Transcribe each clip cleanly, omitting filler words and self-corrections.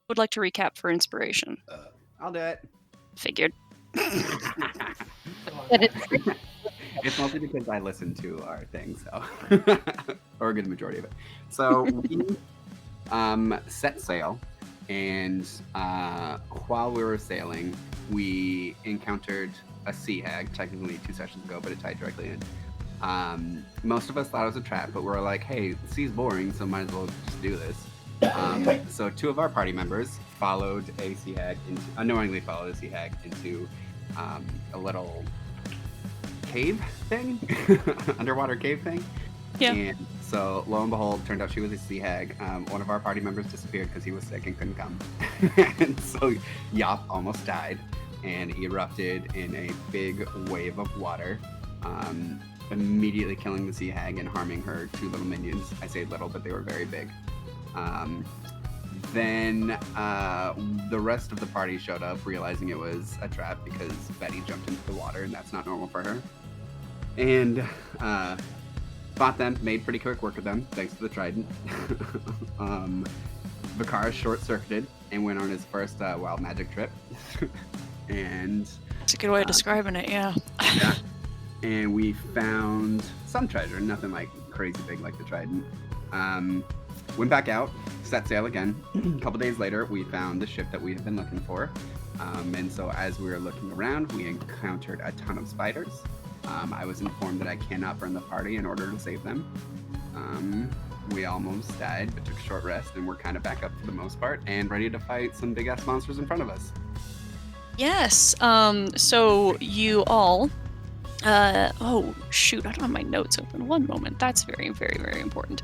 Would like to recap for inspiration. I'll do it. Figured. It's mostly because I listen to our thing, so or a good majority of it. So we set sail, and while we were sailing, we encountered a sea hag. Technically, 2 sessions ago, but it tied directly in. Most of us thought it was a trap, but we were like, "Hey, the sea's boring, so might as well just do this." So 2 of our party members followed a sea hag, unknowingly followed a sea hag into a little cave thing, underwater cave thing. Yeah. And so lo and behold, turned out she was a sea hag. One of our party members disappeared because he was sick and couldn't come. And so Yop almost died and erupted in a big wave of water, immediately killing the sea hag and harming her 2 little minions. I say little, but they were very big. Then the rest of the party showed up, realizing it was a trap because Betty jumped into the water, and that's not normal for her. And fought them, made pretty quick work of them, thanks to the trident. Vakara short-circuited and went on his first wild magic trip. And That's a good way of describing it, yeah. yeah. And we found some treasure, nothing like crazy big like the trident. Went back out, set sail again. A couple days later, we found the ship that we had been looking for. And so as we were looking around, we encountered a ton of spiders. I was informed that I cannot burn the party in order to save them. We almost died, but took a short rest, and we're kind of back up for the most part, and ready to fight some big-ass monsters in front of us. Yes, so you all... oh, shoot, I don't have my notes open. One moment. That's very, very, very important.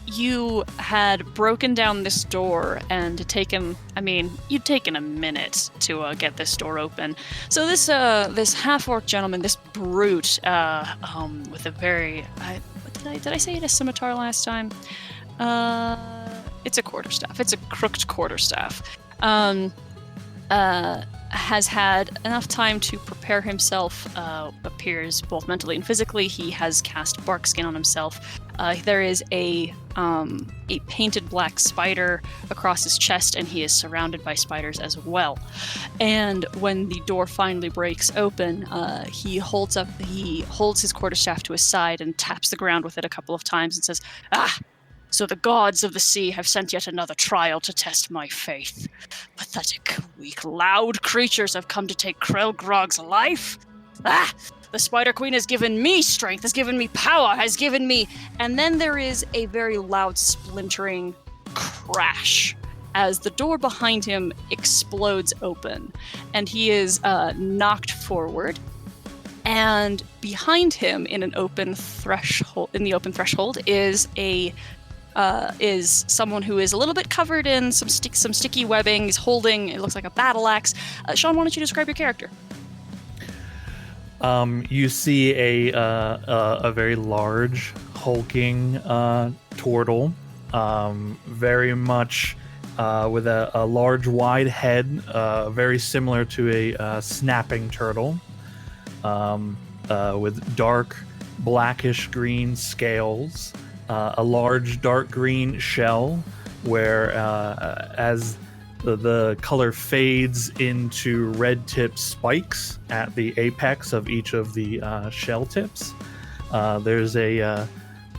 You had broken down this door and you'd taken a minute to get this door open. So this half-orc gentleman, this brute, with a very... did I say it a scimitar last time? It's a quarterstaff. It's a crooked quarterstaff. Has had enough time to prepare himself, appears both mentally and physically. He has cast Barkskin on himself. There is a painted black spider across his chest, and he is surrounded by spiders as well. And when the door finally breaks open, he holds his quarterstaff to his side and taps the ground with it a couple of times and says, "Ah! So the gods of the sea have sent yet another trial to test my faith. Pathetic, weak, loud creatures have come to take Krelgrog's life. Ah! The Spider Queen has given me strength, has given me power, has given me..." And then there is a very loud splintering crash as the door behind him explodes open, and he is knocked forward. And behind him, in the open threshold, is someone who is a little bit covered in some sticky webbing. He's holding, it looks like a battle axe. Sean, why don't you describe your character? You see a very large, hulking turtle, very much with a large, wide head, very similar to a snapping turtle, with dark, blackish green scales. A large dark green shell where as the color fades into red tip spikes at the apex of each of the shell tips. There's a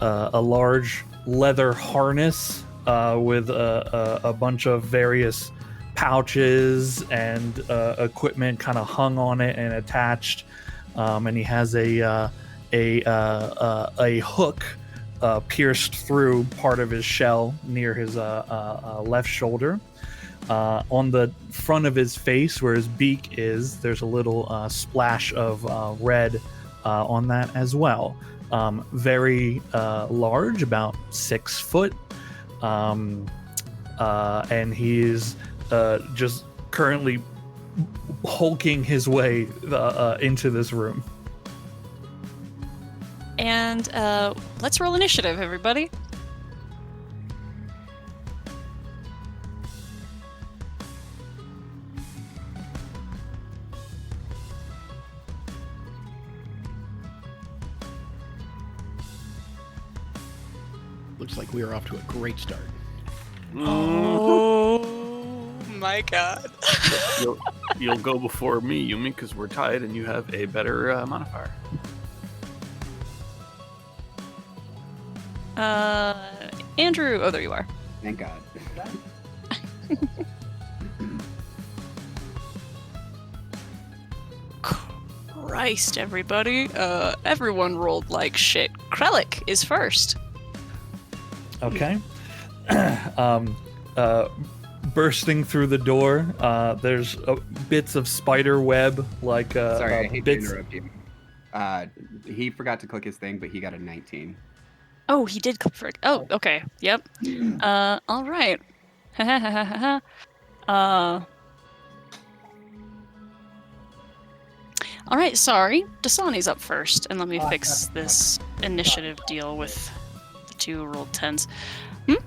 large leather harness with a bunch of various pouches and equipment kind of hung on it and attached. And he has a hook pierced through part of his shell near his left shoulder. On the front of his face, where his beak is, there's a little splash of red on that as well. Very large, about 6 foot. And he's just currently hulking his way into this room. And let's roll initiative, everybody. Looks like we are off to a great start. Oh. my god. You'll go before me, Yumi, because we're tied and you have a better modifier. Andrew. Oh, there you are. Thank God. Christ, everybody. Everyone rolled like shit. Krellick is first. Okay. Bursting through the door, there's bits of spider web, like Sorry, I hate bits. to interrupt you. He forgot to click his thing, but he got a 19. Oh, he did click for it. Oh, okay. Yep. All right. All right, sorry. Dasani's up first, and let me fix this initiative deal with the 2 rolled 10s. Okay,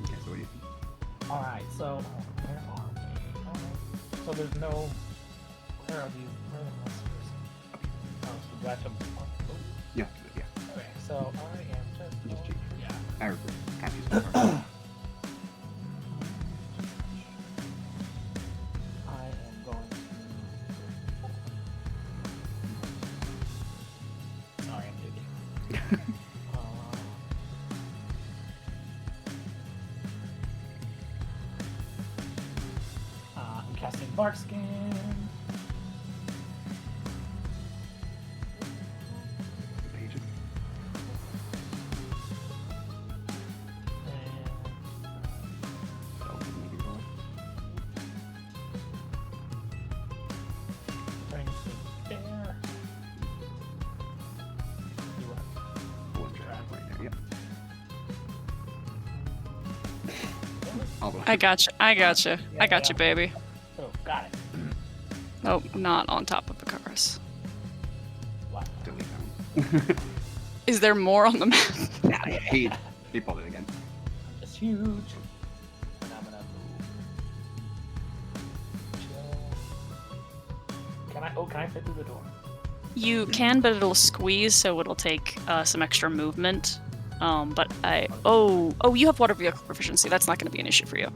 so what do you think? Alright, so where are we? Alright. So there's no. Where are these? Where are the monsters? Oh, so do I have to. Oh, Yeah, yeah. okay, so I am just. Just cheat. Yeah. I can't use my card. I am going to. Sorry, I'm digging. I'm casting Barkskin. Pages. And Oh, maybe roll. turning to bear. You up? One drag right there. Yep. All the way. I gotcha. I gotcha. Yeah, I gotcha, yeah. baby. Oh, got it. Oh, not on top of Icarus. Wow. Delete that one. Is there more on the map? Nah, he pulled it again. I'm just huge. And I'm gonna move. Chill. Can I fit through the door? You can, but it'll squeeze, so it'll take some extra movement. But you have water vehicle proficiency. That's not going to be an issue for you.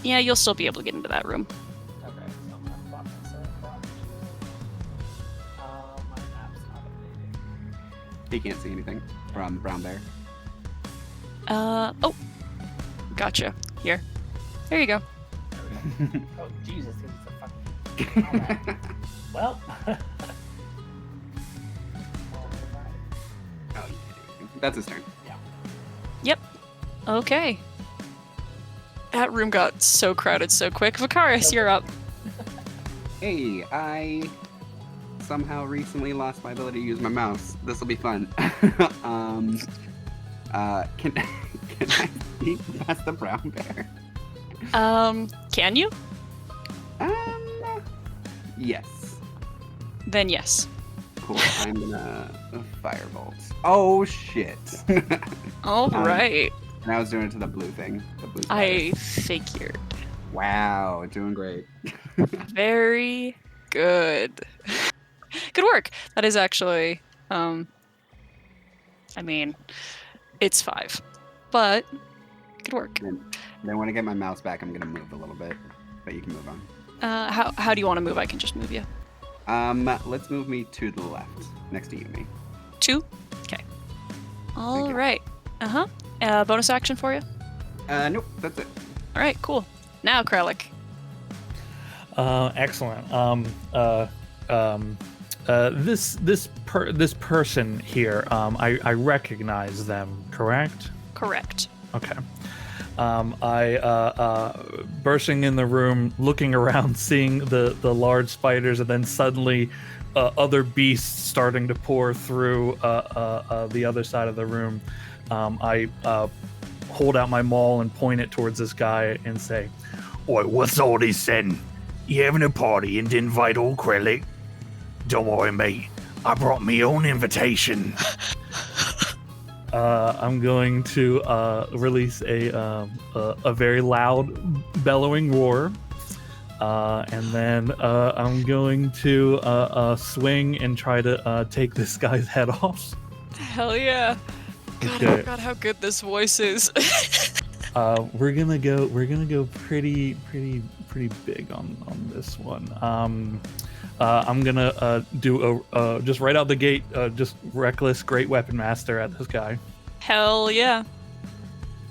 Yeah, you'll still be able to get into that room. Okay, so I'm gonna plot myself out here. My map's not updating. He can't see anything from Brown Bear. Oh, gotcha. Here. There you go. There we go. Oh, Jesus, this is a fucking. Alright. Well. Oh, that's his turn. Okay. That room got so crowded so quick. Vicarius, you're up. Hey, I somehow recently lost my ability to use my mouse. This will be fun. Can I see past the brown bear? Can you? Yes. Then yes. Cool. I'm gonna firebolt. Oh shit! All right. And I was doing it to the blue thing. The blue. I spider. figured. Wow, doing great. Very good. Good work. That is actually, I mean, it's 5, but good work. Then when I get my mouse back, I'm gonna move a little bit, but you can move on. How do you want to move? I can just move you. Let's move me to the left, next to Yumi. 2? Okay. All you. right. Bonus action for you? Nope, that's it. All right, cool. Now, Krellick. Excellent. This person here, I recognize them, correct? Correct. Okay. I bursting in the room, looking around, seeing the large spiders, and then suddenly other beasts starting to pour through the other side of the room. I hold out my maul and point it towards this guy and say, Oi, what's all this then? You having a party and didn't invite all Krellick? Don't worry, mate. I brought me own invitation. I'm going to release a very loud bellowing roar, and then I'm going to swing and try to take this guy's head off. Hell yeah. God, I Okay. forgot how good this voice is. We're gonna go pretty big on this one. I'm gonna do a just right out the gate, just reckless great weapon master at this guy. Hell yeah.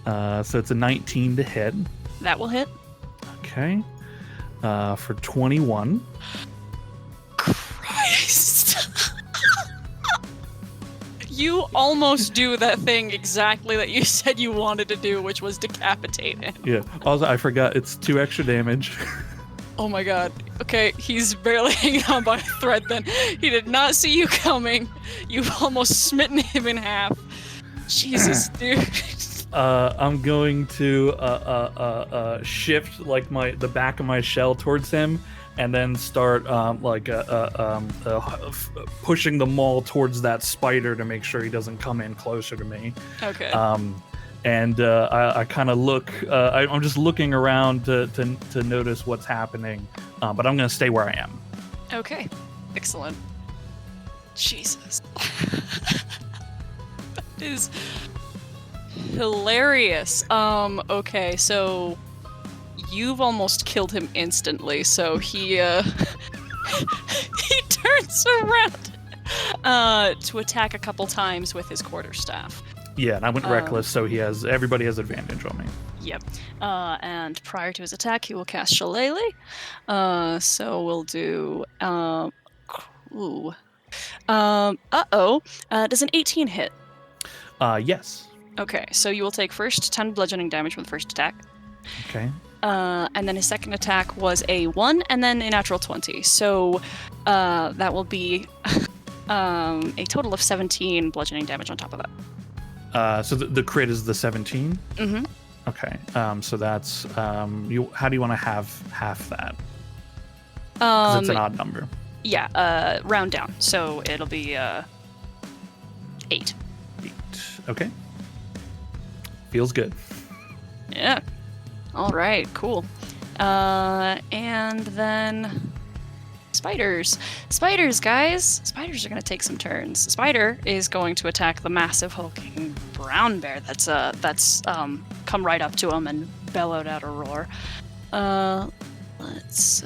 So it's a 19 to hit. That will hit. Okay. For 21. Christ. You almost do that thing exactly that you said you wanted to do, which was decapitate him. Yeah. Also, I forgot it's 2 extra damage. Oh my god. Okay, he's barely hanging on by a thread then. He did not see you coming. You've almost smitten him in half. Jesus, dude. I'm going to shift like the back of my shell towards him, and then start pushing the maul towards that spider to make sure he doesn't come in closer to me. Okay. And I kind of look. I'm just looking around to notice what's happening, but I'm going to stay where I am. Okay. Excellent. Jesus. That is hilarious. Okay, so you've almost killed him instantly, so he he turns around to attack a couple times with his quarterstaff. Yeah, and I went reckless, so everybody has advantage on me. Yep. And prior to his attack, he will cast Shillelagh. So we'll do does an 18 hit? Yes. Okay, so you will take first 10 bludgeoning damage from the first attack. Okay. And then his second attack was a 1 and then a natural 20. So that will be a total of 17 bludgeoning damage on top of that. So the crit is the 17? Mm-hmm. Okay. So that's how do you want to have half that? 'Cause it's an odd number. Yeah, round down. So it'll be 8. 8. Okay. Feels good. Yeah. All right, cool. And then spiders. Spiders, guys. Spiders are going to take some turns. Spider is going to attack the massive hulking brown bear that's come right up to him and bellowed out a roar. Let's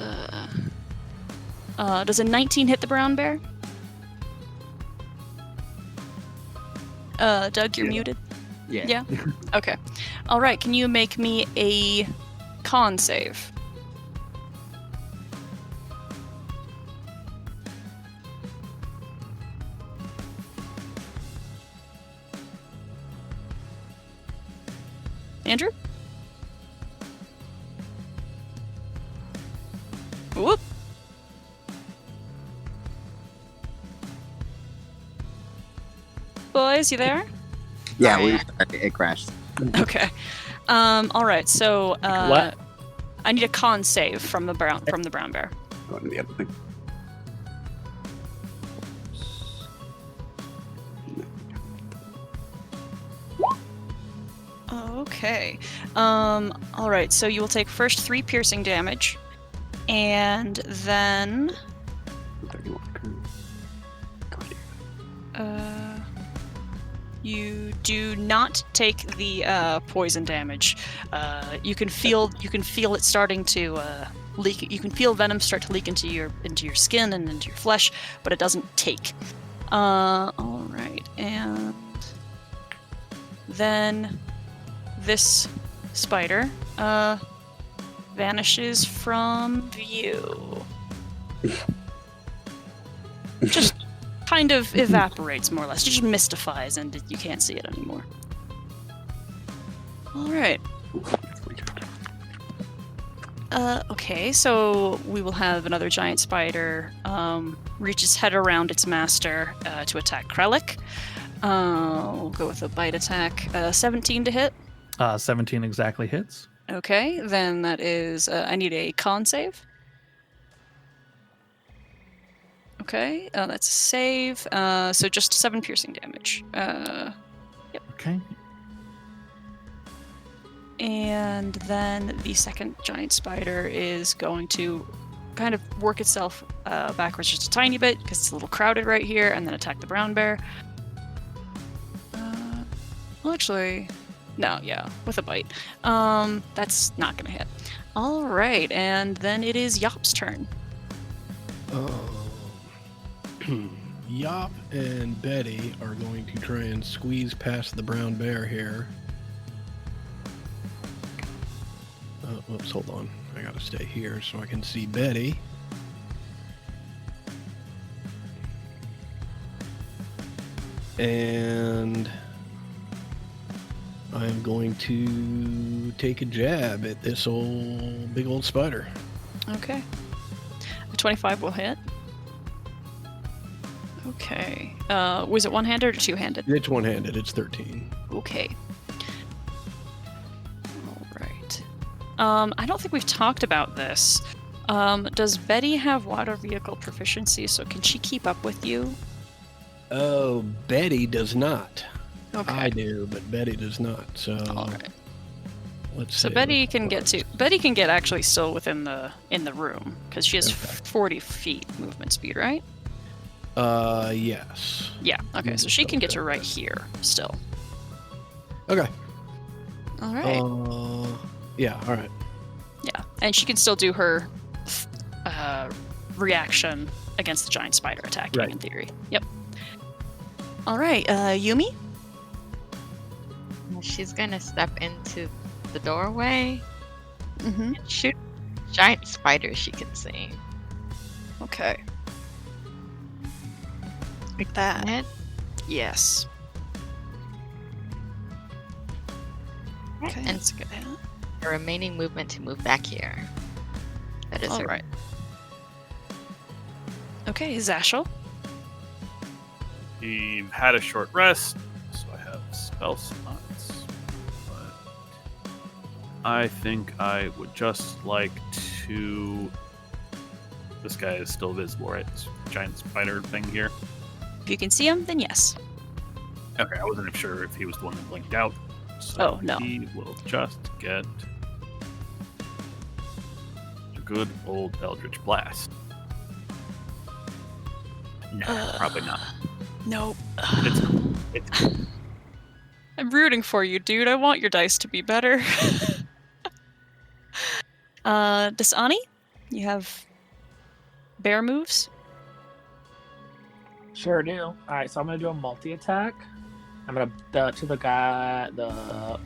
does a 19 hit the brown bear? Doug, you're muted. Yeah. Okay. All right. Can you make me a con save? Andrew? Whoop. Boys, you there? Yeah, it crashed. Okay. All right. So What? I need a con save from the brown bear. Going to the other thing. Okay. All right. So you will take first 3 piercing damage, and then 31. you do not take the poison damage. You can feel it starting to leak. You can feel venom start to leak into your skin and into your flesh, but it doesn't take. All right, and then this spider vanishes from view. Just kind of evaporates, more or less. It just mystifies, and you can't see it anymore. All right. Okay, so we will have another giant spider reach its head around its master to attack Krellick. We'll go with a bite attack. 17 to hit. 17 exactly hits. Okay, then that is... I need a con save. Okay, that's a save. So just 7 piercing damage. Yep. Okay. And then the second giant spider is going to kind of work itself backwards just a tiny bit because it's a little crowded right here, and then attack the brown bear. Well, actually, No, yeah, with a bite. That's not gonna hit. All right, and then it is Yop's turn. Yop and Betty are going to try and squeeze past the brown bear here. Whoops, hold on. I gotta stay here so I can see Betty. And I'm going to take a jab at this big old spider. Okay. A 25 will hit. Okay. Was it one-handed or two-handed? It's one-handed. It's 13. Okay. All right. I don't think we've talked about this. Does Betty have water vehicle proficiency? So can she keep up with you? Oh, Betty does not. Okay. I do, but Betty does not. So All right. let's So see. Betty can get actually still within the room because she has 40 feet movement speed, right? Yes. Yeah. Okay. So she can get to right here still. Okay. All right. Yeah. All right. Yeah, and she can still do her reaction against the giant spider attacking. Right. In theory. Yep. All right. Yumi. She's gonna step into the doorway Mm-hmm. and shoot giant spider she can see. Okay. Like that. Hit. Yes. Okay, And that's a good hit. her remaining movement to move back here. That is All her. right. Okay, Zashel. He had a short rest, so I have spell slots. But I think I would just like to. This guy is still visible, right? This giant spider thing here. If you can see him, then yes. Okay, I wasn't sure if he was the one that blinked out. So Oh, no. he will just get a good old Eldritch Blast. No, probably not. Nope. It's cool. It's cool. I'm rooting for you, dude. I want your dice to be better. Dasani, you have bear moves. Sure do. All right, so I'm gonna do a multi-attack. I'm gonna to the guy the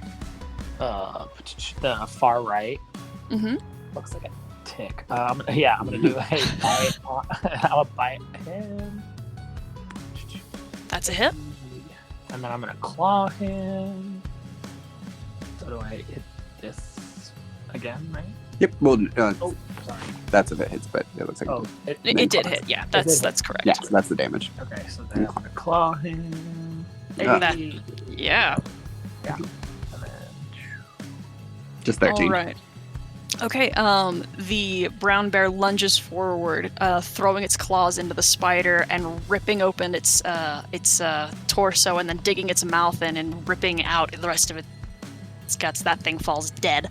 far right. Mm-hmm. Looks like a tick. I'm gonna do a bite. I'll bite him, That's a hit. and then I'm gonna claw him. So do I hit this again, right? Yep. Well, Oh, sorry. that's if it hits, but it looks like. Oh, It did hit. Yeah, that's correct. Yeah, so that's the damage. Okay, so then I'm gonna claw him. That- Hey. Yeah. And then Just 13. All right. Okay. The brown bear lunges forward, throwing its claws into the spider and ripping open its torso, and then digging its mouth in and ripping out the rest of its guts. That thing falls dead.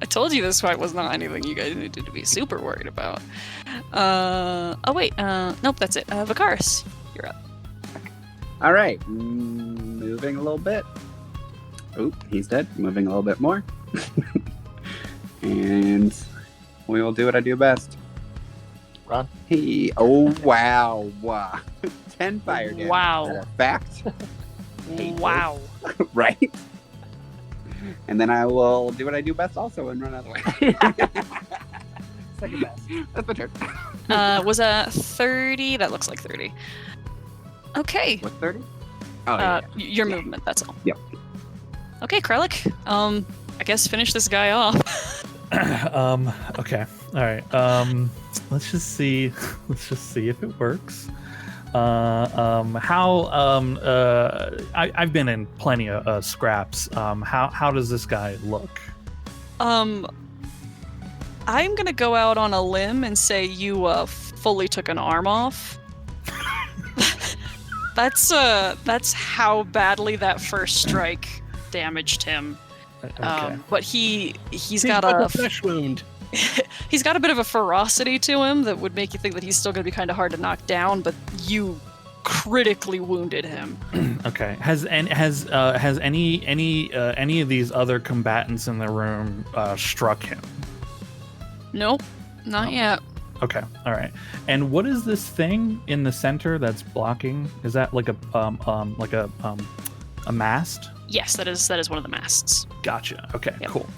I told you this fight was not anything you guys needed to be super worried about. Oh wait. Nope. That's it. Vakaris, you're up. All right. Moving a little bit. Oop, he's dead. Moving a little bit more. And we will do what I do best. Run. Hey, oh, wow. 10 fire damage. Wow. Is that a fact? Wow. Right? And then I will do what I do best also and run out of the way. Second best. That's my turn. Was a 30? That looks like 30. Okay. What's 30? Oh, yeah. Your movement, that's all. Yep. Okay, Krellick. I guess finish this guy off. Okay. All right. Let's just see if it works. I've been in plenty of scraps. How does this guy look? I'm gonna go out on a limb and say you fully took an arm off. That's how badly that first strike damaged him. Okay. But he's He's got got a a flesh wound. he's got a bit of a ferocity to him that would make you think that he's still gonna be kind of hard to knock down. But you critically wounded him. Okay. Has any of these other combatants in the room struck him? Nope, not yet. Okay. All right. And what is this thing in the center that's blocking? Is that like a mast? Yes, that is one of the masts. Gotcha. Okay. Yep. Cool.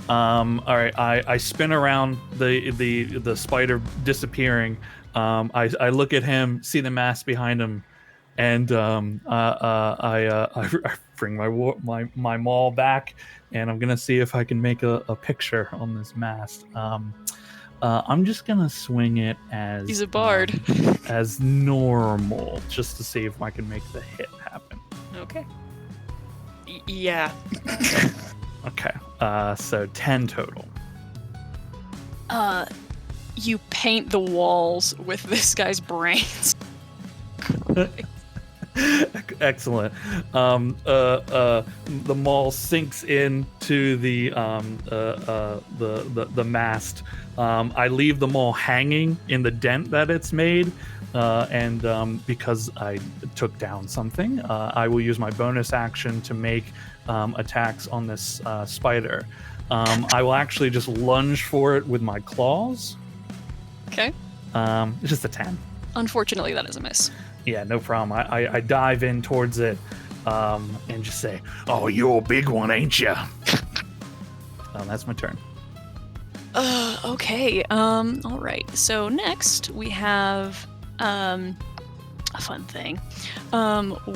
All right. I spin around the spider disappearing. I look at him, see the mast behind him, and I bring my maul back, and I'm gonna see if I can make a picture on this mast. I'm just gonna swing it as He's a bard. as normal, just to see if I can make the hit happen. Okay. Yeah. Okay. So 10 total. You paint the walls with this guy's brains. Excellent. The maul sinks into the mast. I leave the maul hanging in the dent that it's made, and because I took down something, I will use my bonus action to make attacks on this spider. I will actually just lunge for it with my claws. Okay. It's just a 10. Unfortunately, that is a miss. Yeah, no problem. I dive in towards it and just say, Oh, you're a big one, ain't ya? that's my turn. Okay. All right. So next we have a fun thing,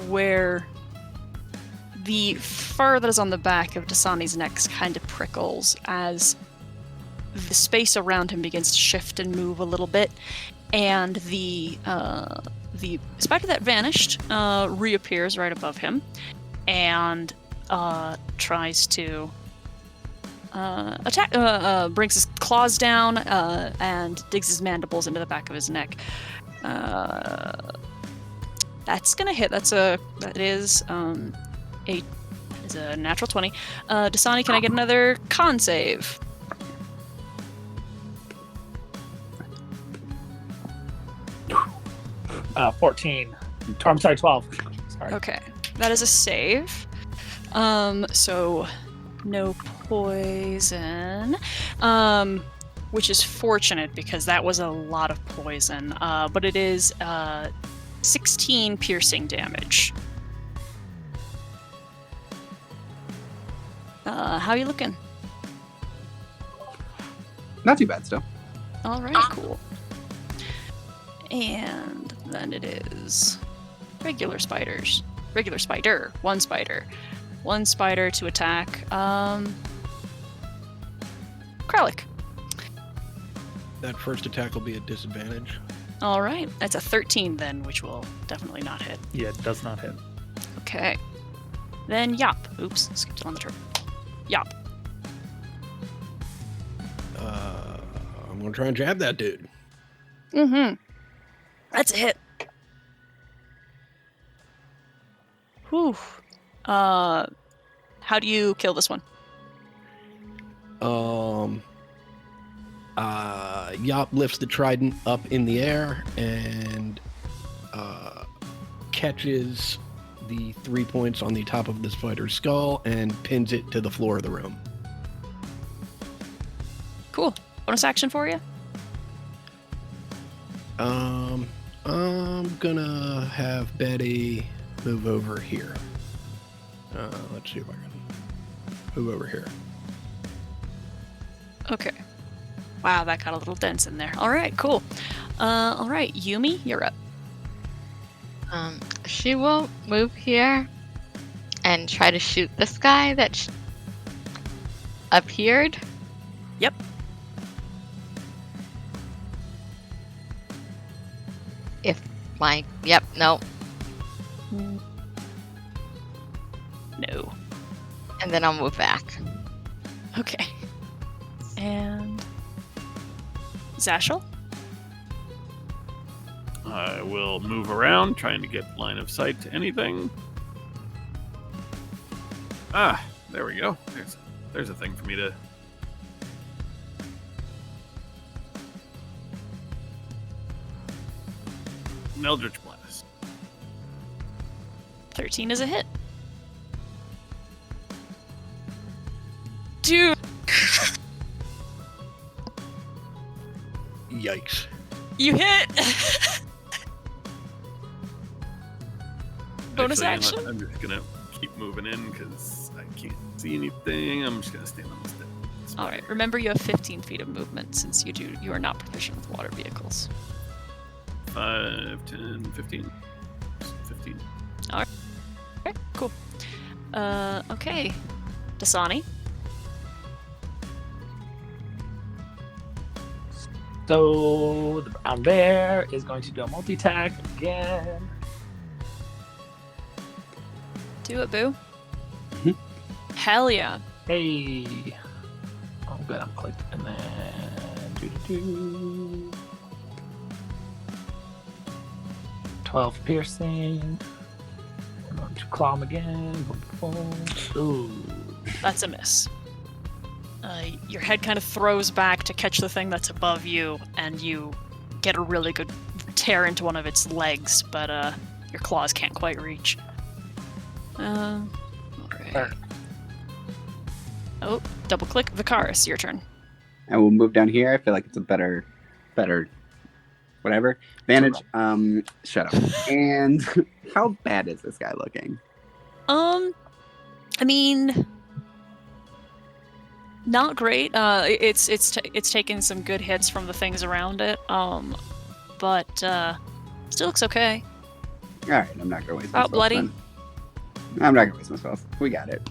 where the fur that is on the back of Dasani's neck kind of prickles as the space around him begins to shift and move a little bit, and the spider that vanished reappears right above him and tries to attack, brings his claws down and digs his mandibles into the back of his neck. That's gonna hit. That is a natural 20. Dasani, can I get another con save? 14. Or, I'm sorry, 12. Sorry. Okay, that is a save. So no poison, which is fortunate because that was a lot of poison. But it is 16 piercing damage. How are you looking? Not too bad still. All right, cool. And then it is regular spiders. Regular spider. One spider. One spider to attack. Kralik. That first attack will be a disadvantage. All right. That's a 13 then, which will definitely not hit. Yeah, it does not hit. Okay. Then Yop. Oops, skipped on the turn. Yop. I'm gonna try and jab that dude. Mm-hmm. That's a hit. Whew. How do you kill this one? Yop lifts the trident up in the air and catches the 3 points on the top of the spider's skull and pins it to the floor of the room. Cool. Bonus action for you? I'm gonna have Betty move over here. Let's see if I can move over here. Okay. Wow, that got a little dense in there. All right, cool. All right, Yumi, you're up. She will move here and try to shoot this guy that appeared. Yep. No. No. And then I'll move back. Okay. And Zashel? I will move around, trying to get line of sight to anything. Ah, there we go. There's a thing for me to... Eldritch Blast. 13 is a hit. Dude, Yikes. you hit! Bonus Actually, action? I'm just gonna keep moving in because I can't see anything. I'm just gonna stand on the step. All right. Remember, you have 15 feet of movement since you are not proficient with water vehicles. 5, 10, 15. 15. Okay, cool. Okay, Dasani. So the brown bear is going to do a multi-attack again. Do it, boo. Mhm. Hell yeah. Hey. Oh, good. I'm clicked. And then. Doo-doo-doo. 12 piercing. I'm going to claw him again. Boom, boom. Ooh. That's a miss. Your head kind of throws back to catch the thing that's above you, and you get a really good tear into one of its legs, but your claws can't quite reach. Alright. Oh, double click. Vicaris, your turn. I will move down here. I feel like it's a better, whatever. Advantage. Shut up. And how bad is this guy looking? I mean, not great. It's taken some good hits from the things around it. But still looks okay. All right, I'm not gonna waste my Oh, spells. bloody. then. I'm not gonna waste my spells. We got it.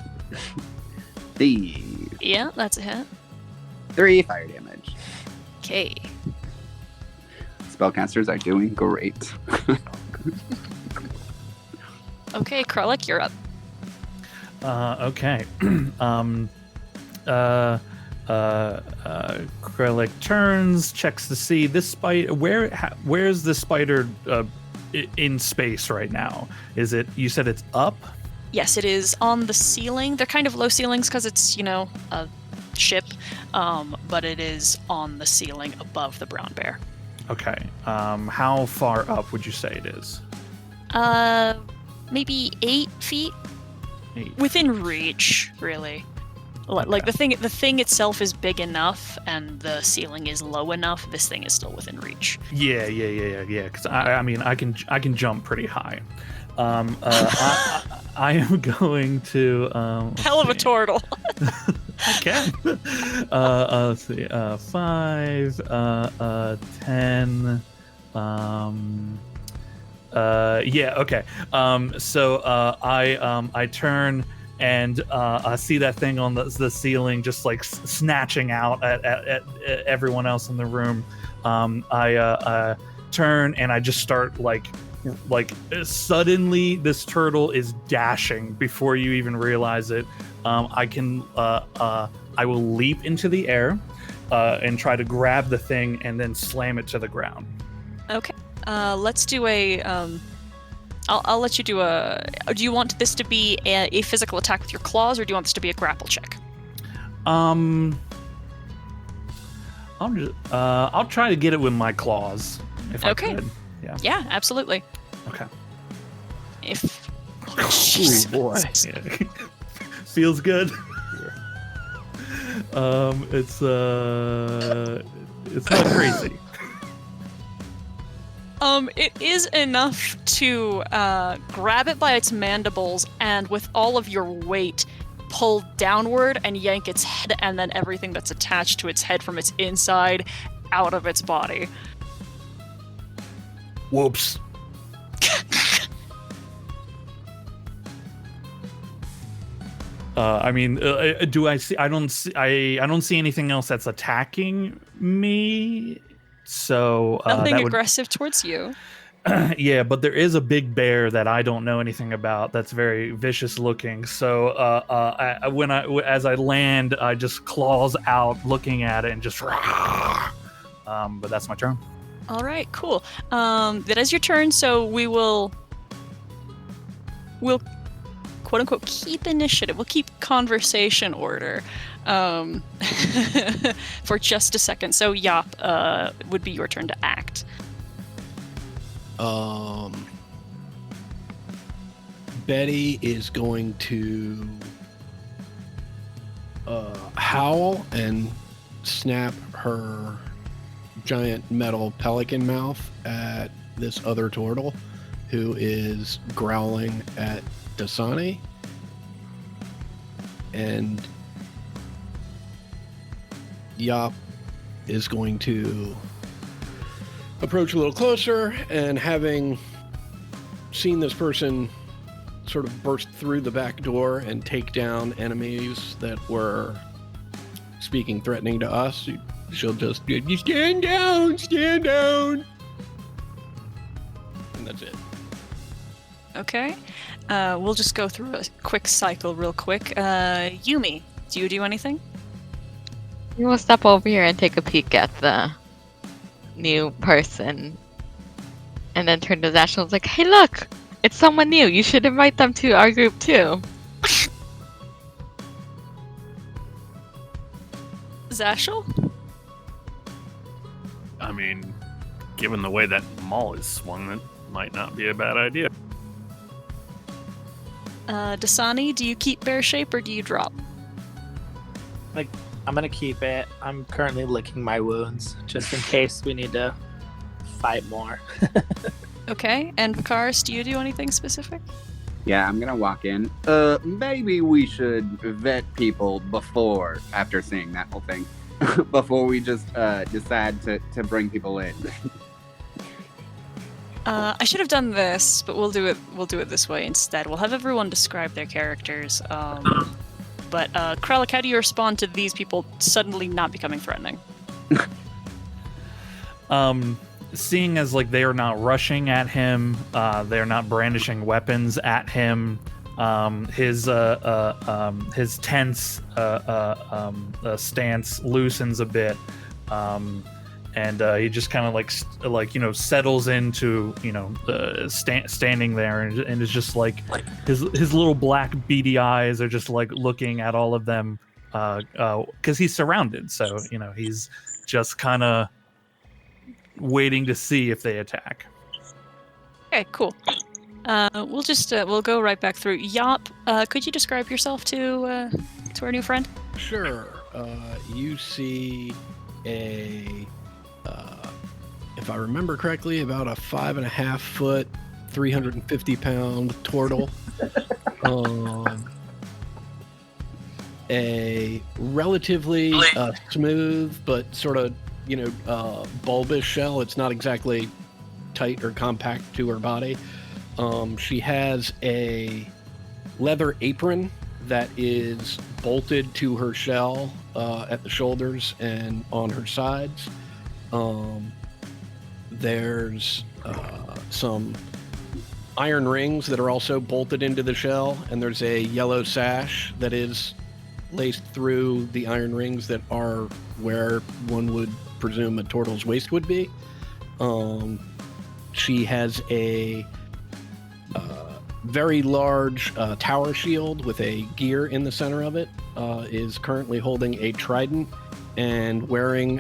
These Yeah, that's a hit. 3 fire damage. Okay. Spellcasters are doing great. Okay, Kralik, you're up. Okay. Krellick turns, checks to see this spider. Where's the spider in space right now? Is it? You said it's up. Yes, it is on the ceiling. They're kind of low ceilings because it's, a ship, but it is on the ceiling above the brown bear. Okay. How far up would you say it is? Maybe 8 feet 8. within reach, really. Like the thing itself is big enough, and the ceiling is low enough. This thing is still within reach. Yeah. Because I mean, I can jump pretty high. I am going to. Hell of a turtle. I can. Let's see. 5, 10. Yeah. Okay. So I turn and I see that thing on the ceiling, just like snatching out at everyone else in the room. I turn and I just start like suddenly this turtle is dashing before you even realize it. I will leap into the air and try to grab the thing and then slam it to the ground. Okay. Let's do a. I'll let you do a. Do you want this to be a physical attack with your claws, or do you want this to be a grapple check? I'll try to get it with my claws if I could. Yeah. Yeah, absolutely. Okay. If. Oh boy. Yeah. Feels good. It's not crazy. It is enough to grab it by its mandibles and with all of your weight pull downward and yank its head and then everything that's attached to its head from its inside out of its body. Whoops. I mean, do I see? I don't see anything else that's attacking me. So Nothing that would, aggressive towards you. yeah, but there is a big bear that I don't know anything about. That's very vicious looking. So as I land, I just claws out, looking at it, and just. But that's my turn. All right, cool. That is your turn. So we'll quote unquote keep initiative. We'll keep conversation order for just a second. So Yop, would be your turn to act. Betty is going to howl and snap her giant metal pelican mouth at this other turtle who is growling at Dasani. And Yop is going to approach a little closer, and having seen this person sort of burst through the back door and take down enemies that were speaking threatening to us, she'll just you stand down, and that's it. Okay. We'll just go through a quick cycle real quick. Yumi, do you do anything? We will step over here and take a peek at the new person. And then turn to Zashel and like, hey look! It's someone new. You should invite them to our group too. Zashel? I mean, given the way that mall is swung, that might not be a bad idea. Dasani, do you keep bear shape or do you drop? I'm gonna keep it. I'm currently licking my wounds just in case we need to fight more. Okay, and Vakaris, do you do anything specific? Yeah, I'm gonna walk in. Maybe we should vet people after seeing that whole thing, before we just decide to bring people in. I should have done this, but we'll do it this way instead. We'll have everyone describe their characters. But Kralik, how do you respond to these people suddenly not becoming threatening? Seeing as like they are not rushing at him, they are not brandishing weapons at him. His tense stance loosens a bit, and he just kind of settles into standing there, and is just like his little black beady eyes are just like looking at all of them, because he's surrounded. So he's just kind of waiting to see if they attack. Okay, cool. We'll go right back through. Yop, could you describe yourself to our new friend? Sure. You see if I remember correctly, about a 5.5 foot, 350-pound turtle. A relatively smooth but sort of bulbous shell. It's not exactly tight or compact to her body. She has a leather apron that is bolted to her shell at the shoulders and on her sides. There's some iron rings that are also bolted into the shell, and there's a yellow sash that is laced through the iron rings that are where one would presume a turtle's waist would be. She has a very large tower shield with a gear in the center of it, is currently holding a trident and wearing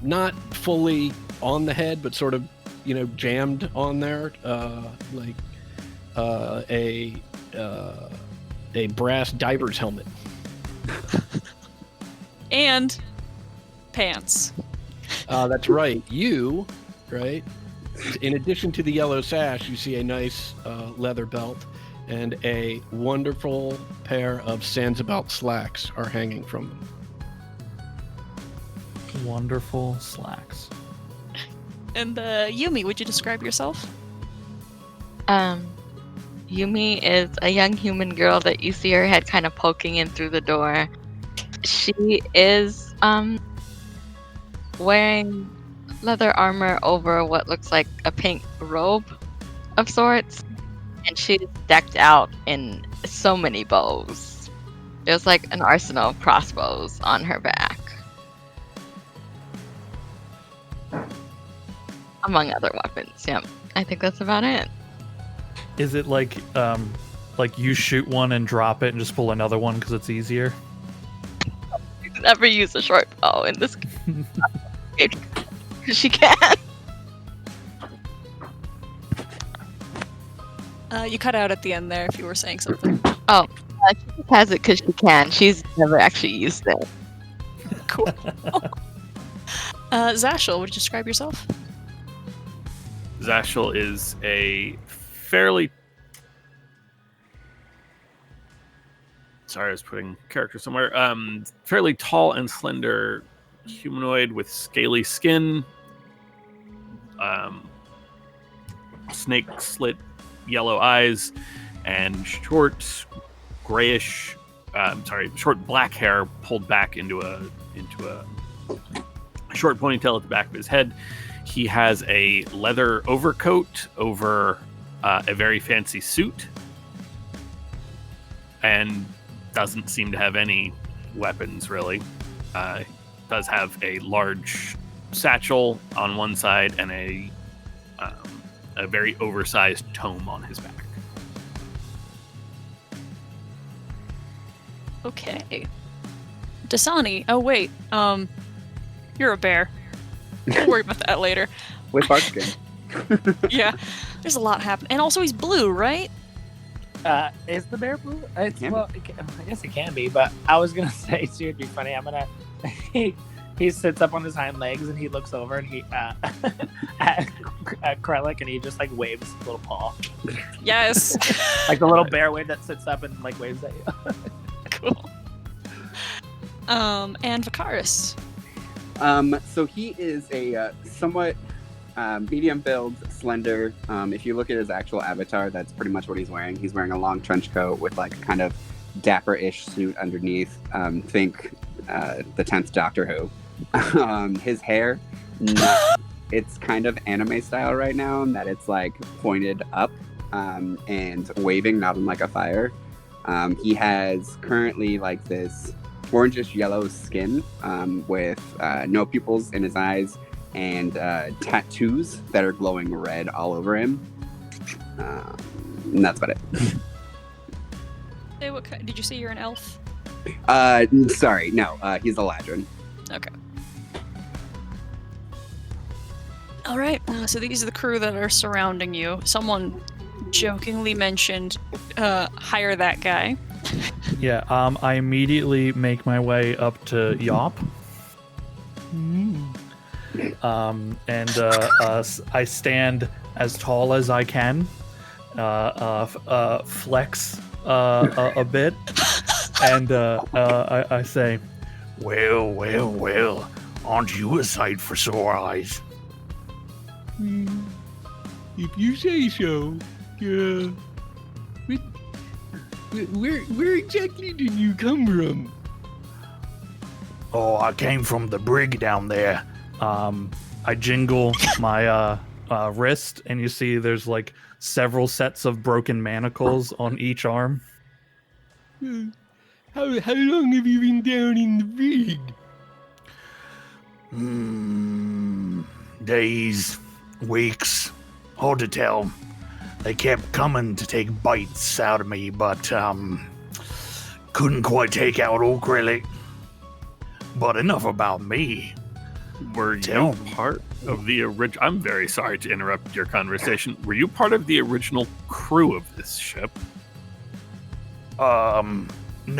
not fully on the head, but sort of jammed on there, like a brass diver's helmet. And pants. That's right. Right? In addition to the yellow sash, you see a nice leather belt, and a wonderful pair of Sansabout slacks are hanging from them. Wonderful slacks. And Yumi, would you describe yourself? Yumi is a young human girl that you see her head kind of poking in through the door. She is wearing leather armor over what looks like a pink robe of sorts, and she's decked out in so many bows. There's like an arsenal of crossbows on her back, among other weapons. Yep, I think that's about it. Is it like you shoot one and drop it and just pull another one because it's easier? You can never use a short bow in this game. She can. You cut out at the end there if you were saying something. She just has it because she can. She's never actually used it. Cool. Zashel, would you describe yourself? Zashel is a fairly... Sorry, I was putting character somewhere. Fairly tall and slender humanoid with scaly skin, snake slit yellow eyes, and short black hair pulled back into a short ponytail at the back of his head. He has a leather overcoat over a very fancy suit, and doesn't seem to have any weapons really. Does have a large satchel on one side and a very oversized tome on his back. Okay. Dasani. Oh wait. You're a bear. We'll worry about that later. With barkskin. Yeah. There's a lot happening, and also he's blue, right? Is the bear blue? It's, Can well, I guess it can be, but I was gonna say too, it'd be funny. I'm gonna. He sits up on his hind legs and he looks over and he at Krellick and he just like waves his little paw, Yes. like the little bear wave that sits up and like waves at you. Cool. And Vicaris. So he is a somewhat medium build, slender. If you look at his actual avatar, that's pretty much what he's wearing. He's wearing a long trench coat with like a kind of dapper-ish suit underneath. Think the 10th Doctor Who. His hair, it's kind of anime style right now, in that it's like pointed up and waving, not unlike a fire. He has currently like this orangish yellow skin with no pupils in his eyes and tattoos that are glowing red all over him. And that's about it. Hey, did you say you're an elf? Sorry, no, he's a ladron. Okay. All right. So these are the crew that are surrounding you. Someone jokingly mentioned, hire that guy. Yeah, I immediately make my way up to Yop. I stand as tall as I can, flex a bit, and I say, Well, well, well. Aren't you a sight for sore eyes? If you say so. Where exactly did you come from? Oh, I came from the brig down there. I jingle my wrist, and you see there's like several sets of broken manacles on each arm. How long have you been down in the brig? Days, weeks, hard to tell. They kept coming to take bites out of me, but couldn't quite take out old Krellick. But enough about me. Were you part of the original... I'm very sorry to interrupt your conversation. Were you part of the original crew of this ship? No.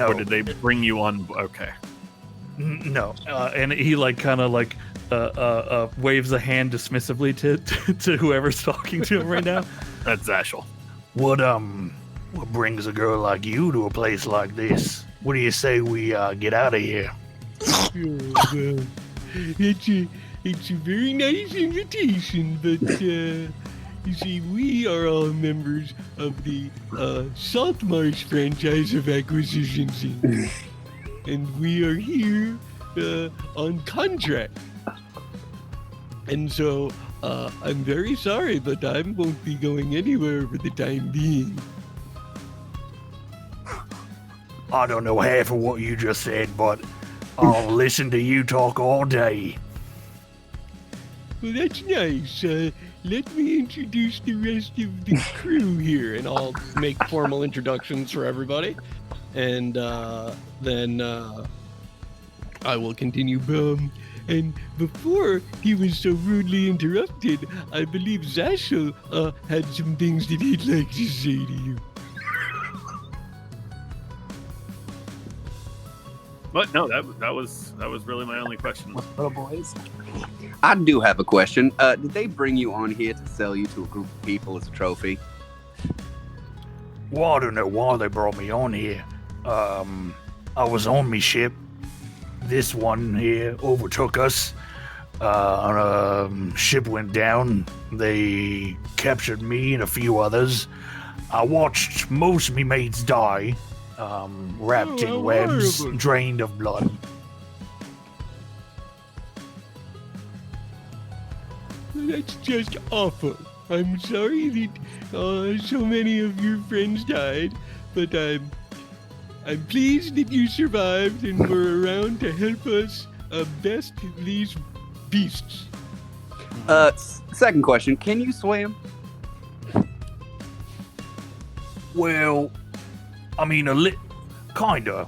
Or did they bring you on? Okay. No, and he like kind of like waves a hand dismissively to whoever's talking to him right now. That's Zashel. What brings a girl like you to a place like this? What do you say we get out of here? Well, it's a very nice invitation, but you see, we are all members of the Saltmarsh franchise of acquisitions, and we are here on contract. And so I'm very sorry, but I won't be going anywhere for the time being. I don't know half of what you just said, but I'll listen to you talk all day. Well, that's nice. Let me introduce the rest of the crew here, and I'll make formal introductions for everybody. And then I will continue. And before he was so rudely interrupted, I believe Zashel had some things that he'd like to say to you. But no, that was really my only question. Little boys. I do have a question. Did they bring you on here to sell you to a group of people as a trophy? Well, I don't know why they brought me on here. I was on my ship. This one here overtook us. Ship went down. They captured me and a few others. I watched most of me mates die, wrapped in webs, horrible. drained of blood. That's just awful. I'm sorry that so many of your friends died, but I'm pleased that you survived and were around to help us best these beasts. Second question. Can you swim? Well, I mean, kinda.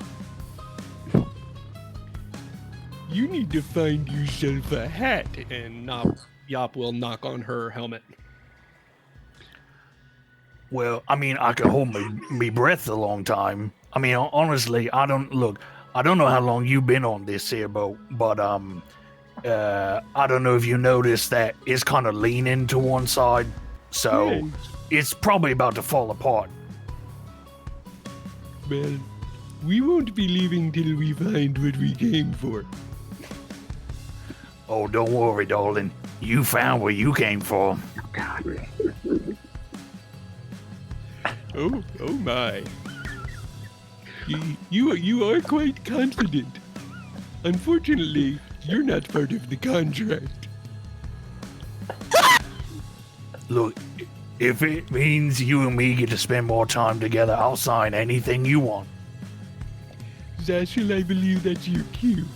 You need to find yourself a hat. And Yop will knock on her helmet. Well, I mean, I can hold me breath a long time. I mean, honestly, I don't know how long you've been on this here boat, but I don't know if you noticed that it's kind of leaning to one side, so Right. it's probably about to fall apart. Well, we won't be leaving till we find what we came for. Oh, don't worry, darling. You found what you came for. Oh my. You are quite confident. Unfortunately, you're not part of the contract. Look, if it means you and me get to spend more time together, I'll sign anything you want. Zashel, I believe that's your cue.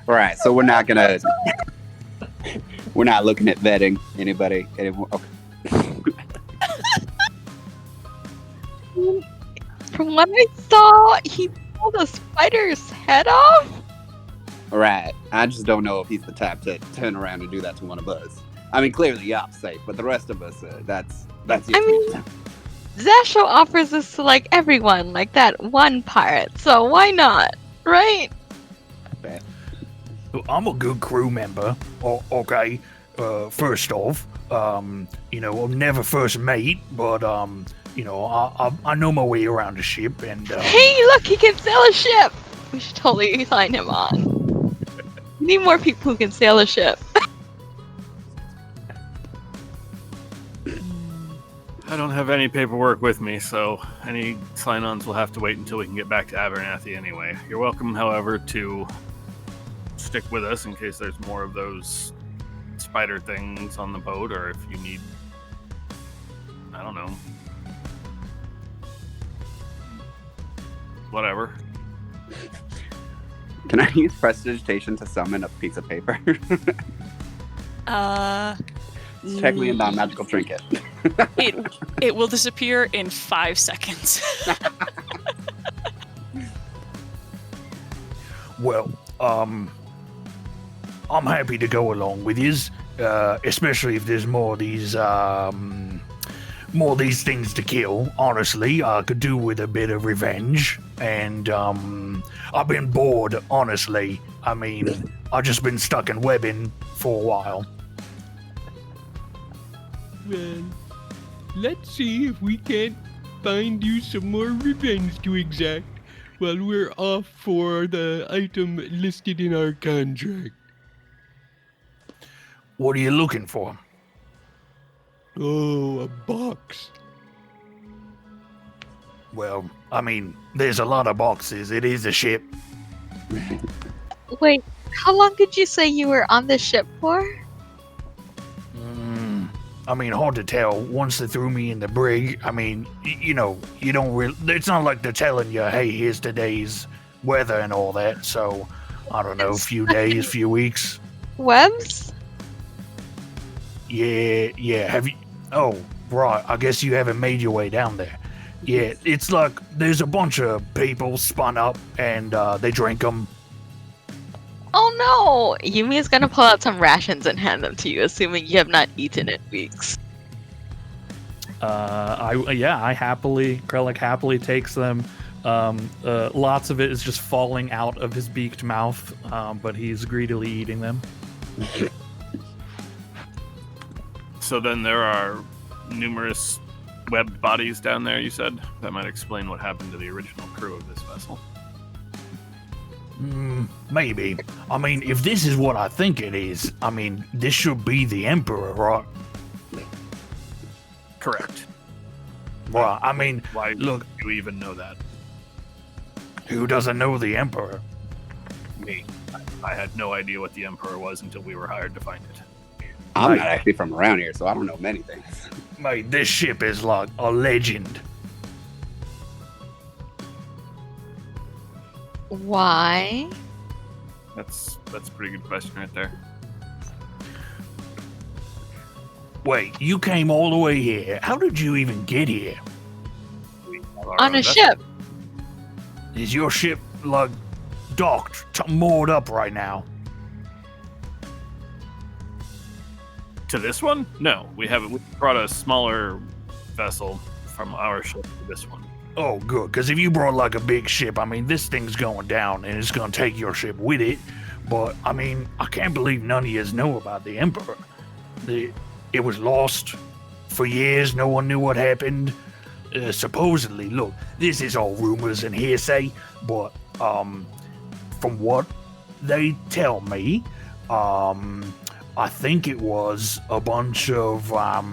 Right. So we're not looking at vetting anybody. Okay. From what I saw, he pulled a spider's head off. Right. I just don't know if he's the type to turn around and do that to one of us. I mean, clearly Yop's safe, but the rest of us, that's I mean, Zashel offers this to like everyone, like that one pirate. So why not, right? I'm a good crew member. Okay. First off, I'm never first mate, but I know my way around the ship, and Hey, look, he can sail a ship. We should totally sign him on. We need more people who can sail a ship. I don't have any paperwork with me, so any sign-ons will have to wait until we can get back to Abernathy anyway. You're welcome, however, to stick with us in case there's more of those spider things on the boat, or if you need, I don't know, whatever. Can I use prestidigitation to summon a piece of paper? It's technically a non-magical trinket. It will disappear in 5 seconds. well, I'm happy to go along with yous, especially if there's more of these things to kill. Honestly, I could do with a bit of revenge, and I've been bored. Honestly, I mean, I've just been stuck in webbing for a while. Well, let's see if we can't find you some more revenge to exact while we're off for the item listed in our contract. What are you looking for? Oh, a box. Well, I mean, there's a lot of boxes. It is a ship. Wait, how long did you say you were on the ship for? I mean, hard to tell. Once they threw me in the brig, I mean, you don't really. It's not like they're telling you, hey, here's today's weather and all that. So, I don't know, a few days, few weeks. Webs? Yeah. Have you? Oh, right. I guess you haven't made your way down there. Yeah, it's like there's a bunch of people spun up and they drink them. Oh no! Yumi is gonna pull out some rations and hand them to you, assuming you have not eaten in weeks. Krellick happily takes them. Lots of it is just falling out of his beaked mouth, but he's greedily eating them. So then there are numerous webbed bodies down there, you said? That might explain what happened to the original crew of this vessel. Maybe. I mean, if this is what I think it is, I mean, this should be the Emperor, right? Correct. Well, I mean, Why look, do you even know that? who doesn't know the Emperor? Me. I had no idea what the Emperor was until we were hired to find it. I'm not actually from around here, so I don't know many things. Mate, this ship is like a legend. Why? That's a pretty good question right there. Wait, you came all the way here. How did you even get here? We have our On own a vessel. ship. Is your ship, like, docked, moored up right now? To this one? No, we brought a smaller vessel from our ship to this one. Oh, good, because if you brought, like, a big ship, I mean, this thing's going down, and it's going to take your ship with it. But, I mean, I can't believe none of you know about the Emperor. It was lost for years. No one knew what happened. Supposedly, look, this is all rumors and hearsay, but from what they tell me, I think it was a bunch of what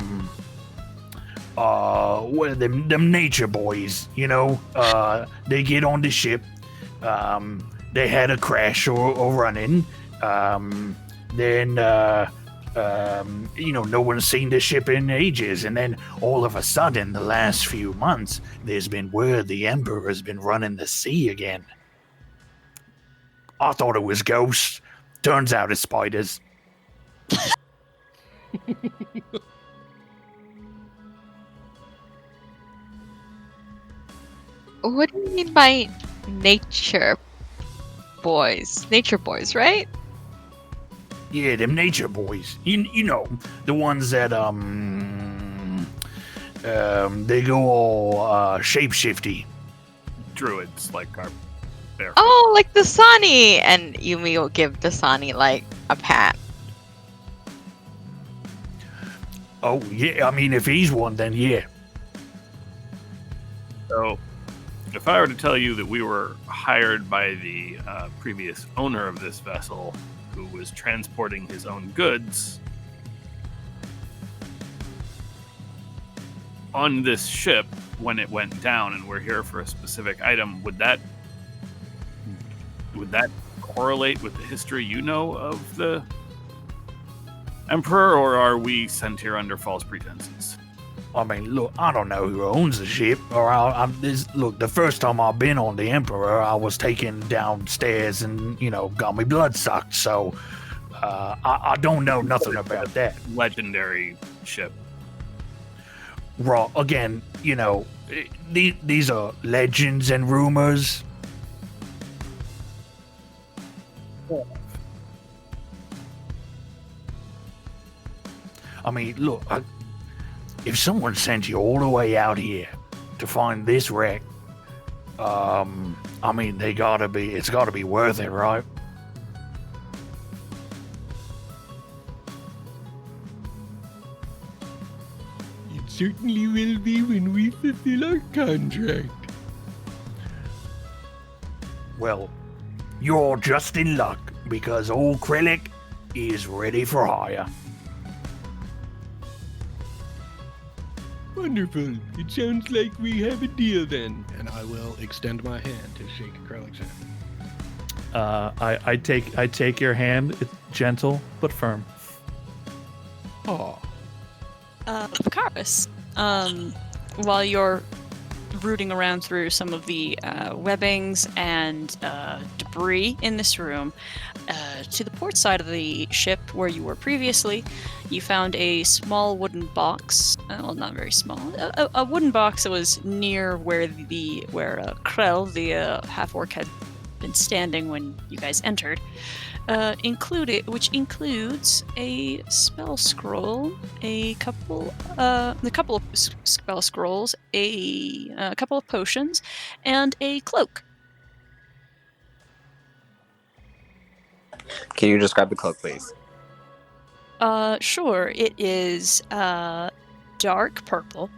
are them nature boys, you know? They get on the ship. They had a crash or run-in. Then no one's seen the ship in ages, and then all of a sudden, the last few months, there's been word the Emperor has been running the sea again. I thought it was ghosts. Turns out it's spiders. What do you mean by nature boys? Nature boys, right? Yeah, them nature boys. You know, the ones that they go all shape-shifty. Druids, like our bear. Oh, like Dasani! And Yumi will give Dasani, like, a pat. Oh, yeah, I mean, if he's one, then yeah. So, if I were to tell you that we were hired by the previous owner of this vessel, who was transporting his own goods on this ship when it went down, and we're here for a specific item, would that correlate with the history you know of the Emperor, or are we sent here under false pretenses? I mean, look, I don't know who owns the ship. Look, the first time I've been on the Emperor, I was taken downstairs and, got my blood sucked. So, I don't know nothing about that. Legendary ship. Right, again, these are legends and rumors. I mean, look, if someone sent you all the way out here to find this wreck, I mean, it's gotta be worth it, right? It certainly will be when we fulfill our contract. Well, you're just in luck, because old Krellick is ready for hire. Wonderful. It sounds like we have a deal then. And I will extend my hand to shake Krellick's hand. I take your hand. It's gentle but firm. Aw. Karis, while you're rooting around through some of the webbings and debris in this room, to the port side of the ship where you were previously, you found a small wooden box. Well, not very small. A wooden box that was near where Krell, the half-orc, had been standing when you guys entered. Which includes a spell scroll, a couple of spell scrolls, a couple of potions, and a cloak. Can you describe the cloak, please? Sure. It is dark purple,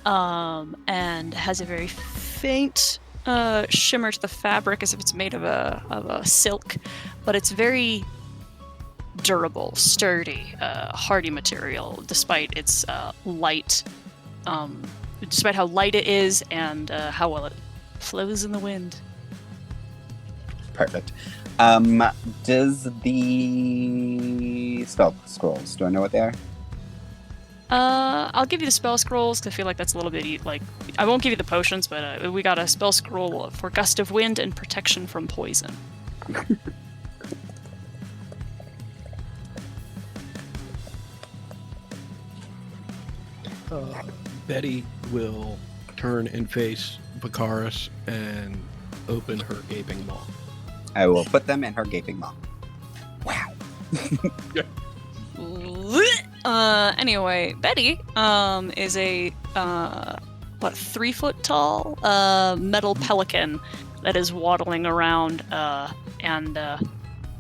and has a very faint shimmer to the fabric, as if it's made of a silk, but it's very durable, sturdy, hardy material, despite its light. Despite how light it is and how well it flows in the wind. Perfect. Does the spell scrolls, do I know what they are? I'll give you the spell scrolls, because I feel like that's a little bit like... I won't give you the potions, but we got a spell scroll for Gust of Wind and Protection from Poison. Betty will turn and face Vicaris and open her gaping maw. I will put them in her gaping maw. Wow. Anyway, Betty is a 3 foot tall metal pelican that is waddling around and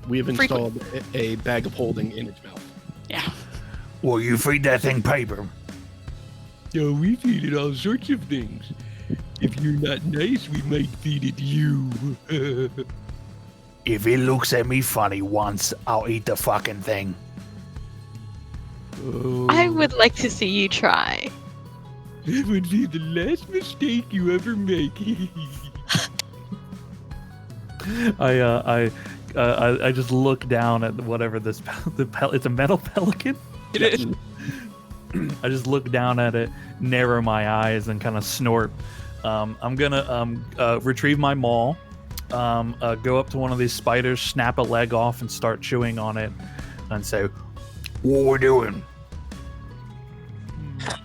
We have installed a bag of holding in its mouth. yeah. Well, you feed that thing paper. Oh, we feed it all sorts of things. If you're not nice, we might feed it you. If it looks at me funny once, I'll eat the fucking thing. Oh, I would like to see you try. That would be the last mistake you ever make. I just look down at whatever this it's a metal pelican. It is. I just look down at it, narrow my eyes, and kind of snort. I'm gonna retrieve my maul, go up to one of these spiders, snap a leg off, and start chewing on it, and say, What we doing?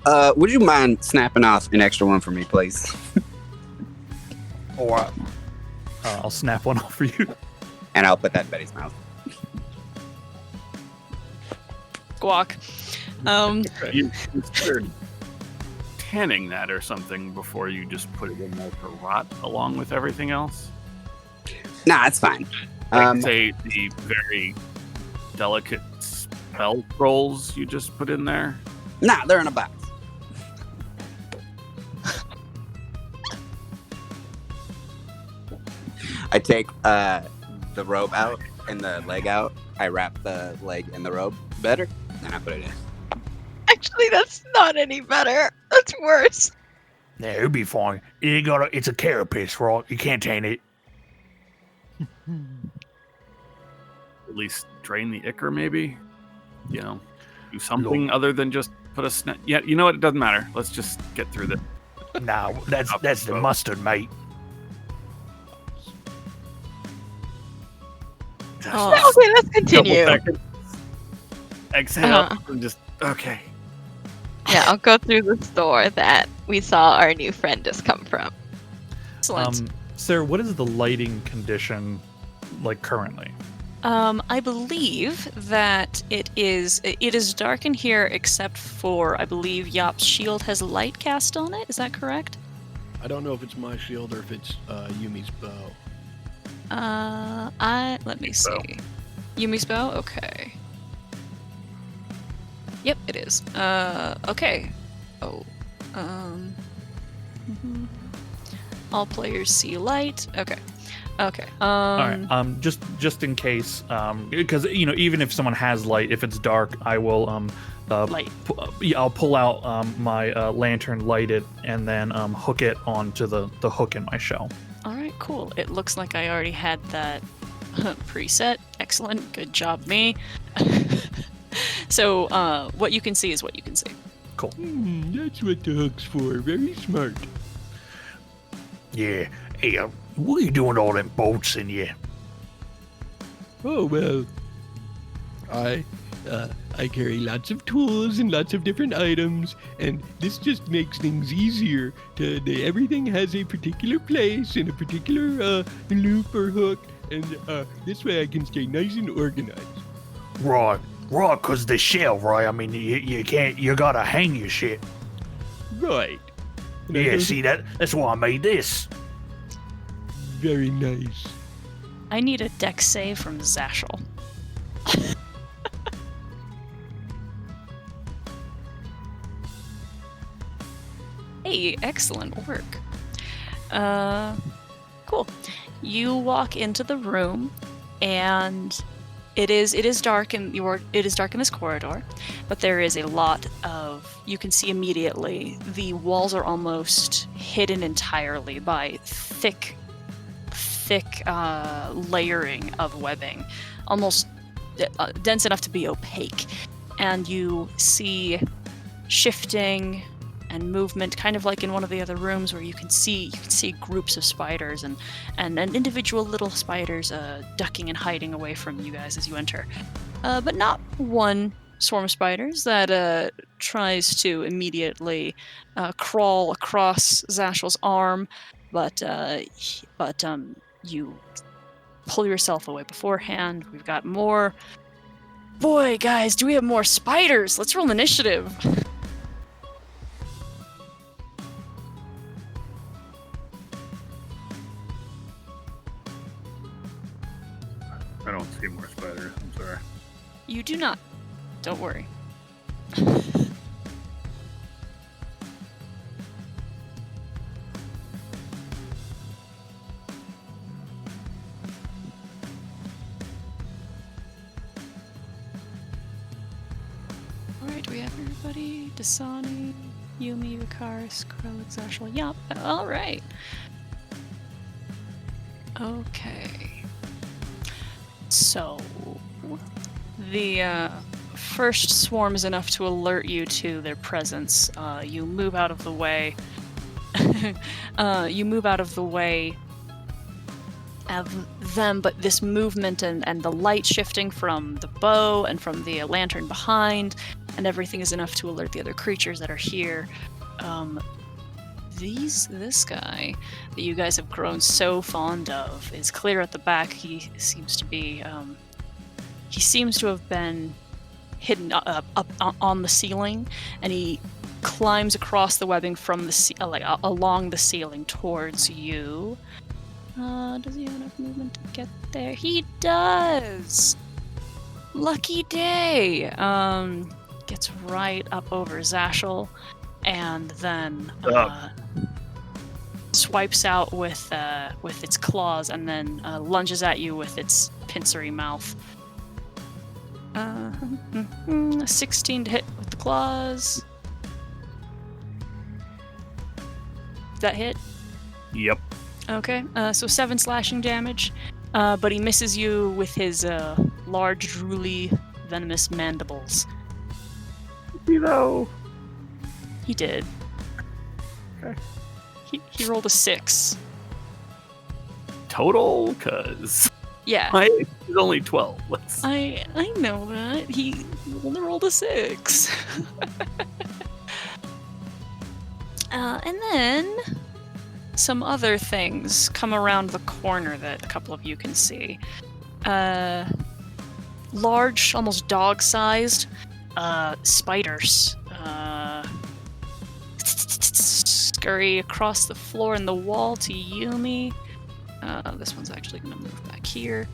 Would you mind snapping off an extra one for me, please? All right. I'll snap one off for you. And I'll put that in Betty's mouth. Squawk. You considered tanning that or something before you just put it in there to rot along with everything else? Nah, it's fine. Like, say, the very delicate spell scrolls you just put in there? Nah, they're in a box. I take the robe out and the leg out. I wrap the leg in the robe better, then I put it in. Actually, that's not any better. That's worse. Yeah, it'll be fine. It's a carapace, right? You can't taint it. At least drain the ichor, maybe? You know, do something other than just put a snap. Yeah, you know what? It doesn't matter. Let's just get through this. Nah, that's the mustard, mate. Oh, Okay, let's continue. Couple seconds. Exhale and just okay. Yeah, I'll go through the store that we saw our new friend just come from. excellent. Sarah, what is the lighting condition like currently? I believe that it is dark in here except for, I believe, Yop's shield has light cast on it. Is that correct? I don't know if it's my shield or if it's Yumi's bow. Let me see. Yumi's bow? Okay. Yep, it is. Okay. Oh. All players see light. Okay. Okay. All right. Just in case, because even if someone has light, if it's dark, I will light. I'll pull out my lantern, light it, and then hook it onto the hook in my shell. All right, cool. It looks like I already had that preset. Excellent. Good job, me. So, what you can see is what you can see. Cool. That's what the hook's for. Very smart. Yeah. Hey, what are you doing with all them bolts in you? Oh, well, I carry lots of tools and lots of different items, and this just makes things easier. Everything has a particular place and a particular loop or hook, and this way I can stay nice and organized. Right, cause the shell, right? I mean, you gotta hang your shit. Right. And I Yeah, don't- see that's why I made this. Very nice. I need a dex save from Zashel. Hey, excellent work. Cool. You walk into the room, and it is dark in this corridor, but there is a lot of, you can see immediately the walls are almost hidden entirely by thick layering of webbing, almost dense enough to be opaque, and you see shifting and movement, kind of like in one of the other rooms where you can see groups of spiders and individual little spiders ducking and hiding away from you guys as you enter, but not one swarm of spiders that tries to immediately crawl across Zashel's arm, but you pull yourself away beforehand. We've got more. Boy, guys, do we have more spiders? Let's roll initiative. I don't see more spiders. I'm sorry. You do not. Don't worry. Alright, do we have everybody? Dasani, Yumi, Vikaris, Krelix, Zashel. Yup. Alright. Okay. So, the first swarm is enough to alert you to their presence. You move out of the way. You move out of the way of them, but this movement and the light shifting from the bow and from the lantern behind, and everything is enough to alert the other creatures that are here. This guy that you guys have grown so fond of is clear at the back. He seems to be, he seems to have been hidden up on the ceiling, and he climbs across the webbing from the along the ceiling towards you. Does he have enough movement to get there? He does! Lucky day! Gets right up over Zashel, and then swipes out with its claws, and then lunges at you with its pincery mouth. 16 to hit with the claws. Does that hit? Yep. Okay, so 7 slashing damage, but he misses you with his large, drooly, venomous mandibles. You know. He did. Okay. He rolled a 6. Total, cause Yeah. my AC is only 12. I know that. He only rolled a 6. And then some other things come around the corner that a couple of you can see. Large, almost dog-sized spiders scurry across the floor and the wall to Yumi. This one's actually going to move back here.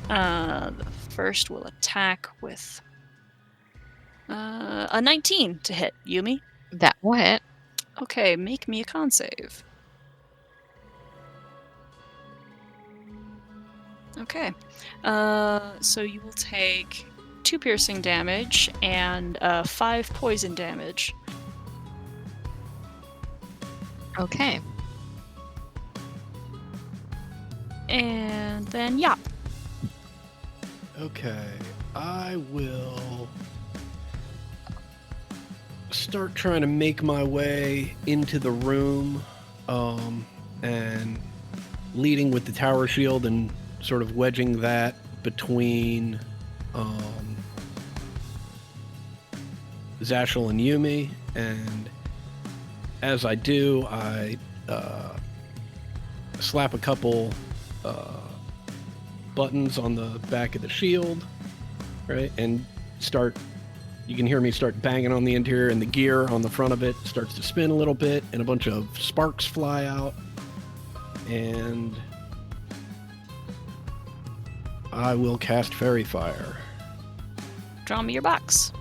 The first will attack with a 19 to hit Yumi. That will hit. Okay, make me a con save. Okay. So you will take 2 piercing damage and 5 poison damage. Okay. And then, yeah. Okay, I will start trying to make my way into the room, and leading with the tower shield and sort of wedging that between Zashel and Yumi, and as I do, I slap a couple buttons on the back of the shield, right, and you can hear me start banging on the interior, and the gear on the front of it starts to spin a little bit, and a bunch of sparks fly out, and I will cast Fairy Fire. Draw me your box.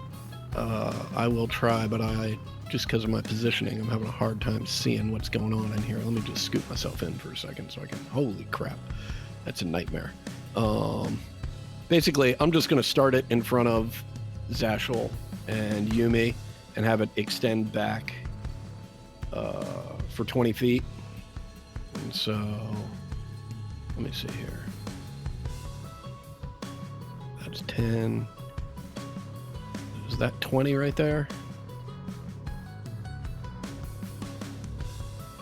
I will try, but just because of my positioning, I'm having a hard time seeing what's going on in here. Let me just scoot myself in for a second so I can... Holy crap. That's a nightmare. Basically, I'm just going to start it in front of Zashel and Yumi and have it extend back for 20 feet. And so, let me see here. That's 10. Is that 20 right there?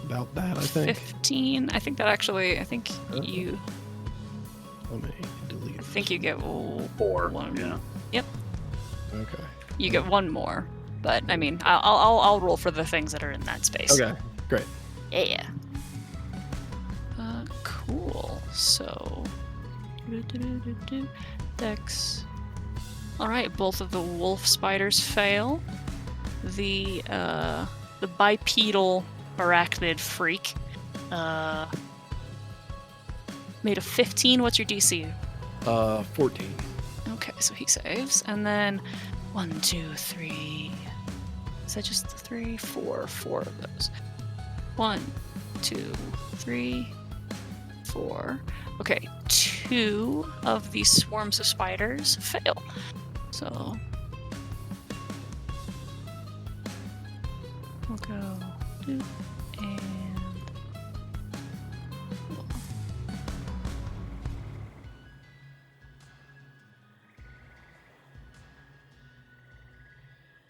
About that, I think. 15. I think that actually. I think you. Let me delete. I think you get 4. one. Yeah. Yep. Okay. You get one more, but I mean, I'll roll for the things that are in that space. Okay. Great. Yeah. Cool. So. Dex. All right. Both of the wolf spiders fail. The bipedal arachnid freak made a 15. What's your DC? 14. Okay, so he saves, and then 1, 2, 3. Is that just the 3? 4 of those. 1, 2, 3, 4. Okay, 2 of these swarms of spiders fail. So we'll go and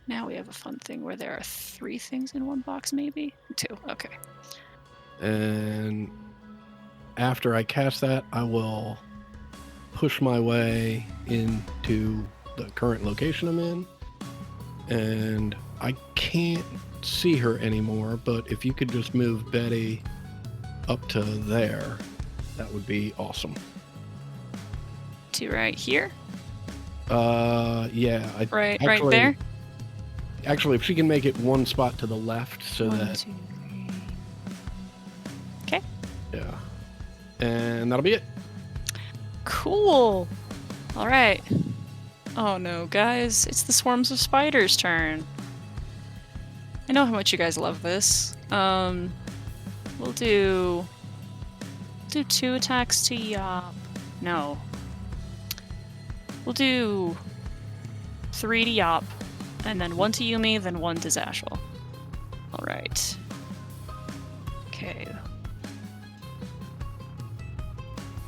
now we have a fun thing where there are 3 things in one box, maybe? 2, okay. And after I cast that, I will push my way into the current location I'm in. And I can't see her anymore, but if you could just move Betty up to there, that would be awesome. To right here? Yeah. Right there? Actually, if she can make it one spot to the left so 1, that... 2, 3. Okay. Yeah. And that'll be it. Cool. All right. Oh no, guys, it's the swarms of spiders' turn. I know how much you guys love this. We'll do 2 attacks to Yop. No. We'll do 3 to Yop, and then 1 to Yumi, then 1 to Zashel. All right. Okay.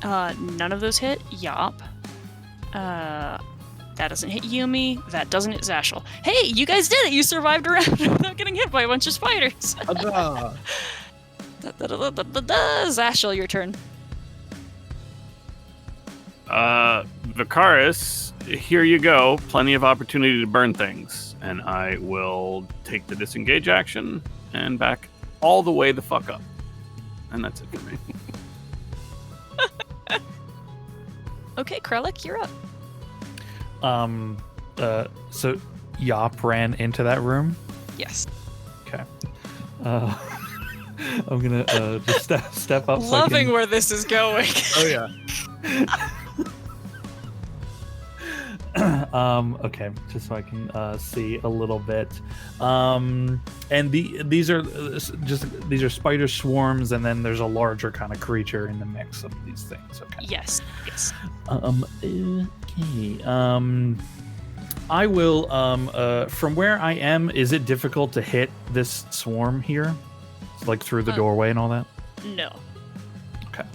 None of those hit Yop. That doesn't hit Yumi. That doesn't hit Zashel. Hey, you guys did it! You survived a round without getting hit by a bunch of spiders. Zashel, your turn. Vicaris, here you go. Plenty of opportunity to burn things. And I will take the disengage action and back all the way the fuck up. And that's it for me. Okay, Krellick, you're up. So Yop ran into that room. Yes. Okay. I'm gonna just step up. Loving where this is going. Oh yeah. Okay, just so I can see a little bit. And these are spider swarms, and then there's a larger kind of creature in the mix of these things. Okay. Yes. Okay. I will. From where I am, is it difficult to hit this swarm here, like through the doorway and all that? No. Okay.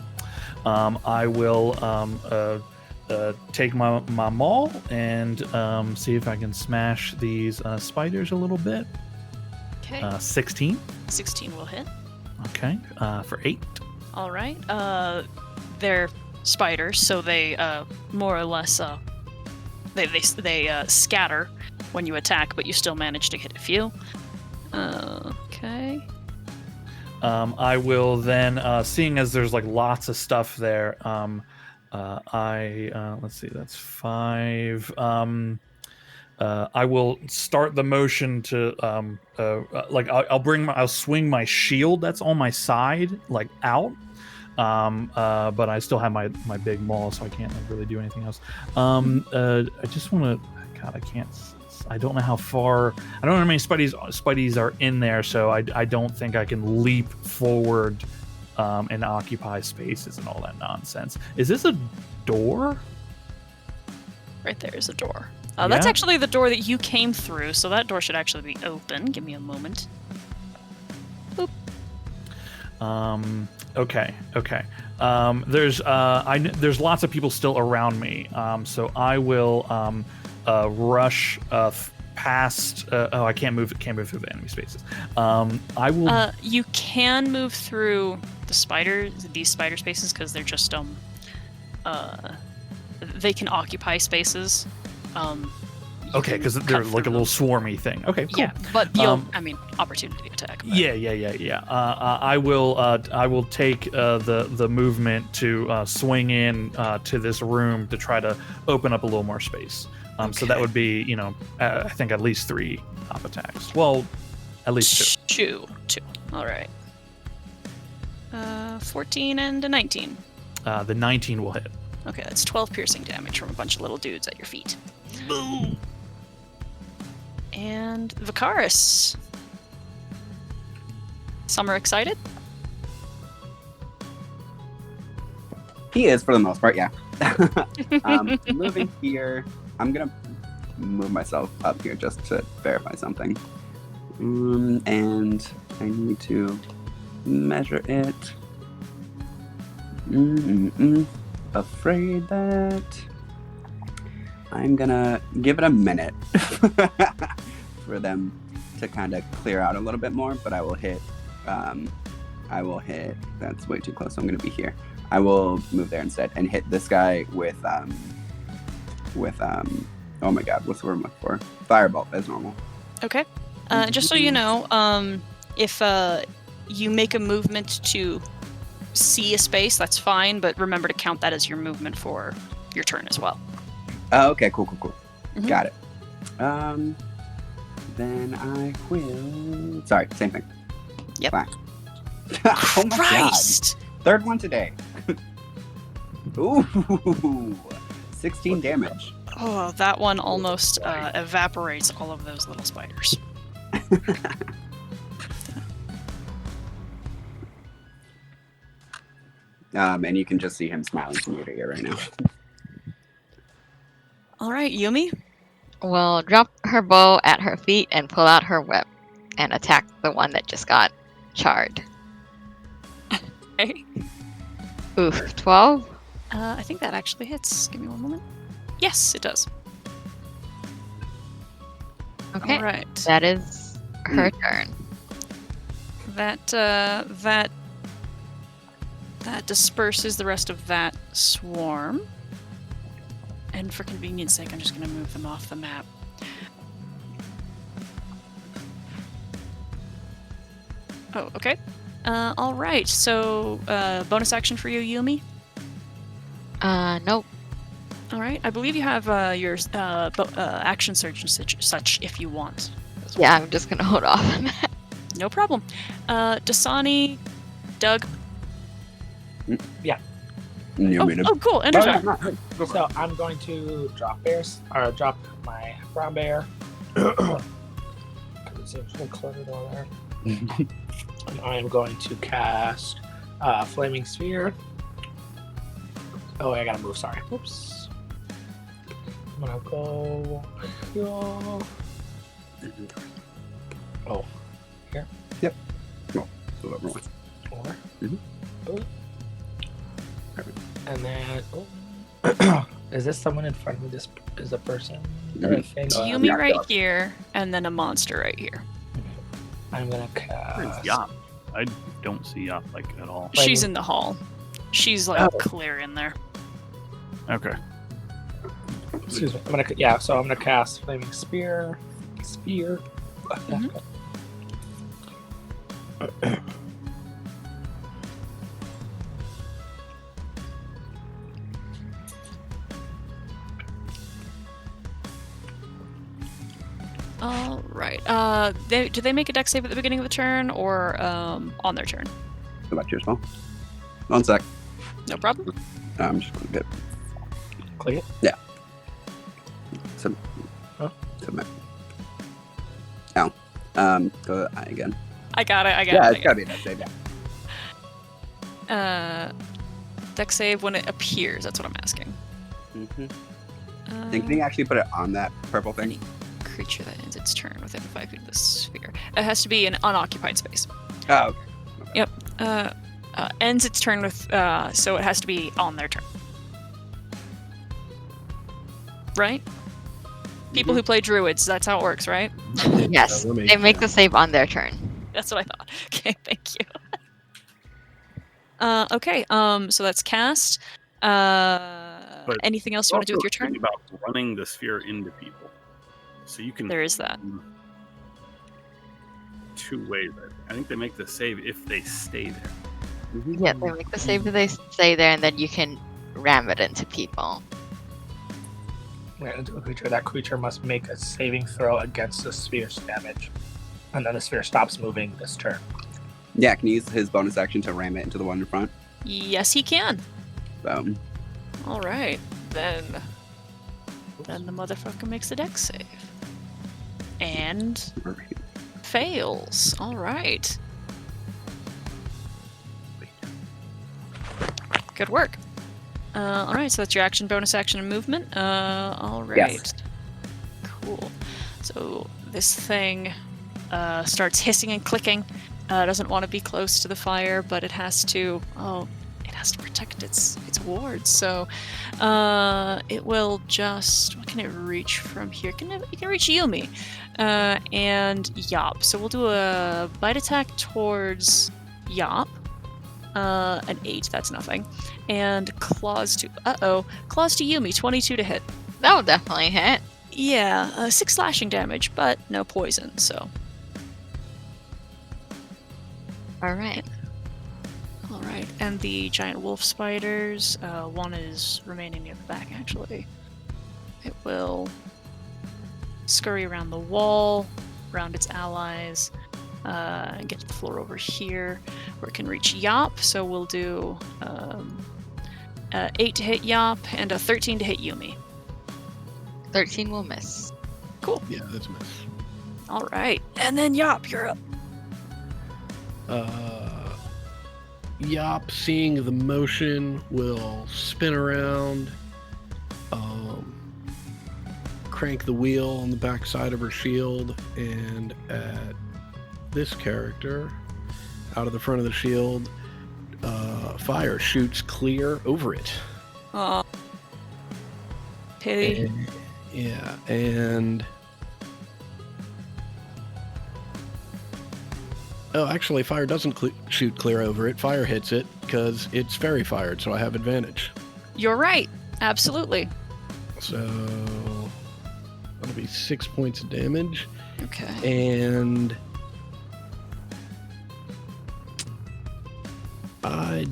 I will take my maul and see if I can smash these spiders a little bit. Okay. 16. 16 will hit. Okay. For 8. All right. They're spiders, so they more or less they scatter when you attack, but you still manage to hit a few. Okay. I will then, seeing as there's like lots of stuff there, let's see, that's 5. I will start the motion to I'll swing my shield that's on my side like out, but I still have my big maul, so I can't like, really do anything else. I just want to, God, I don't know how far. I don't know how many Spideys are in there, so I don't think I can leap forward and occupy spaces and all that nonsense. Is this a door? Right there is a door. That's actually the door that you came through, so that door should actually be open. Give me a moment. Boop. Okay. There's lots of people still around me. So I will rush past. I can't move through the enemy spaces. I will. You can move through these spider spaces, because they're just they can occupy spaces. Okay, because they're like a little swarmy thing. Okay, cool. Yeah, but you'll, opportunity attack. But... Yeah. I will take the movement to swing in to this room to try to open up a little more space. So that would be, I think at least 3 top attacks. Well, at least 2. 2. All right. 14 and a 19. The 19 will hit. Okay, that's 12 piercing damage from a bunch of little dudes at your feet. Boom. And Vicaris. Some are excited? He is, for the most part, yeah. Moving here, I'm going to move myself up here just to verify something. And I need to measure it. Afraid that I'm gonna give it a minute for them to kind of clear out a little bit more, but I will hit, that's way too close, so I'm gonna be here. I will move there instead and hit this guy with oh my god, what's the word I'm looking for? Firebolt, as normal. Okay. Just so you know, if you make a movement to see a space, that's fine, but remember to count that as your movement for your turn as well. Oh, okay, cool. Mm-hmm. Got it. Then I will... Sorry, same thing. Yep. Fine. Oh my Christ! God. 3rd one today. Ooh, 16 damage. Oh, that one almost evaporates all of those little spiders. And you can just see him smiling from ear to ear right now. All right, Yumi. Will drop her bow at her feet and pull out her whip and attack the one that just got charred. Okay. Oof, 12? I think that actually hits. Give me one moment. Yes, it does. Okay. All right. That is her turn. That disperses the rest of that swarm. And for convenience sake, I'm just going to move them off the map. Oh, okay. All right. So, bonus action for you, Yumi? Nope. All right. I believe you have your action surge and such if you want. Yeah, I'm just going to hold off on that. No problem. Dasani, Doug. Yeah. Oh, cool. Ender's back. So I'm going to drop my brown bear. Because it seems so cluttered over there. And I am going to cast Flaming Sphere. Oh, I gotta move, sorry. Oops. I'm gonna go here. Oh, here? Yep. Oh, whatever one. Or. Mhm. And then, is this someone in front of me? This is a person? Yumi yeah, right here, and then a monster right here. I'm gonna cast. Where's Yop? I don't see Yop like at all. She's in the hall. She's like clear in there. Okay. Excuse me. I'm gonna cast Flaming Spear. Mhm. All right. Do they make a dex save at the beginning of the turn or on their turn? Go back to your spell. 1 sec. No problem. I'm just going to get Click it. submit. Oh. Go I again. I got it. Yeah, it's gotta be a dex save. Yeah. Dex save when it appears. That's what I'm asking. Mm-hmm. And can you actually put it on that purple thing? Any creature that ends its turn within 5 feet of the sphere. It has to be an unoccupied space. Oh, okay. Yep. Ends its turn with, so it has to be on their turn. Right? People who play druids, that's how it works, right? Yes, they make the save on their turn. That's what I thought. Okay, thank you. Okay, so that's cast. Anything else you want to do with your turn? About running the sphere into people, so you can. There is that. 2 ways. I think they make the save if they stay there. Yeah, they make the save if they stay there, and then you can ram it into people. Ran into a creature. That creature must make a saving throw against the sphere's damage, and then the sphere stops moving this turn. Yeah, can you use his bonus action to ram it into the one in front? Yes, he can. Boom. All right, then the motherfucker makes a dex save and fails. All right. Good work. All right, so that's your action, bonus action, and movement. All right. Yes. Cool. So this thing starts hissing and clicking. Doesn't want to be close to the fire, but it has to. Oh, it has to protect its wards. So it will just. What can it reach from here? It can reach Yumi and Yop. So we'll do a bite attack towards Yop. An 8, that's nothing. And claws to Yumi, 22 to hit. That will definitely hit. Yeah, 6 slashing damage, but no poison, so. Alright. Alright, and the giant wolf spiders, one is remaining near the back actually. It will scurry around the wall, around its allies, and get to the floor over here, where it can reach Yop. So we'll do 8 to hit Yop and a 13 to hit Yumi. 13 will miss. Cool. Yeah, that's a miss. All right, and then Yop, you're up. Yop, seeing the motion, will spin around, crank the wheel on the back side of her shield, and at this character, out of the front of the shield, fire shoots clear over it. Aw. Pity. And oh, actually, fire doesn't shoot clear over it. Fire hits it because it's fairy fired, so I have advantage. You're right. Absolutely. So that'll be 6 points of damage. Okay. And I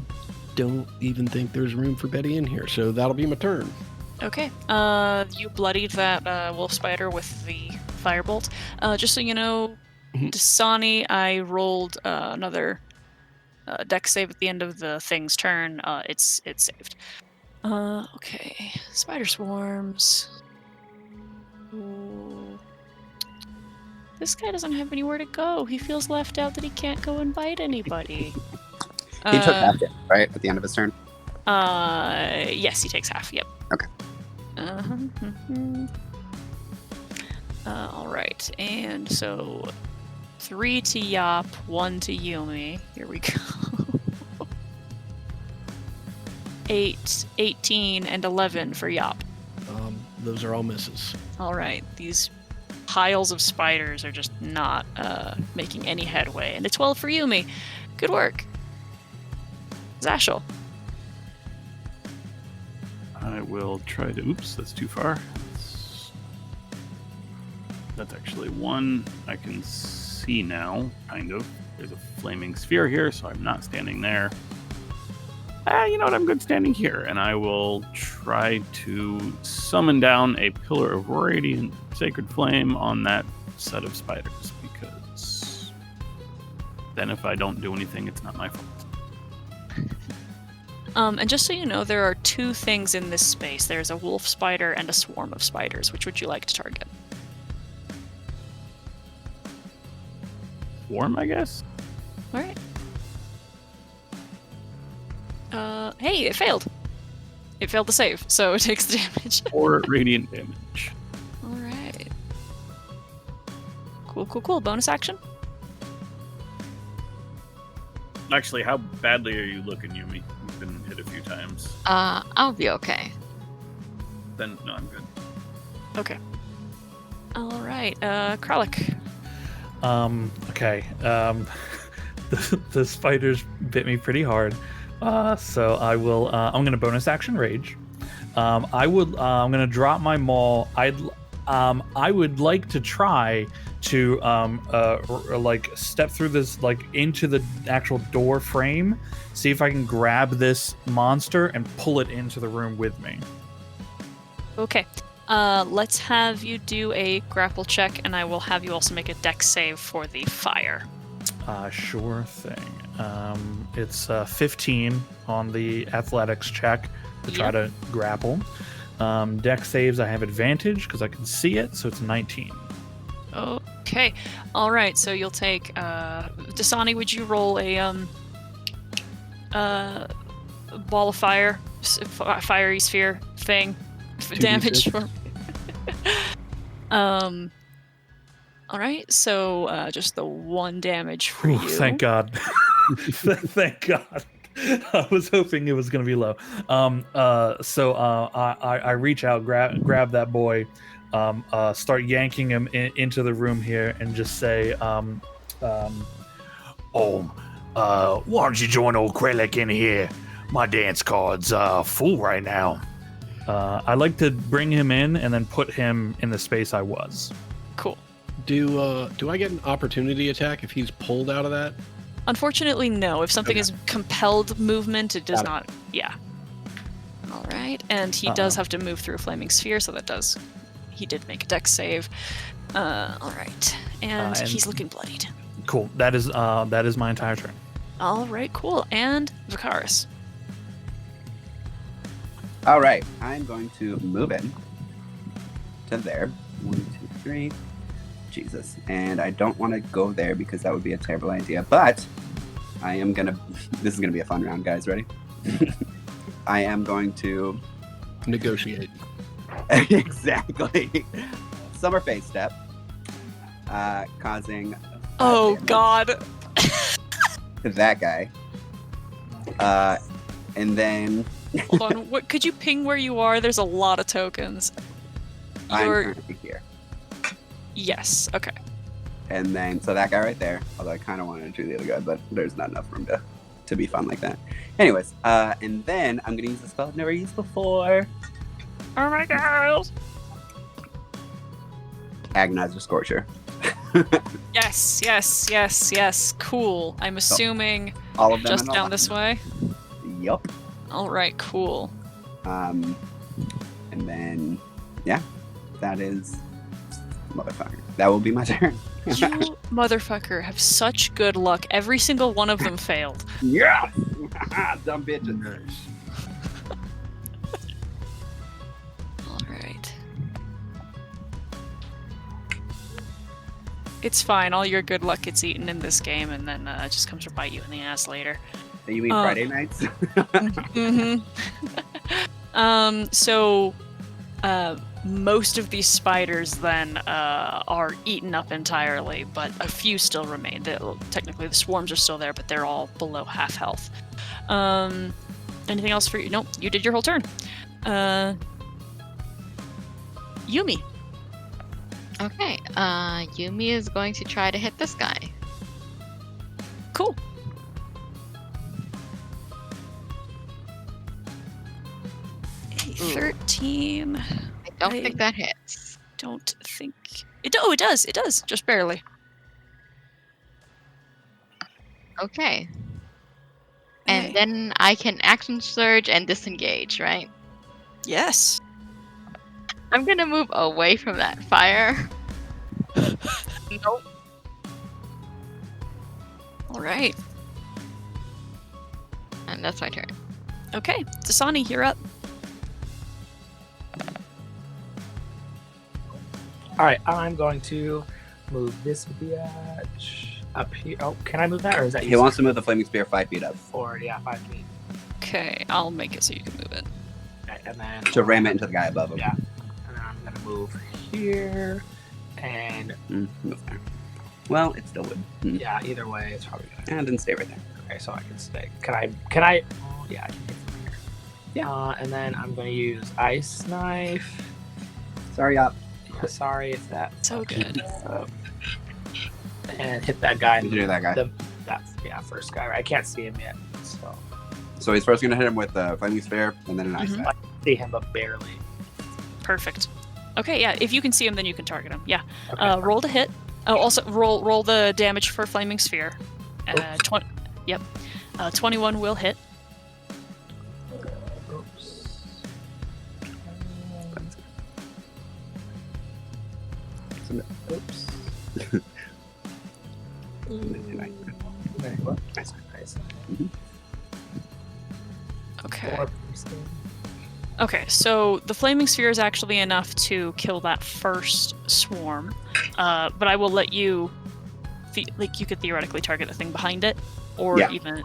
don't even think there's room for Betty in here, so that'll be my turn. Okay. You bloodied that wolf spider with the firebolt. Just so you know, Dasani, I rolled another dex save at the end of the thing's turn. It's saved. Okay. Spider swarms. Ooh. This guy doesn't have anywhere to go. He feels left out that he can't go and bite anybody. He took half damage, right? At the end of his turn? Yes, he takes half, yep. Okay. Alright, and so 3 to Yop, 1 to Yumi. Here we go. 8, 18, and 11 for Yop. Those are all misses. Alright, these piles of spiders are just not making any headway. And a 12 for Yumi. Good work. Zashel. I will try to. Oops, that's too far. That's actually one I can see now, kind of. There's a flaming sphere here, so I'm not standing there. You know what? I'm good standing here, and I will try to summon down a pillar of radiant sacred flame on that set of spiders, because then if I don't do anything, it's not my fault. And just so you know, there are two things in this space. There's a wolf spider and a swarm of spiders. Which would you like to target? Swarm, I guess? All right. Hey, it failed. It failed to save, so it takes the damage. 4 radiant damage. All right. Cool. Bonus action? Actually, how badly are you looking, Yumi? You've been hit a few times. I'll be okay. Then, no, I'm good. Okay. All right. Kralik. Okay. The spiders bit me pretty hard. So I will. I'm gonna bonus action rage. I'm gonna drop my maul. I would like to try to like step through this, like into the actual door frame, see if I can grab this monster and pull it into the room with me. Okay. Let's have you do a grapple check, and I will have you also make a dex save for the fire. Sure thing. It's 15 on the athletics check to try to grapple. Dex saves, I have advantage because I can see it, so it's 19. Okay. All right. So you'll take. Dasani, would you roll a ball of fire, fiery sphere thing, damage for? All right. So just the 1 damage for Ooh, you. thank God. Thank God. I was hoping it was going to be low. So I reach out, grab that boy, start yanking him into the room here, and just say, why don't you join old Krellick in here? My dance card's full right now. I'd like to bring him in and then put him in the space I was. Cool. Do I get an opportunity attack if he's pulled out of that? Unfortunately, no. If something is compelled movement, it does not. Yeah. All right, and he does have to move through a flaming sphere, so that does. He did make a dex save. All right, and he's looking bloodied. Cool. That is my entire turn. All right, cool. And Vicaris. All right, I'm going to move in to there. 1, 2, 3. Jesus. And I don't want to go there because that would be a terrible idea. But I am going to... This is going to be a fun round, guys. Ready? I am going to... Negotiate. Exactly. Summer phase step. Causing... Oh, God. To that guy. And then... Hold on. What, could you ping where you are? There's a lot of tokens. I'm currently here. Yes. Okay. And then, so that guy right there, although I kind of wanted to do the other guy, but there's not enough room to be fun like that. Anyways, and then I'm going to use a spell I've never used before. Oh my God. Agonizer Scorcher. Yes. Cool. I'm assuming all of them just down this way? Yup. All right, cool. And then, yeah, that is... Motherfucker. That will be my turn. You motherfucker have such good luck. Every single one of them failed. Yeah! Dumb bitches. All right. It's fine. All your good luck gets eaten in this game, and then it just comes to bite you in the ass later. So you mean Friday nights? So, most of these spiders then are eaten up entirely, but a few still remain. Technically, the swarms are still there, but they're all below half health. Anything else for you? Nope, you did your whole turn. Yumi. Okay, Yumi is going to try to hit this guy. Cool. Ooh, 14. I don't I- think that hits. Don't think it. Oh, it does. It does. Just barely. Okay. Okay. And then I can action surge and disengage, right? Yes. I'm gonna move away from that fire. Nope. All right. And that's my turn. Okay. Dasani, you're up. All right, I'm going to move this bitch up here. Oh, can I move that, or is that He wants to move the flaming spear 5 feet up forward? Yeah, 5 feet. Okay, I'll make it so you can move it. Okay, and then to ram it into the guy above him. Yeah. And then I'm gonna move here, and Move there. Well, it still would. yeah, either way, it's probably good. And then stay right there. Okay, so I can stay. Can I? Oh, yeah, I can hit from here. Yeah. And then I'm gonna use ice knife. Sorry, up. Yeah, sorry if that. So good. And hit that guy. You do that guy. First guy. I can't see him yet, so So he's first going to hit him with the flaming spear, and then an ice Mhm. knife. see him, but barely. Perfect. Okay, yeah. If you can see him, then you can target him. Yeah. Okay. Roll to hit. Oh, also roll the damage for flaming sphere. 21 will hit. Oops. Oops. What? Nice. Nice. Okay. 4 percent. Okay, so the flaming sphere is actually enough to kill that first swarm, but I will let you, you could theoretically target the thing behind it, or Yeah. even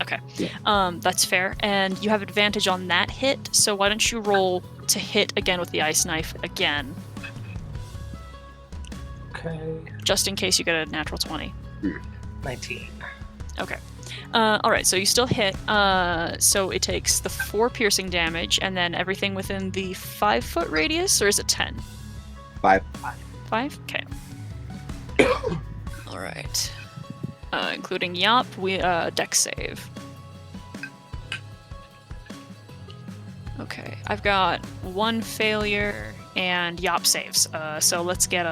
okay, Yeah. that's fair, and you have advantage on that hit. So why don't you roll to hit again with the ice knife again, Okay. just in case you get a natural 20. 19. Okay. All right, so you still hit. So it takes the 4 piercing damage, and then everything within the 5-foot radius, or is it 10? 5. 5? Okay. All right. Including Yop, we dex save. Okay, I've got 1 failure and Yop saves. So let's get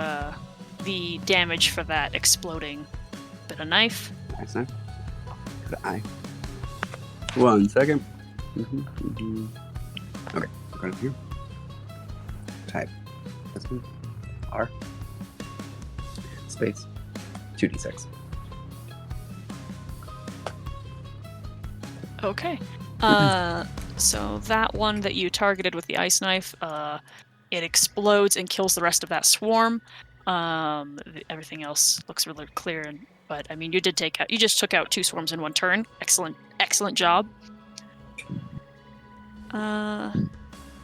the damage for that exploding bit of knife. Nice knife. Could I? 1 second. Okay, go up here. Type. This one. R. Space. 2d6. Okay. So that one that you targeted with the ice knife, it explodes and kills the rest of that swarm. Everything else looks really clear, but I mean, you just took out 2 swarms in 1 turn. Excellent job.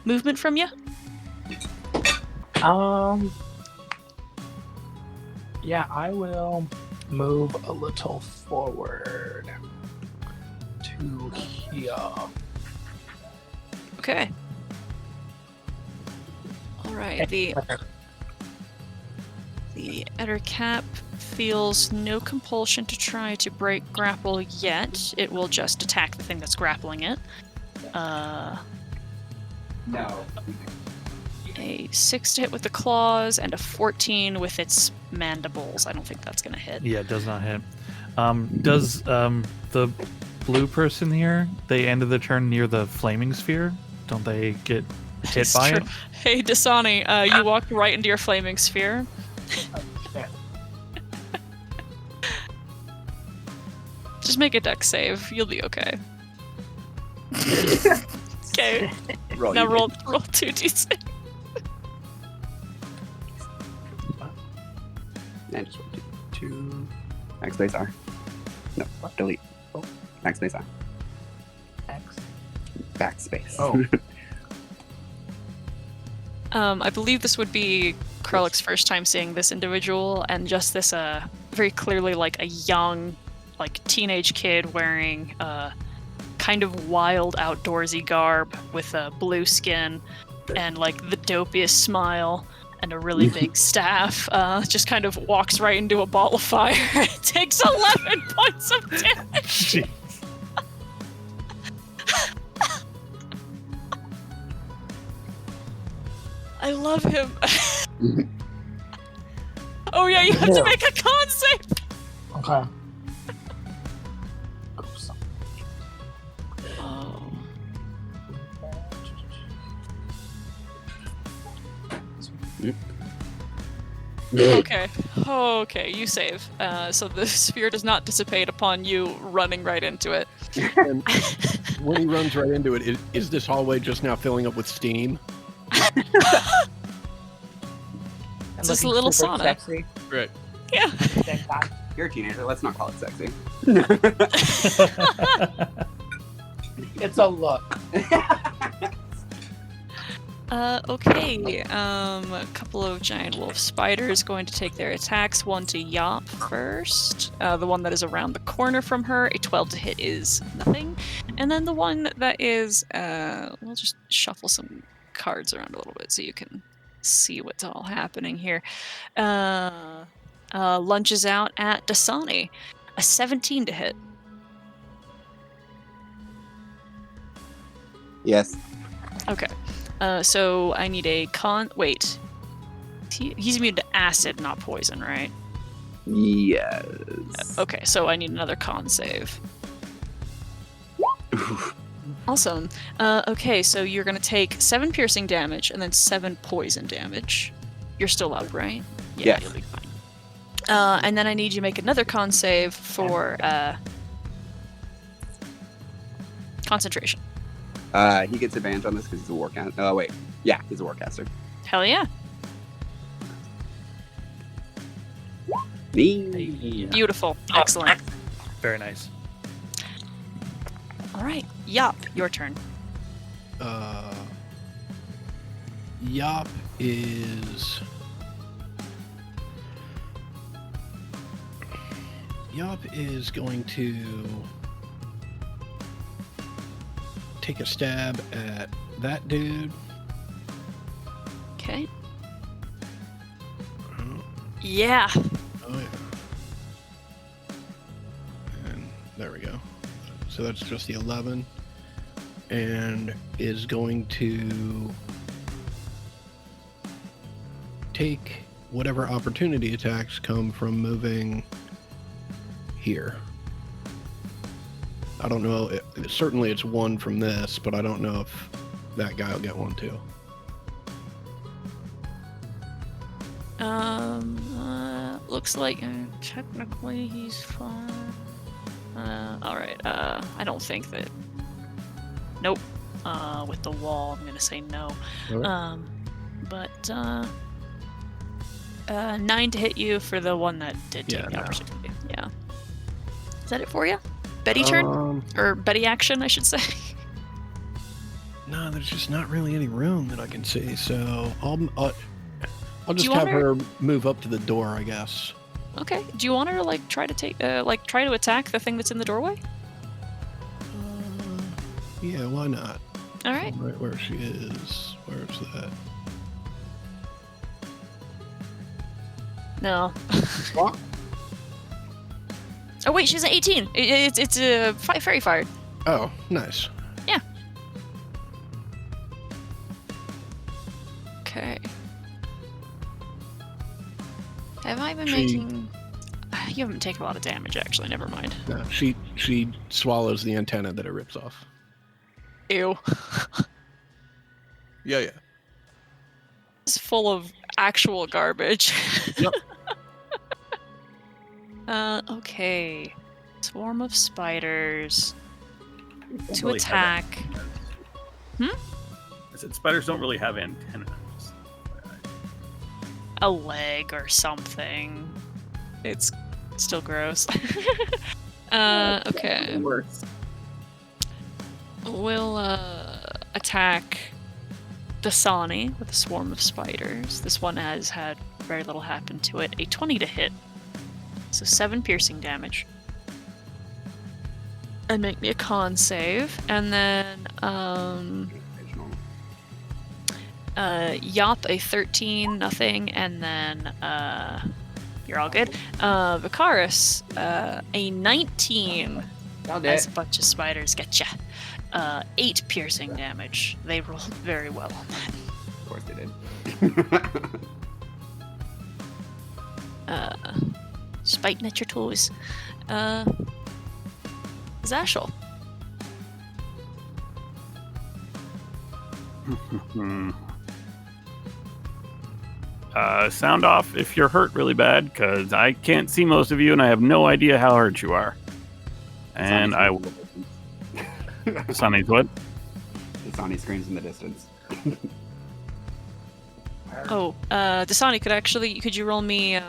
Movement from you? Yeah, I will move a little forward to here. Okay. All right. The Ettercap feels no compulsion to try to break grapple yet. It will just attack the thing that's grappling it. No. Mm-hmm. A 6 to hit with the claws and a 14 with its mandibles. I don't think that's gonna hit. Yeah, it does not hit. Does the blue person here, they ended the turn near the flaming sphere? Don't they get hit It's by true. it? Hey, Dasani, you walked right into your flaming sphere. Just make a dex save. You'll be okay. Okay. Roll. Now you roll 2d6. did. And just roll 2. Backspace R. No, delete. Oh. Backspace R. X. Backspace. Oh. I believe this would be Krellick's first time seeing this individual, and just this very clearly like a young, like teenage kid wearing kind of wild outdoorsy garb with a blue skin and like the dopiest smile and a really big staff. Just kind of walks right into a ball of fire. It takes 11 points of damage. I love him. Oh yeah, you have to make a con save. Okay. Oh. Okay. Okay, you save. So the sphere does not dissipate upon you running right into it. And when he runs right into it, is this hallway just now filling up with steam? It's just a little sauna. Sexy. Right. Yeah. Same time. You're a teenager. Let's not call it sexy. It's a look. Okay. A couple of giant wolf spiders going to take their attacks. One to Yop first. The one that is around the corner from her. A 12 to hit is nothing. And then the one that is, we'll just shuffle some cards around a little bit so you can see what's all happening here. Lunges out at Dasani. A 17 to hit. Yes. Okay. So I need a con. Wait. He's immune to acid, not poison, right? Yes. Okay, so I need another con save. Awesome. Okay, so you're gonna take 7 piercing damage and then 7 poison damage. You're still up, right? Yeah, Yes. you'll be fine. And then I need you to make another con save for concentration. He gets advantage on this because he's a warcaster. Oh wait, yeah, he's a warcaster. Hell yeah. Me. Beautiful. Excellent. Very nice. All right. Yop, your turn. Yop is going to take a stab at that dude. Okay. Yeah. Oh yeah. And there we go. So that's just the 11. And is going to take whatever opportunity attacks come from moving here. I don't know. Certainly it's one from this, but I don't know if that guy will get one too. Looks like technically he's fine. Alright, I don't think that. Nope. With the wall, I'm gonna say no. Alright. But 9 to hit you for the one that did take Yeah, the no. opportunity. Yeah. Is that it for you? Betty turn? Or Betty action, I should say. No, there's just not really any room that I can see, so I'll just you have want her move up to the door, I guess. Okay. Do you want her to like try to try to attack the thing that's in the doorway? Yeah, why not? All right. Right where she is. Where's that? No. Oh wait, she's an 18. It's a fairy fired. Oh, nice. Yeah. Okay. Have I been making? You haven't taken a lot of damage, actually. Never mind. No, she swallows the antenna that it rips off. Ew. Yeah. It's full of actual garbage. Yep. Okay. Swarm of spiders to Really have attack. I said spiders don't really have antennas. A leg or something. It's still gross. Okay. Worse. We'll attack Dasani with a swarm of spiders. This one has had very little happen to it. A 20 to hit. So 7 piercing damage. And make me a con save. And then Yop a 13, nothing, and then you're all good. Vicaris, a 19. As a bunch of spiders get ya. 8 piercing damage. They rolled very well on that. Of course they frustrated. Spiting at your toes. Zashel. Sound off if you're hurt really bad, because I can't see most of you, and I have no idea how hurt you are. And I will. Sonny's what? Dasani screams in the distance. Oh, Dasani, could you roll me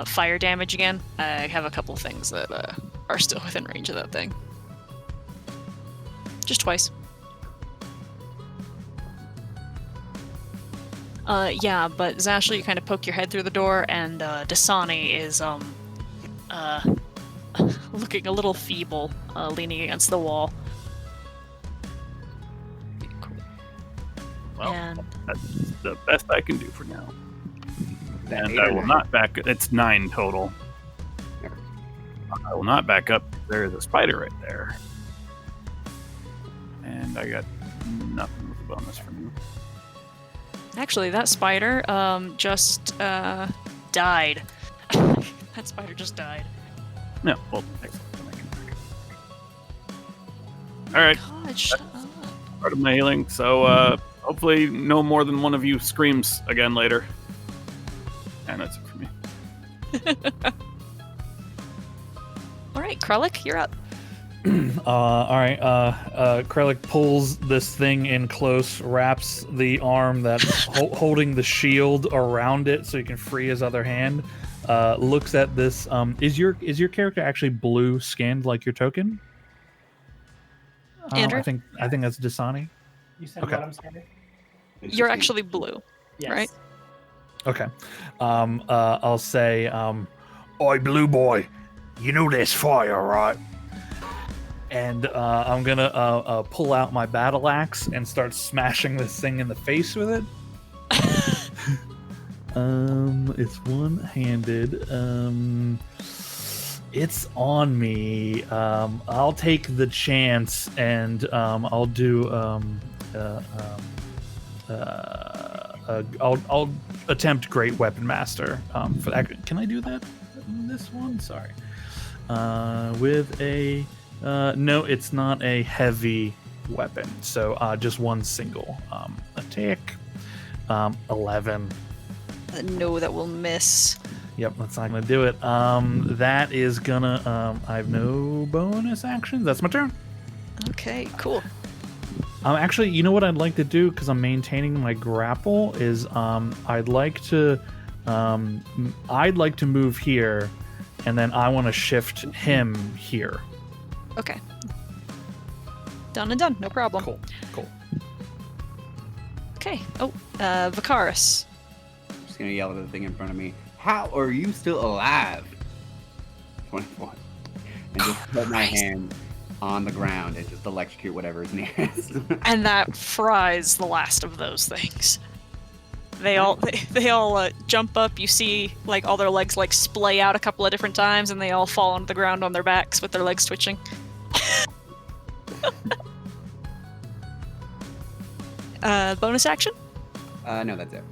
fire damage again? I have a couple things that are still within range of that thing. Just twice. Yeah, but Zashel, you kind of poke your head through the door, and Dasani is looking a little feeble, leaning against the wall. Well, And that's the best I can do for now. That And eight I or will nine? not back. It's 9 total. Okay. I will not back up. There is a spider right there, and I got nothing with a bonus from you. actually, that spider just died. That spider just died. No, well, excellent. Then I can back up. All right, God, shut up. part of my healing. So hopefully, no more than one of you screams again later. And that's it for me. All right, Krellick, you're up. All right. Krellick pulls this thing in close, wraps the arm that's holding the shield around it so he can free his other hand. Looks at this. Is your character actually blue skinned like your token? Andrew? I think that's Dasani. You said Okay. what I'm saying? It's You're just actually blue. Yes. Right. Okay. I'll say. Oi, blue boy, you know there's fire, right? And I'm gonna pull out my battle axe and start smashing this thing in the face with it. It's one-handed. It's on me. I'll take the chance and I'll do. I'll attempt Great Weapon Master. For that, can I do that? In this one, sorry. With a. No, it's not a heavy weapon, so just one single attack. 11. No, that will miss. Yep, that's not gonna do it. That is gonna. I have no bonus actions. That's my turn. Okay, cool. Actually, you know what I'd like to do because I'm maintaining my grapple is I'd like to move here, and then I want to shift him here. Okay. Done and done. No problem. Cool. Okay. Oh, Vicaris. I'm just gonna yell at the thing in front of me. How are you still alive? 24. And just put my hand on the ground and just electrocute whatever is nearest. And that fries the last of those things. They all jump up. You see, like, all their legs like splay out a couple of different times, and they all fall onto the ground on their backs with their legs twitching. Bonus action? No, that's it.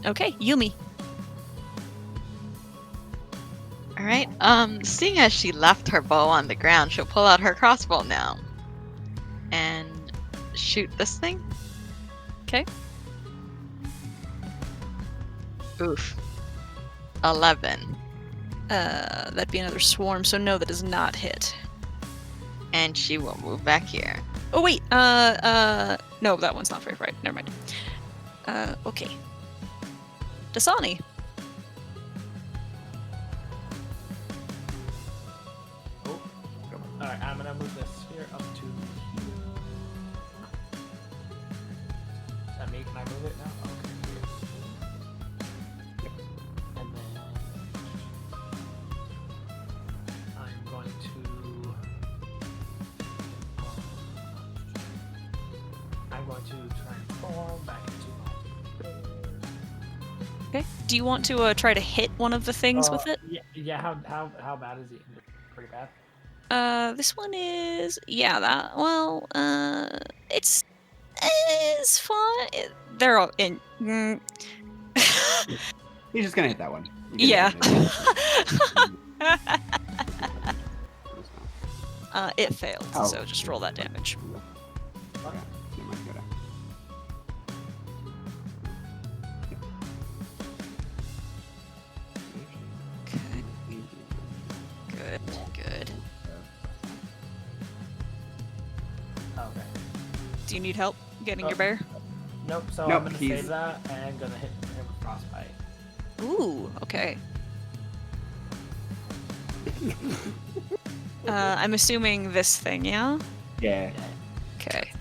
Okay, Yumi. All right. Seeing as she left her bow on the ground, she'll pull out her crossbow now and shoot this thing. Okay. Oof. 11. That'd be another swarm, so no, that does not hit. And she will move back here. Oh wait, no, that one's not very bright. Never mind. Okay. Dasani. Oh, alright, I'm gonna move this sphere up to here. Is that me? Can I move it now? Okay. And then I'm going to transform back into my bear. Okay. Do you want to try to hit one of the things with it? Yeah. How bad is he? Pretty bad. This one is it's is fine. They're all in. He's just gonna hit that one. Yeah. It failed, Oh. so just roll that damage. Okay, never mind, go down. Okay. Good. Okay. Do you need help getting your Oh. bear? Nope. So Nope, I'm gonna he's- save that and gonna hit him with frostbite. Ooh, okay. I'm assuming this thing, yeah? Yeah. Okay.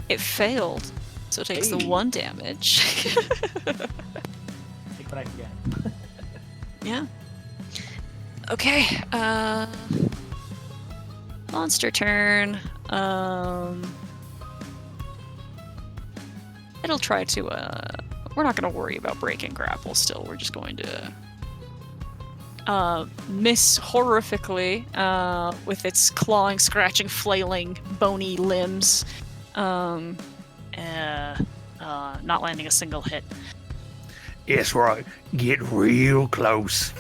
It failed, so it takes the Hey. 1 damage. Take what I can get. Yeah. Okay, monster turn. It'll try to, we're not gonna worry about breaking grapple still, we're just going to, miss horrifically, with its clawing, scratching, flailing, bony limbs, not landing a single hit. Yes, right. Get real close.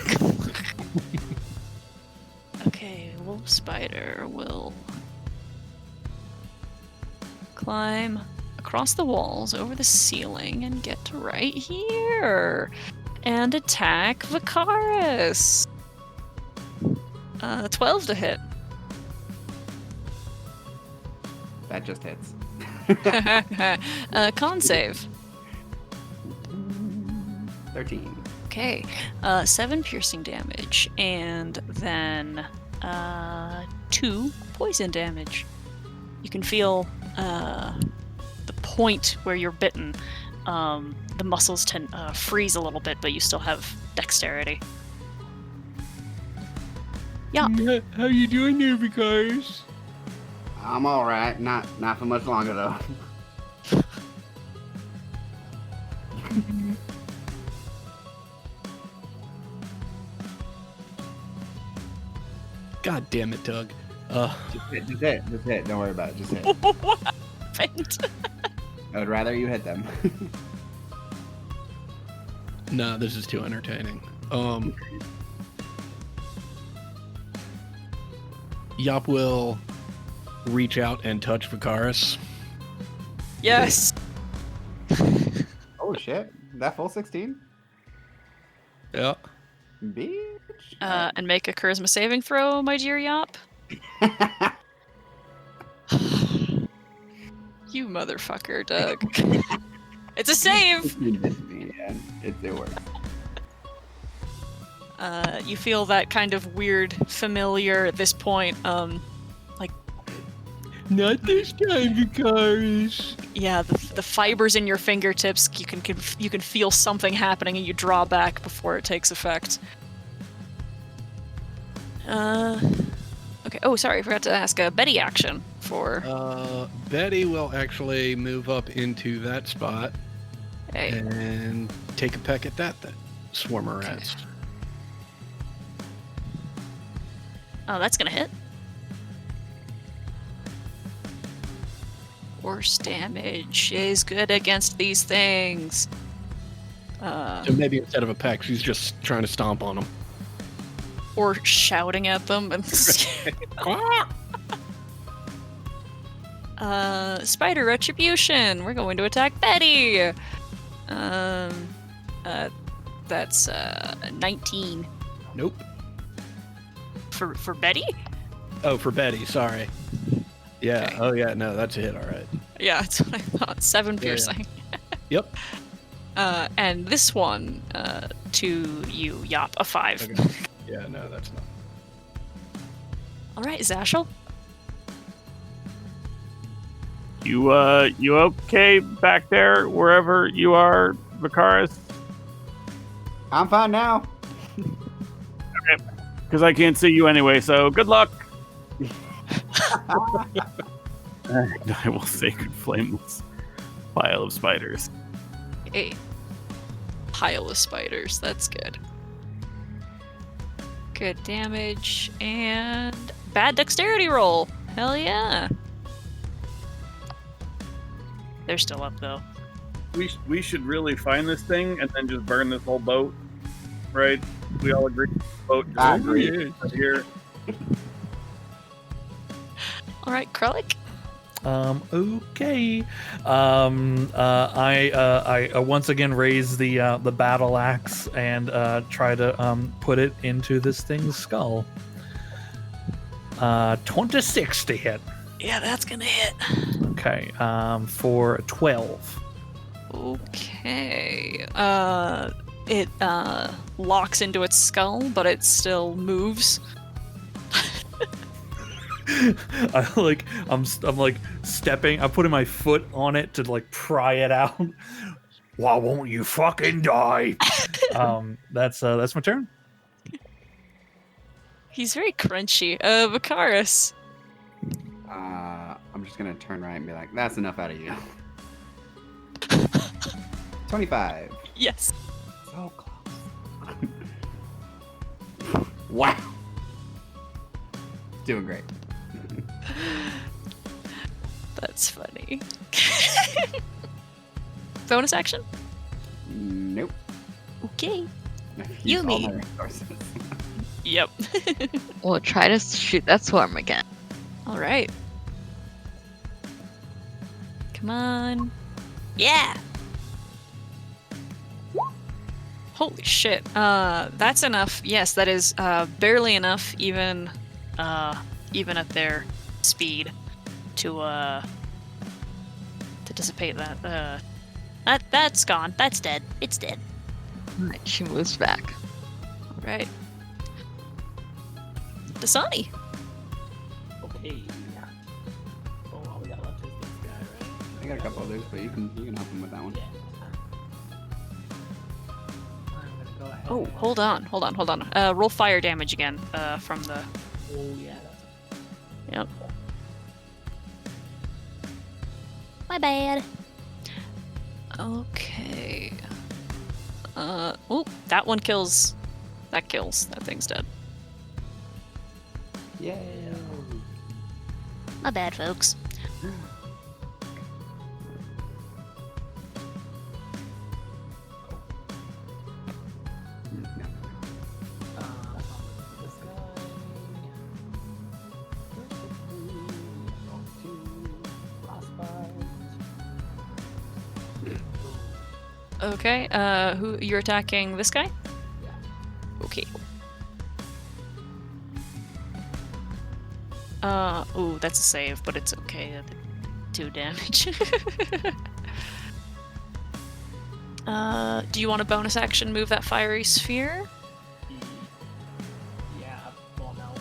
Okay, Wolf Spider will climb across the walls over the ceiling and get to right here and attack Vicaris. 12 to hit. That just hits. Con save. 13. Okay, 7 piercing damage and then 2 poison damage. You can feel the point where you're bitten. The muscles tend freeze a little bit, but you still have dexterity. Yeah. How you doing there, Vicaris? I'm alright. Not for much longer though. God damn it, Doug. Just hit. Don't worry about it. Just hit. What happened? I would rather you hit them. No, this is too entertaining. Yop will reach out and touch Vicaris. Yes. Oh shit. That full 16? Yeah. Bitch. And make a charisma saving throw, my dear Yop. You motherfucker, Doug. It's a save! Yeah, it works. You feel that kind of weird, familiar at this point, Not this time, Vicaris. yeah, the fibers in your fingertips, you can feel something happening and you draw back before it takes effect. Okay, oh, sorry, I forgot to ask a Betty action for... Betty will actually move up into that spot Hey. and take a peck at that swarm of rats. Oh, that's gonna hit. Force damage is good against these things. So maybe instead of a peck, she's just trying to stomp on them. Or shouting at them. And Spider Retribution. We're going to attack Betty. That's 19 Nope. for Betty. Oh, for Betty, sorry. Yeah. Okay. Oh, yeah. No, that's a hit. All right. Yeah, that's what I thought. 7 Yeah, piercing. Yep. And this one to you, Yop, a 5. Okay. Yeah. No, that's not. All right, Zashel. You okay back there, wherever you are, Vicaris? I'm fine now. Okay, because I can't see you anyway. So good luck. I will sacred flame this pile of spiders. A pile of spiders. That's good. Good damage and bad dexterity roll. Hell yeah. They're still up though. We should really find this thing and then just burn this whole boat, right? We all agree. Boat I agree. Here. All right, Krellick. Okay. I once again raise the battle axe and try to put it into this thing's skull. 26 to hit. Yeah, that's gonna hit. Okay. For 12. Okay. It locks into its skull, but it still moves. I'm like stepping. I'm putting my foot on it to like pry it out. Why won't you fucking die? That's my turn. He's very crunchy. Vicaris. I'm just gonna turn right and be like, "That's enough out of you." 25. Yes. So close. Wow. Doing great. That's funny. Bonus action? Nope. Okay. Use all my Yumi. resources. Yep. We'll try to shoot that swarm again. All right. Come on. Yeah. Holy shit. That's enough. Yes, that is barely enough, even at their speed, to dissipate that. That's gone. That's dead. It's dead. Alright, she moves back. All right. Dasani. Okay. Oh, all we got left is this guy, right? I got a couple others, but you can help him with that one. Yeah. I'm gonna go ahead. Oh, hold on. Roll fire damage again. From the. Oh yeah. Yep. My bad. Okay. Oh, that one kills. That kills. That thing's dead. Yay. My bad, folks. This guy. Okay. Who you're attacking? This guy? Yeah. Okay. Ooh, that's a save, but it's okay. 2 damage. Do you want a bonus action move that fiery sphere? Yeah. Well, no.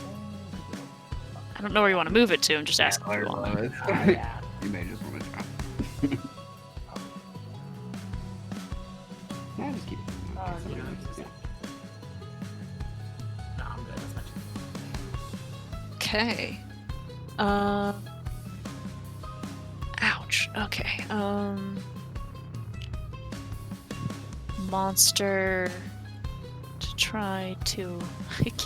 I don't know where you want to move it to. I'm just asking if you want. Yeah. You may just want to try. Yeah, just keep it. Yeah. Yeah. No, I'm good. That's much. Okay. Ouch. Okay. Monster to try to. It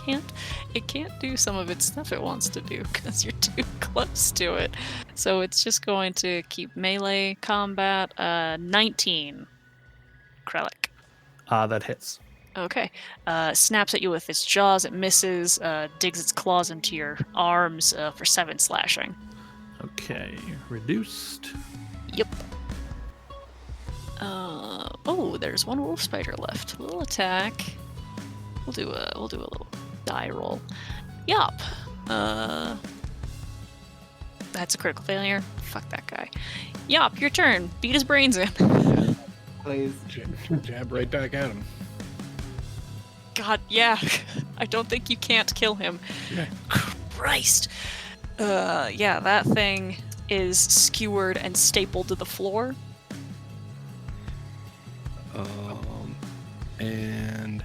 can't do some of its stuff it wants to do because you're too close to it. So it's just going to keep melee combat. 19. Krellick. That hits. Okay. Snaps at you with its jaws. It misses. Digs its claws into your arms for 7 slashing. Okay, reduced. Yep. Oh, there's one wolf spider left. A little attack. We'll do a little die roll. Yup. That's a critical failure. Fuck that guy. Yup, your turn. Beat his brains in. Please. Jab right back at him. God, yeah. I don't think you can't kill him. Yeah. Christ. Yeah, that thing is skewered and stapled to the floor. And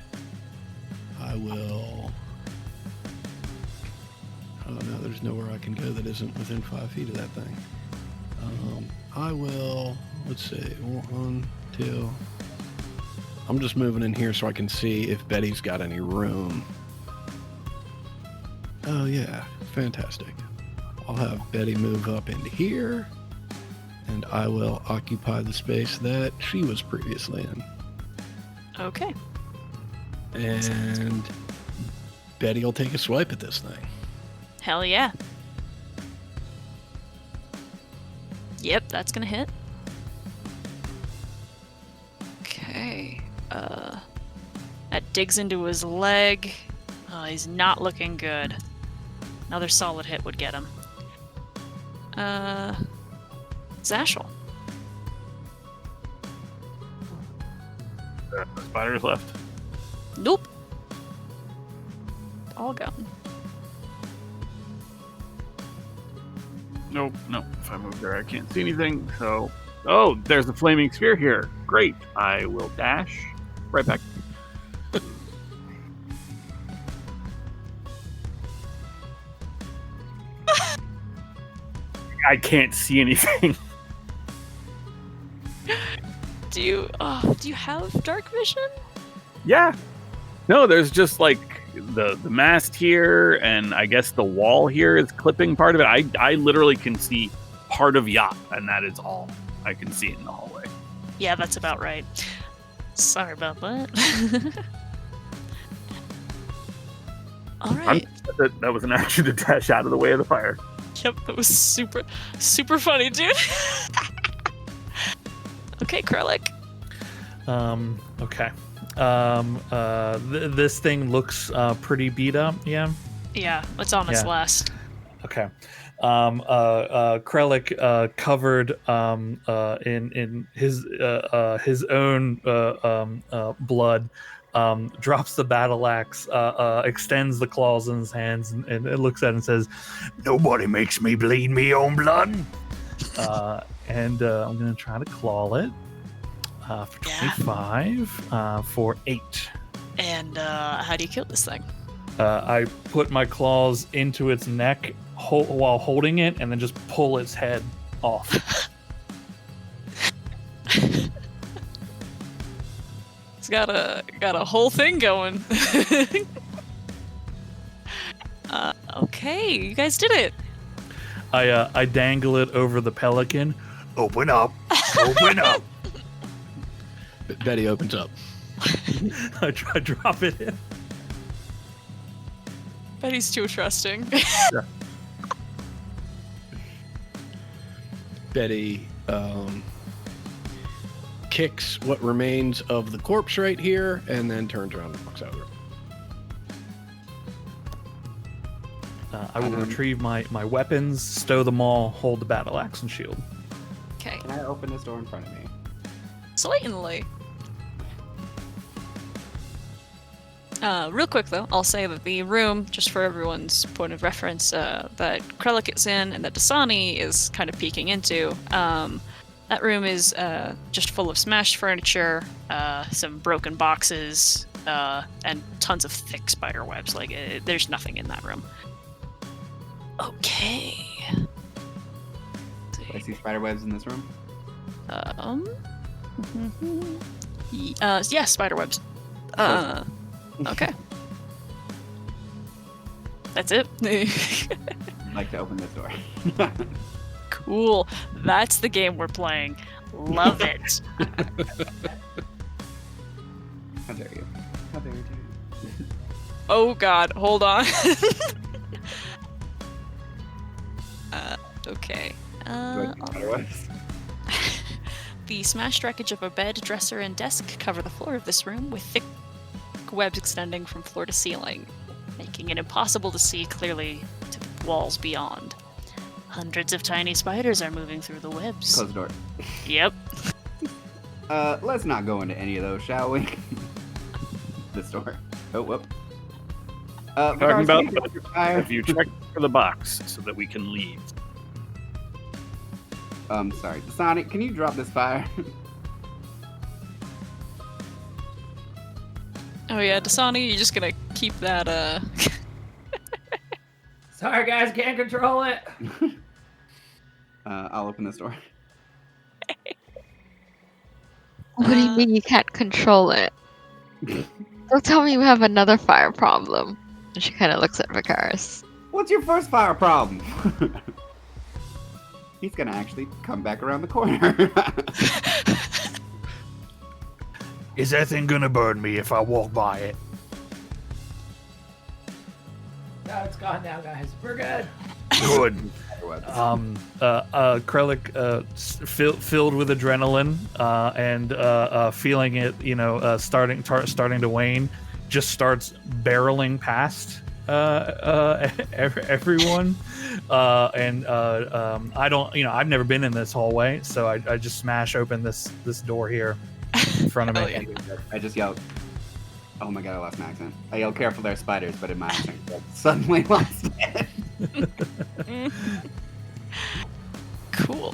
I will. Oh no, there's nowhere I can go that isn't within 5 feet of that thing. I will. Let's see. 1, 2. I'm just moving in here so I can see if Betty's got any room. Oh yeah, fantastic. I'll have Betty move up into here. and I will occupy the space that she was previously in. Okay. And Betty will take a swipe at this thing. Hell yeah. Yep, that's gonna hit. Okay. That digs into his leg. He's not looking good. Another solid hit would get him. Zashel. The spiders left. Nope. All gone. Nope. If I move there, I can't see anything. So, oh, there's a flaming sphere here. Great. I will dash right back. I can't see anything. Do you have dark vision? Yeah. No, there's just like the mast here, and I guess the wall here is clipping part of it. I literally can see part of Yacht, and that is all I can see in the hallway. Yeah, that's about right. Sorry about that. All right. That was an action to dash out of the way of the fire. Yep, that was super funny, dude. Okay, Krellick. Okay. This thing looks pretty beat up. Yeah. Yeah, it's on its Yeah. last. Okay. Krellick, covered in his own blood, drops the battle axe, extends the claws in his hands, and it looks at it and says, Nobody makes me bleed me own blood. and I'm gonna try to claw it for 25 for 8. And how do you kill this thing? I put my claws into its neck while holding it, and then just pull its head off. It's got a whole thing going. Okay, you guys did it. I dangle it over the pelican. Open up. Open up. Betty opens up. I drop it in. Betty's too trusting. Betty kicks what remains of the corpse right here, and then turns around and walks over. I will retrieve my weapons, stow them all, hold the battle axe and shield. Okay. Can I open this door in front of me? Slightly. Real quick though, I'll say that the room, just for everyone's point of reference, that Krellick is in and that Dasani is kind of peeking into, that room is just full of smashed furniture, some broken boxes, and tons of thick spider webs. Like, there's nothing in that room. Okay. Do I see spider webs in this room? Yeah, spider webs. Okay. That's it. I'd like to open this door. Cool. That's the game we're playing. Love it. How dare you? How dare you? Oh god, hold on. Okay. Do I see spider webs? The smashed wreckage of a bed, dresser, and desk cover the floor of this room with thick webs extending from floor to ceiling, making it impossible to see clearly to the walls beyond. Hundreds of tiny spiders are moving through the webs. Close the door. Yep. Let's not go into any of those, shall we? This door. Oh, whoop. Talking Vickers, about can you drop your fire? if you check for the box so that we can leave. Sorry. Sonic, can you drop this fire? Oh yeah, Dasani, you're just gonna keep that, Sorry, guys, can't control it. I'll open this door. What do you mean you can't control it? Don't tell me you have another fire problem. And she kind of looks at Vickers. What's your first fire problem? he's gonna actually come back around the corner. Is that thing gonna burn me if I walk by it? No, it's gone now, guys. We're good. Good. Krellick, filled with adrenaline and feeling it, starting to wane, just starts barreling past everyone. I don't, I've never been in this hallway, so I just smash open this door here in front of me. I just yelled, "Oh my god, I lost my accent." I yelled, "Careful, there are spiders," but in my accent, I suddenly lost it. Cool.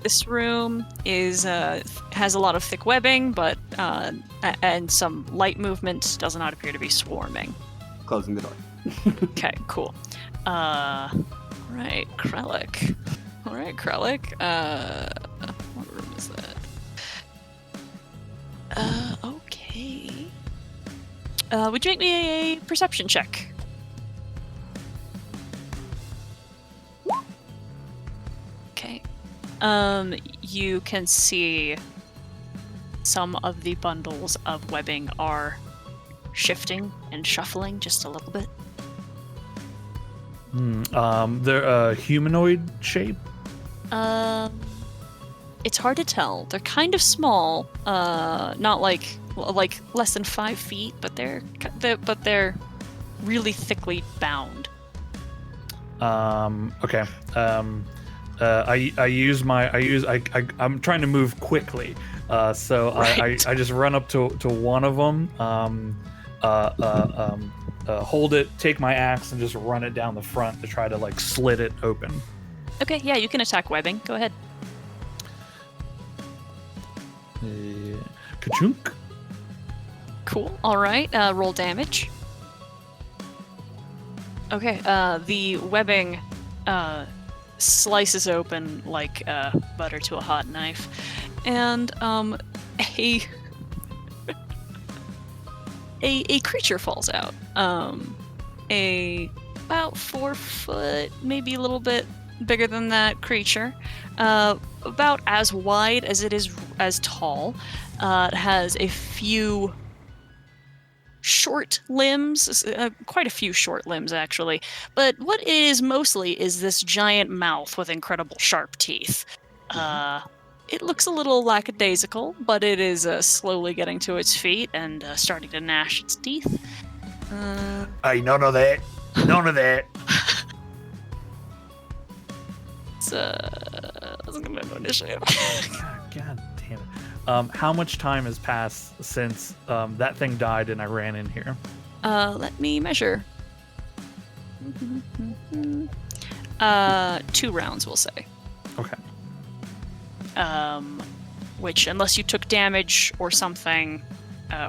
This room is has a lot of thick webbing, but and some light movement. Does not appear to be swarming. Closing the door. Okay, cool. Right, Krellick. All right, Krellick. What room is that? Okay. Would you make me a perception check? Okay. You can see some of the bundles of webbing are shifting and shuffling just a little bit. They're a humanoid shape. It's hard to tell. They're kind of small. Not like less than 5 feet, but they're really thickly bound. Okay. I'm trying to move quickly. So Right. I just run up to one of them, hold it, take my axe, and just run it down the front to try to slit it open. Okay, yeah, you can attack webbing. Go ahead. Ka-chunk. Cool. All right. Roll damage. Okay. The webbing slices open like butter to a hot knife, and a creature falls out. About 4 foot, maybe a little bit bigger than that creature. About as wide as it is as tall. It has a few short limbs, quite a few short limbs actually. But what it is mostly is this giant mouth with incredible sharp teeth. It looks a little lackadaisical, but it is slowly getting to its feet and starting to gnash its teeth. Hey, none of that. None of that. Let's go to initiative. God damn it. How much time has passed since that thing died and I ran in here? Let me measure. 2 rounds, we'll say. Okay. Which, unless you took damage or something,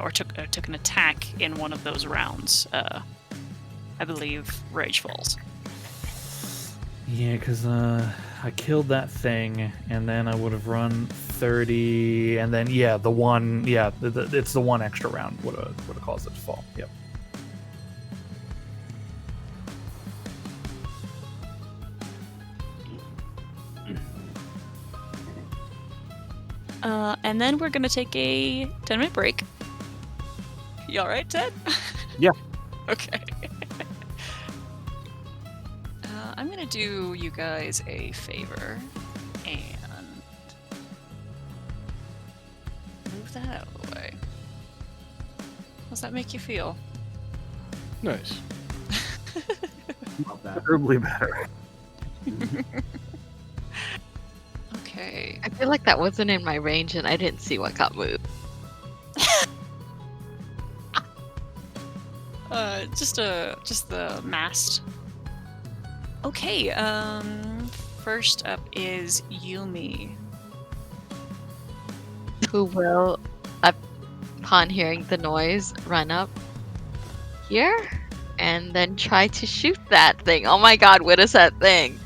or took an attack in one of those rounds, I believe Rage falls. Yeah, because I killed that thing, and then I would have run 30, and then it's the one extra round would have caused it to fall. Yep. And then we're gonna take a 10-minute break. You all right, Ted? Yeah. Okay. I'm gonna do you guys a favor and move that out of the way. How's that make you feel? Nice. Love that. Terribly better. Okay. I feel like that wasn't in my range and I didn't see what got moved. Just the mast. Okay, first up is Yumi. Who will, upon hearing the noise, run up here and then try to shoot that thing. Oh my god, what is that thing?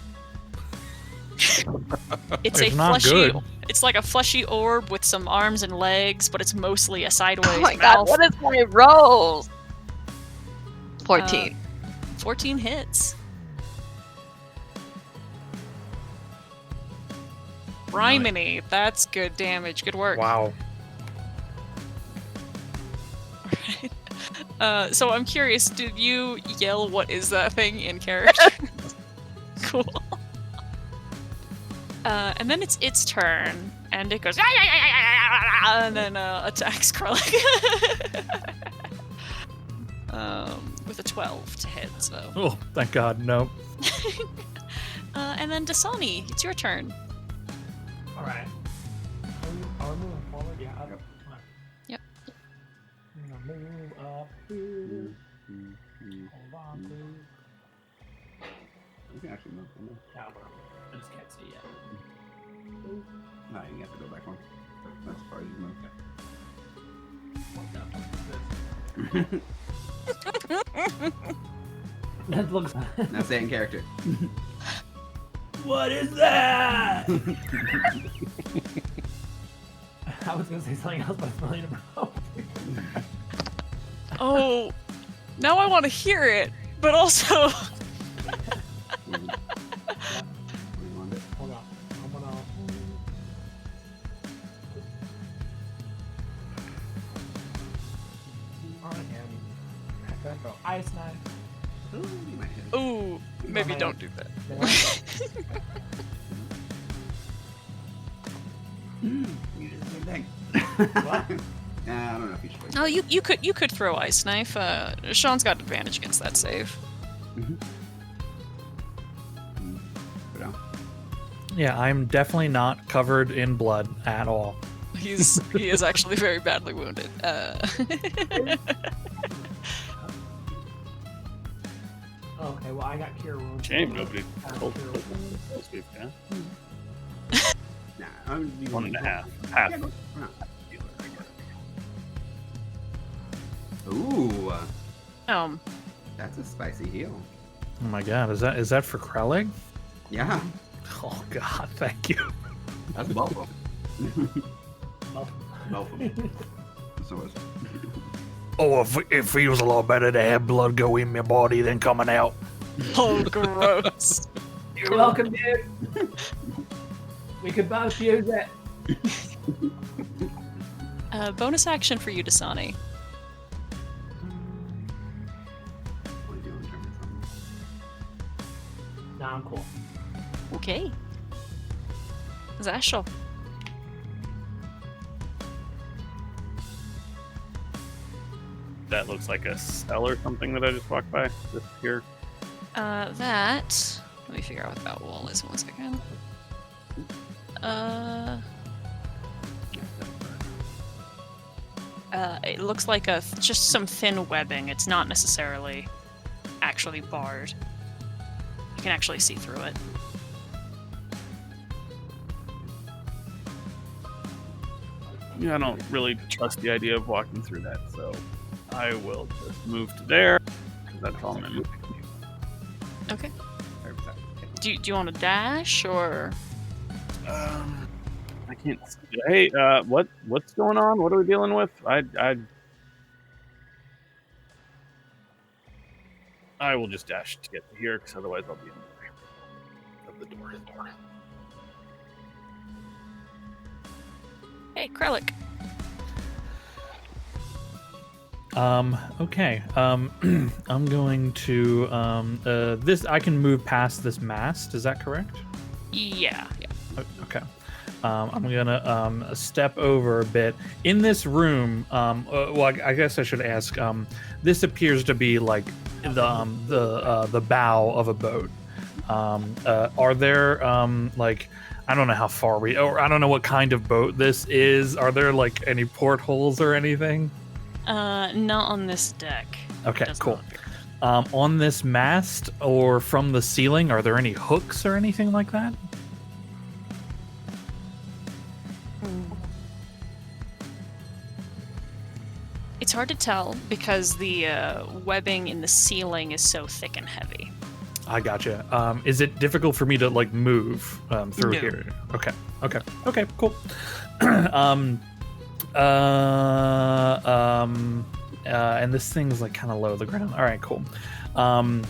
It's It's a not fleshy. good. It's like a fleshy orb with some arms and legs, but it's mostly a sideways Oh my mouth. god, what is my rolls? 14. 14 hits. Criminy. That's good damage. Good work. Wow. Alright. So I'm curious, did you yell what is that thing in character? Cool. And then it's its turn, and it goes and then attacks Kralik. With a 12 to hit, so. Oh, thank God, no. And then Dasani, it's your turn. All right. Are we moving forward? Yeah. Yep. Yep. I'm gonna move up here. Hold on, please. You can actually move. Yeah, but I just can't see yet. No, you have to go back one. That's as far as you move. That looks. Now say it in character. What is that? I was gonna say something else, but it's really inappropriate. Oh, now I want to hear it, but also. Hold on. I'm gonna. I'm gonna go ice knife. Ooh, you might hit it. Ooh, maybe my don't do that. You did the same thing. What? Nah, I don't know if you should. Oh, you could throw ice knife. Sean's got advantage against that save. Put down. Yeah, I'm definitely not covered in blood at all. He is actually very badly wounded. Okay, well I got cure wounds. Shame nobody I got told cure me. wounds. Nah, I'm 1.5. Half. Yeah, go. Ooh, that's a spicy heal. Oh my God, is that for Krellig? Yeah, Oh God, thank you. that's both of them. Both. Both of them. So it's Oh, it feels a lot better to have blood go in my body than coming out. Oh, gross. You're welcome, dude. We could both use it. Bonus action for you, Dasani. what are you doing in terms of Nah, I'm cool. Okay. Zashel. That looks like a cell or something that I just walked by. Just here. That. Let me figure out what that wall is. 1 second. It looks like just some thin webbing. It's not necessarily actually barred. You can actually see through it. Yeah, I don't really trust the idea of walking through that, so I will just move to there because that's all I'm in. Okay. Or, sorry. Do you want to dash or? I can't. Hey, what's going on? What are we dealing with? I will just dash to get to here because otherwise I'll be in the way of the door. Hey, Krellik. Okay. I'm going to this. I can move past this mast. Is that correct? Yeah. Okay. I'm gonna step over a bit in this room. Well, I guess I should ask. This appears to be like the bow of a boat. Are there like, I don't know how far or I don't know what kind of boat this is. Are there like any portholes or anything? Not on this deck. Okay, Does cool. not appear. On this mast or from the ceiling, are there any hooks or anything like that? It's hard to tell because the webbing in the ceiling is so thick and heavy. I gotcha. Is it difficult for me to like move through No. here? Okay, cool. And this thing's like kind of low to the ground. All right, cool. All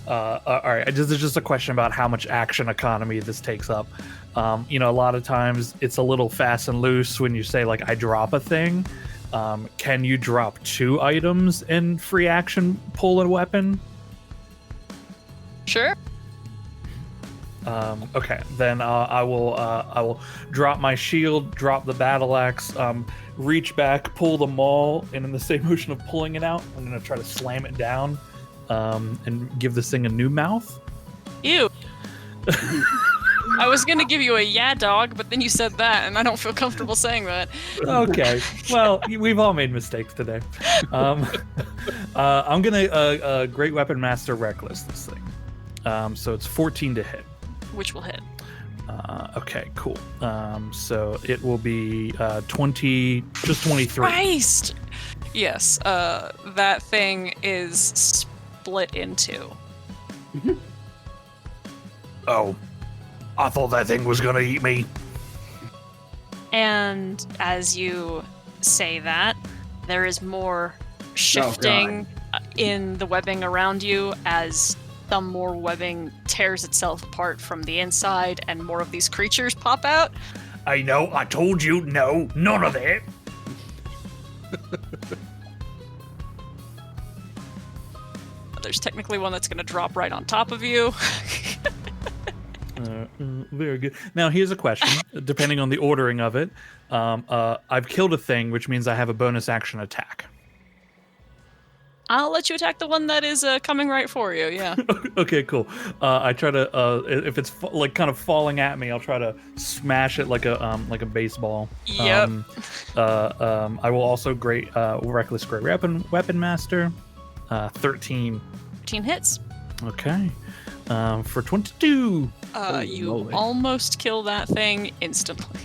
right, this is just a question about how much action economy this takes up. A lot of times it's a little fast and loose when you say like I drop a thing. Can you drop 2 items in free action pull a weapon? Sure. Okay, then I will drop my shield, drop the battle axe, reach back, pull the maul, and in the same motion of pulling it out, I'm gonna try to slam it down, and give this thing a new mouth. Ew. I was gonna give you a yeah dog, but then you said that, and I don't feel comfortable saying that. Okay, well, we've all made mistakes today. I'm gonna Great Weapon Master Reckless this thing. So it's 14 to hit. Which will hit. Okay, cool. So it will be 20, just 23. Christ! Yes, that thing is split into. Oh, I thought that thing was gonna eat me. And as you say that, there is more shifting in the webbing around you as some more webbing tears itself apart from the inside and more of these creatures pop out. I know, I told you, no, none of that. There's technically one that's going to drop right on top of you. Very good. Now, here's a question. Depending on the ordering of it, I've killed a thing, which means I have a bonus action attack. I'll let you attack the one that is coming right for you, yeah. Okay, cool. I try to, if it's like kind of falling at me, I'll try to smash it like a baseball. Yep. I will also Reckless Great Weapon Master, 13. 13 hits. Okay. For 22. You moly. almost kill that thing instantly.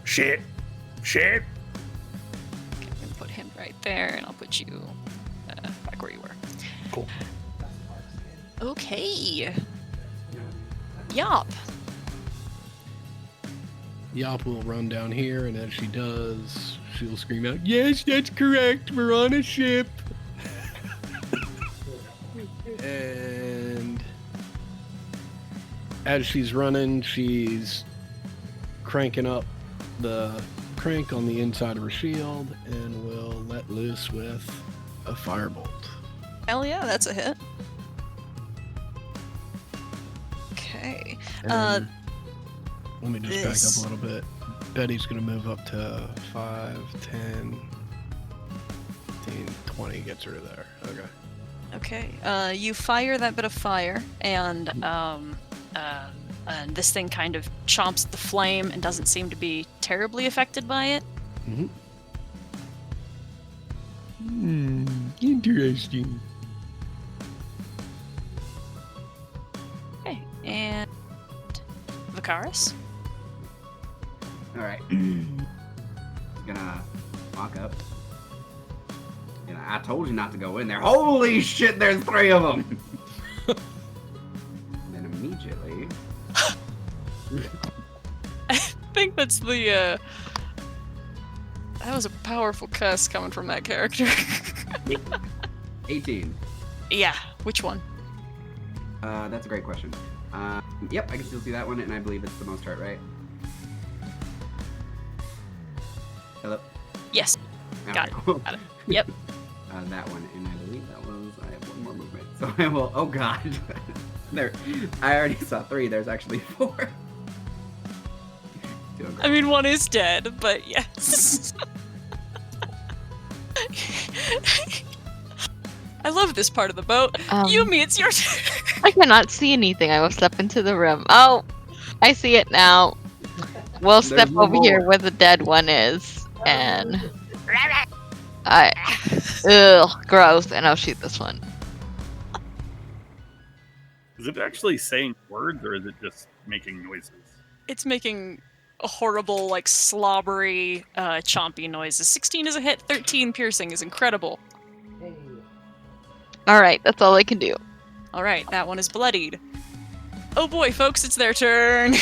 Shit. Okay, I'm gonna put him right there, and I'll put you back where you were. Cool. Okay. Yop. Yop will run down here, and as she does, she'll scream out, "Yes, that's correct. We're on a ship." And as she's running, she's cranking up the crank on the inside of her shield and will let loose with a firebolt. Hell yeah, that's a hit. Okay. And let me just this- back up a little bit. Betty's going to move up to 5, 10, 15, 20, gets her there. Okay. Okay. You fire that bit of fire, and this thing kind of chomps at the flame and doesn't seem to be terribly affected by it. Interesting. Okay. And Vicaris. All right. Gonna walk up. And I told you not to go in there. Holy shit! There's 3 of them. Then immediately. I think that's the. That was a powerful cuss coming from that character. 18. Yeah. Which one? That's a great question. Yep, I can still see that one, and I believe it's the most hurt, right? Hello? Yes. Got it. Cool. Got it. Yep. That one, and I believe that was. I have one more movement, so I will. Oh god, there. I already saw 3. There's actually 4. Doing great. I mean, one is dead, but yes. I love this part of the boat. Yumi, it's your turn. I cannot see anything. I will step into the room. Oh, I see it now. We'll step no over here more. where the dead one is, and ugh, gross. And I'll shoot this one. Is it actually saying words, or is it just making noises? It's making a horrible, like, slobbery, chompy noises. 16 is a hit, 13 piercing is incredible. All right, that's all I can do. All right, that one is bloodied. Oh boy, folks, it's their turn. This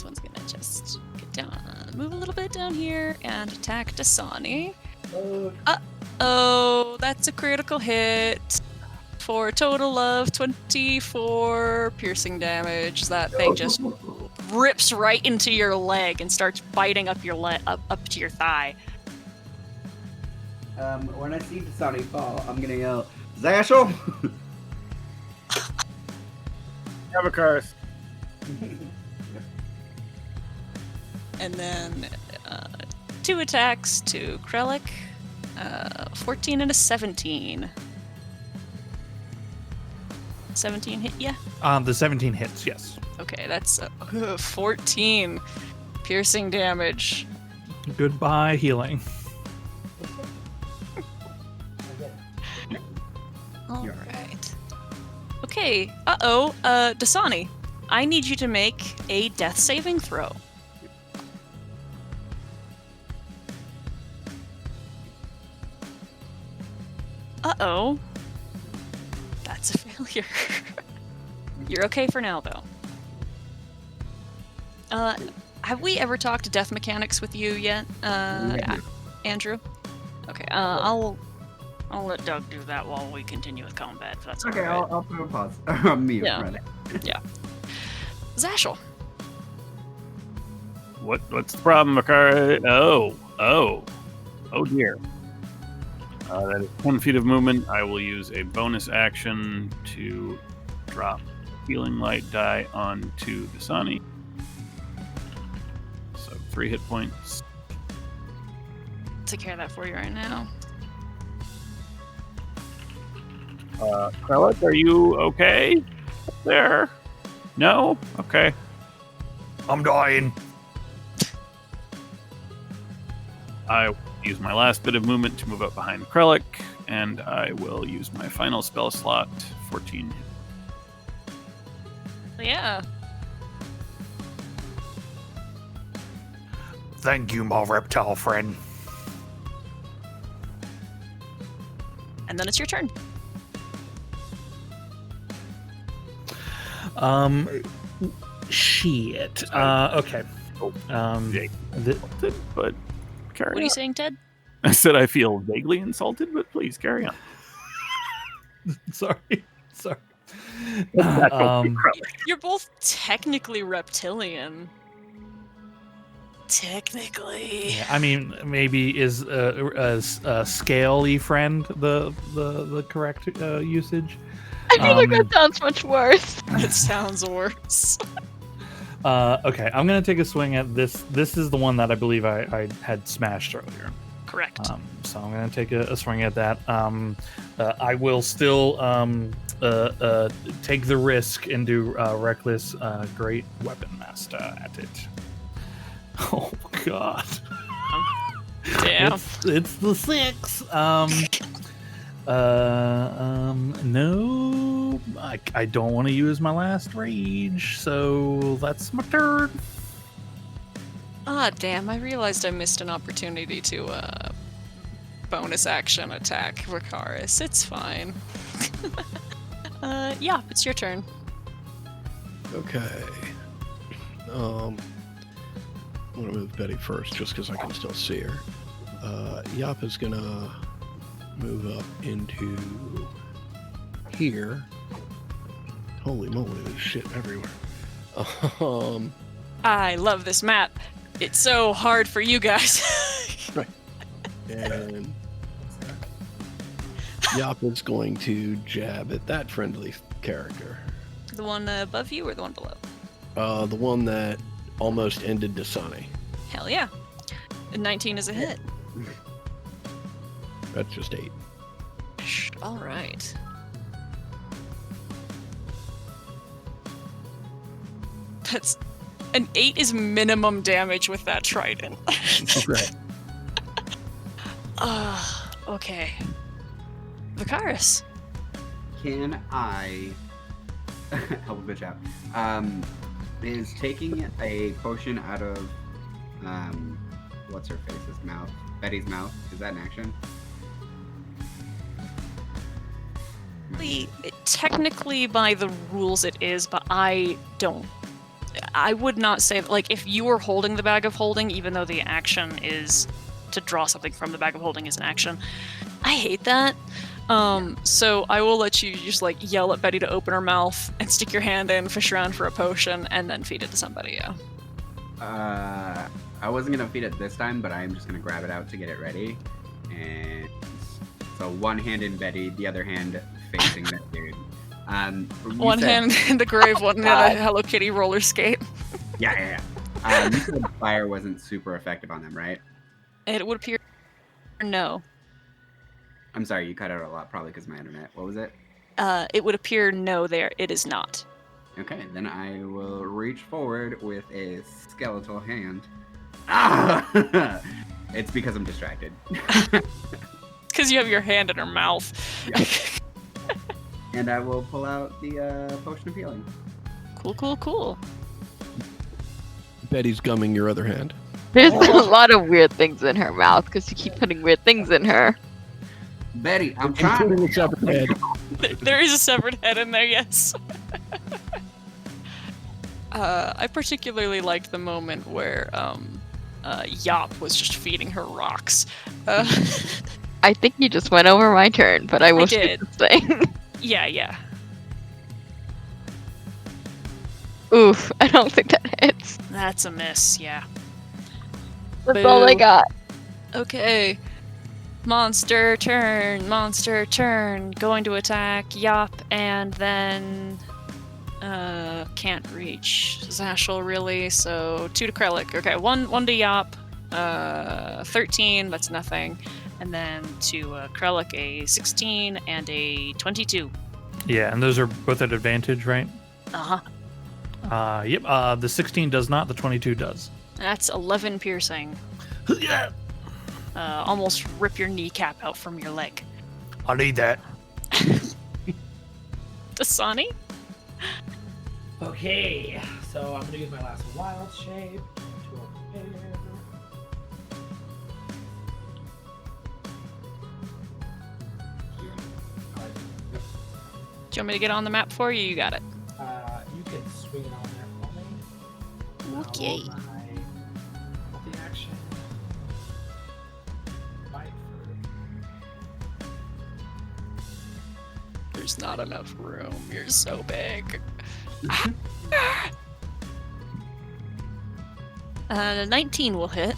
one's gonna just get down, move a little bit down here, and attack Dasani. Uh-oh, that's a critical hit. for a total of 24 piercing damage. That thing just rips right into your leg and starts biting up your up to your thigh. When I see Dasani fall, I'm gonna yell, Zashel! Have a curse. And then 2 attacks to Krellick. 14 and a 17. 17 hit ya? The 17 hits, yes. Okay, that's 14 piercing damage. Goodbye, healing. Alright. Okay, Dasani, I need you to make a death saving throw. Uh-oh. That's a failure. You're okay for now, though. Have we ever talked death mechanics with you yet, Andrew? Okay, I'll let Doug do that while we continue with combat, if that's Okay, alright. I'll put a pause. Mute, Yeah. rather. Zashel. What's the problem, Makara? Oh dear. That is 10 feet of movement. I will use a bonus action to drop Healing Light die onto Dasani. So 3 hit points. Take care of that for you right now. Krellick, are you okay? There? No? Okay. I'm dying. I will use my last bit of movement to move up behind Krellick, and I will use my final spell slot, 14. Yeah. Thank you, my reptile friend. And then it's your turn. Shit. Okay. Jake. The, But carry What are you on. saying, Ted? I said I feel vaguely insulted, but please carry on. sorry. Krellick. You're both technically reptilian. Technically. Yeah, I mean, maybe is a scaly friend the correct usage? I feel like that sounds much worse. It sounds worse. Okay, I'm gonna take a swing at this. This is the one that I believe I had smashed earlier. Correct. So I'm gonna take a swing at that. I will still take the risk and do reckless great weapon master at it. Oh God! Damn. It's the 6. No, I don't want to use my last rage, so that's my turn. Ah, damn, I realized I missed an opportunity to, bonus action attack Rakaris. It's fine. Yeah, it's your turn. Okay. I'm gonna move Betty first, just because I can still see her. Yop is gonna move up into here. Holy moly, there's shit everywhere. I love this map. It's so hard for you guys. And Yop is going to jab at that friendly character. The one above you or the one below? The one that almost ended Dasani. Hell yeah. 19 is a hit. That's just 8. All right. That's an 8 is minimum damage with that trident. Right. Okay. Vakaris. Can I help a bitch out? Is taking a potion out of what's her face's mouth? Betty's mouth. Is that an action? Technically, by the rules, it is, but I would not say like if you were holding the bag of holding, even though the action is to draw something from the bag of holding is an action. I hate that. So I will let you just like yell at Betty to open her mouth and stick your hand in, fish around for a potion, and then feed it to somebody. Yeah. I wasn't gonna feed it this time, but I'm just gonna grab it out to get it ready. And so one hand in Betty, the other hand facing that dude. One hand in the grave, one in the Hello Kitty roller skate. Yeah. You said fire wasn't super effective on them, right? It would appear no. I'm sorry, you cut out a lot, probably because of my internet. What was it? It would appear no. It is not. Okay, then I will reach forward with a skeletal hand. Ah! It's because I'm distracted. Because you have your hand in her mouth. Yeah. And I will pull out the potion of healing. Cool. Betty's gumming your other hand. There's a lot of weird things in her mouth because you keep putting weird things in her. Betty, I'm trying. Including a separate head. There is a severed head in there, yes. I particularly liked the moment where Yop was just feeding her rocks. I think you just went over my turn, but I will did. shoot this thing. Yeah. Oof, I don't think that hits. That's a miss, yeah. That's all I Boo. got. Okay. Monster turn. Going to attack Yop, and then can't reach Zashel really, so 2 to Krellick. Okay, 1 to Yop, 13, that's nothing. And then to Krellick, a 16 and a 22. Yeah, and those are both at advantage, right? Uh-huh. Yep. The 16 does not. The 22 does. That's 11 piercing. Almost rip your kneecap out from your leg. I need that. Dasani? Okay, so I'm gonna use my last wild shape to prepare. Do you want me to get on the map for you? You got it. You can swing it on there for me. Okay. My multi-action. Fight for... There's not enough room. You're so big. 19 will hit.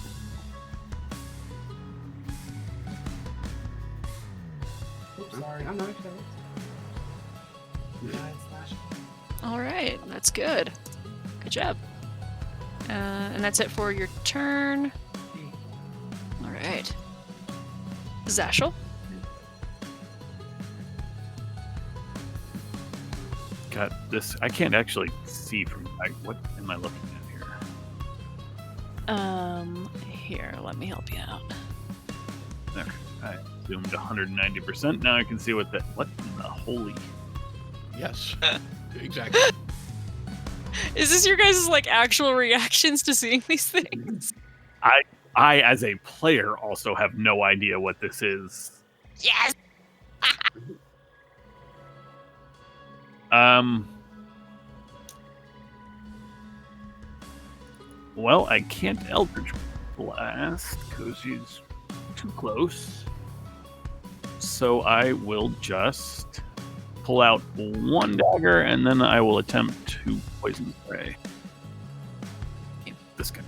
Oops, sorry. I'm not 9 slashing. All right, that's good. Good job. And that's it for your turn. All right. Zashel. Got this. I can't actually see from. What am I looking at here? Here, let me help you out. Okay, I zoomed 190%. Now I can see what in the holy. Yes. Exactly. Is this your guys' like actual reactions to seeing these things? I as a player also have no idea what this is. Yes. Well, I can't Eldritch Blast because she's too close. So I will just pull out 1 dagger, and then I will attempt to poison spray this guy.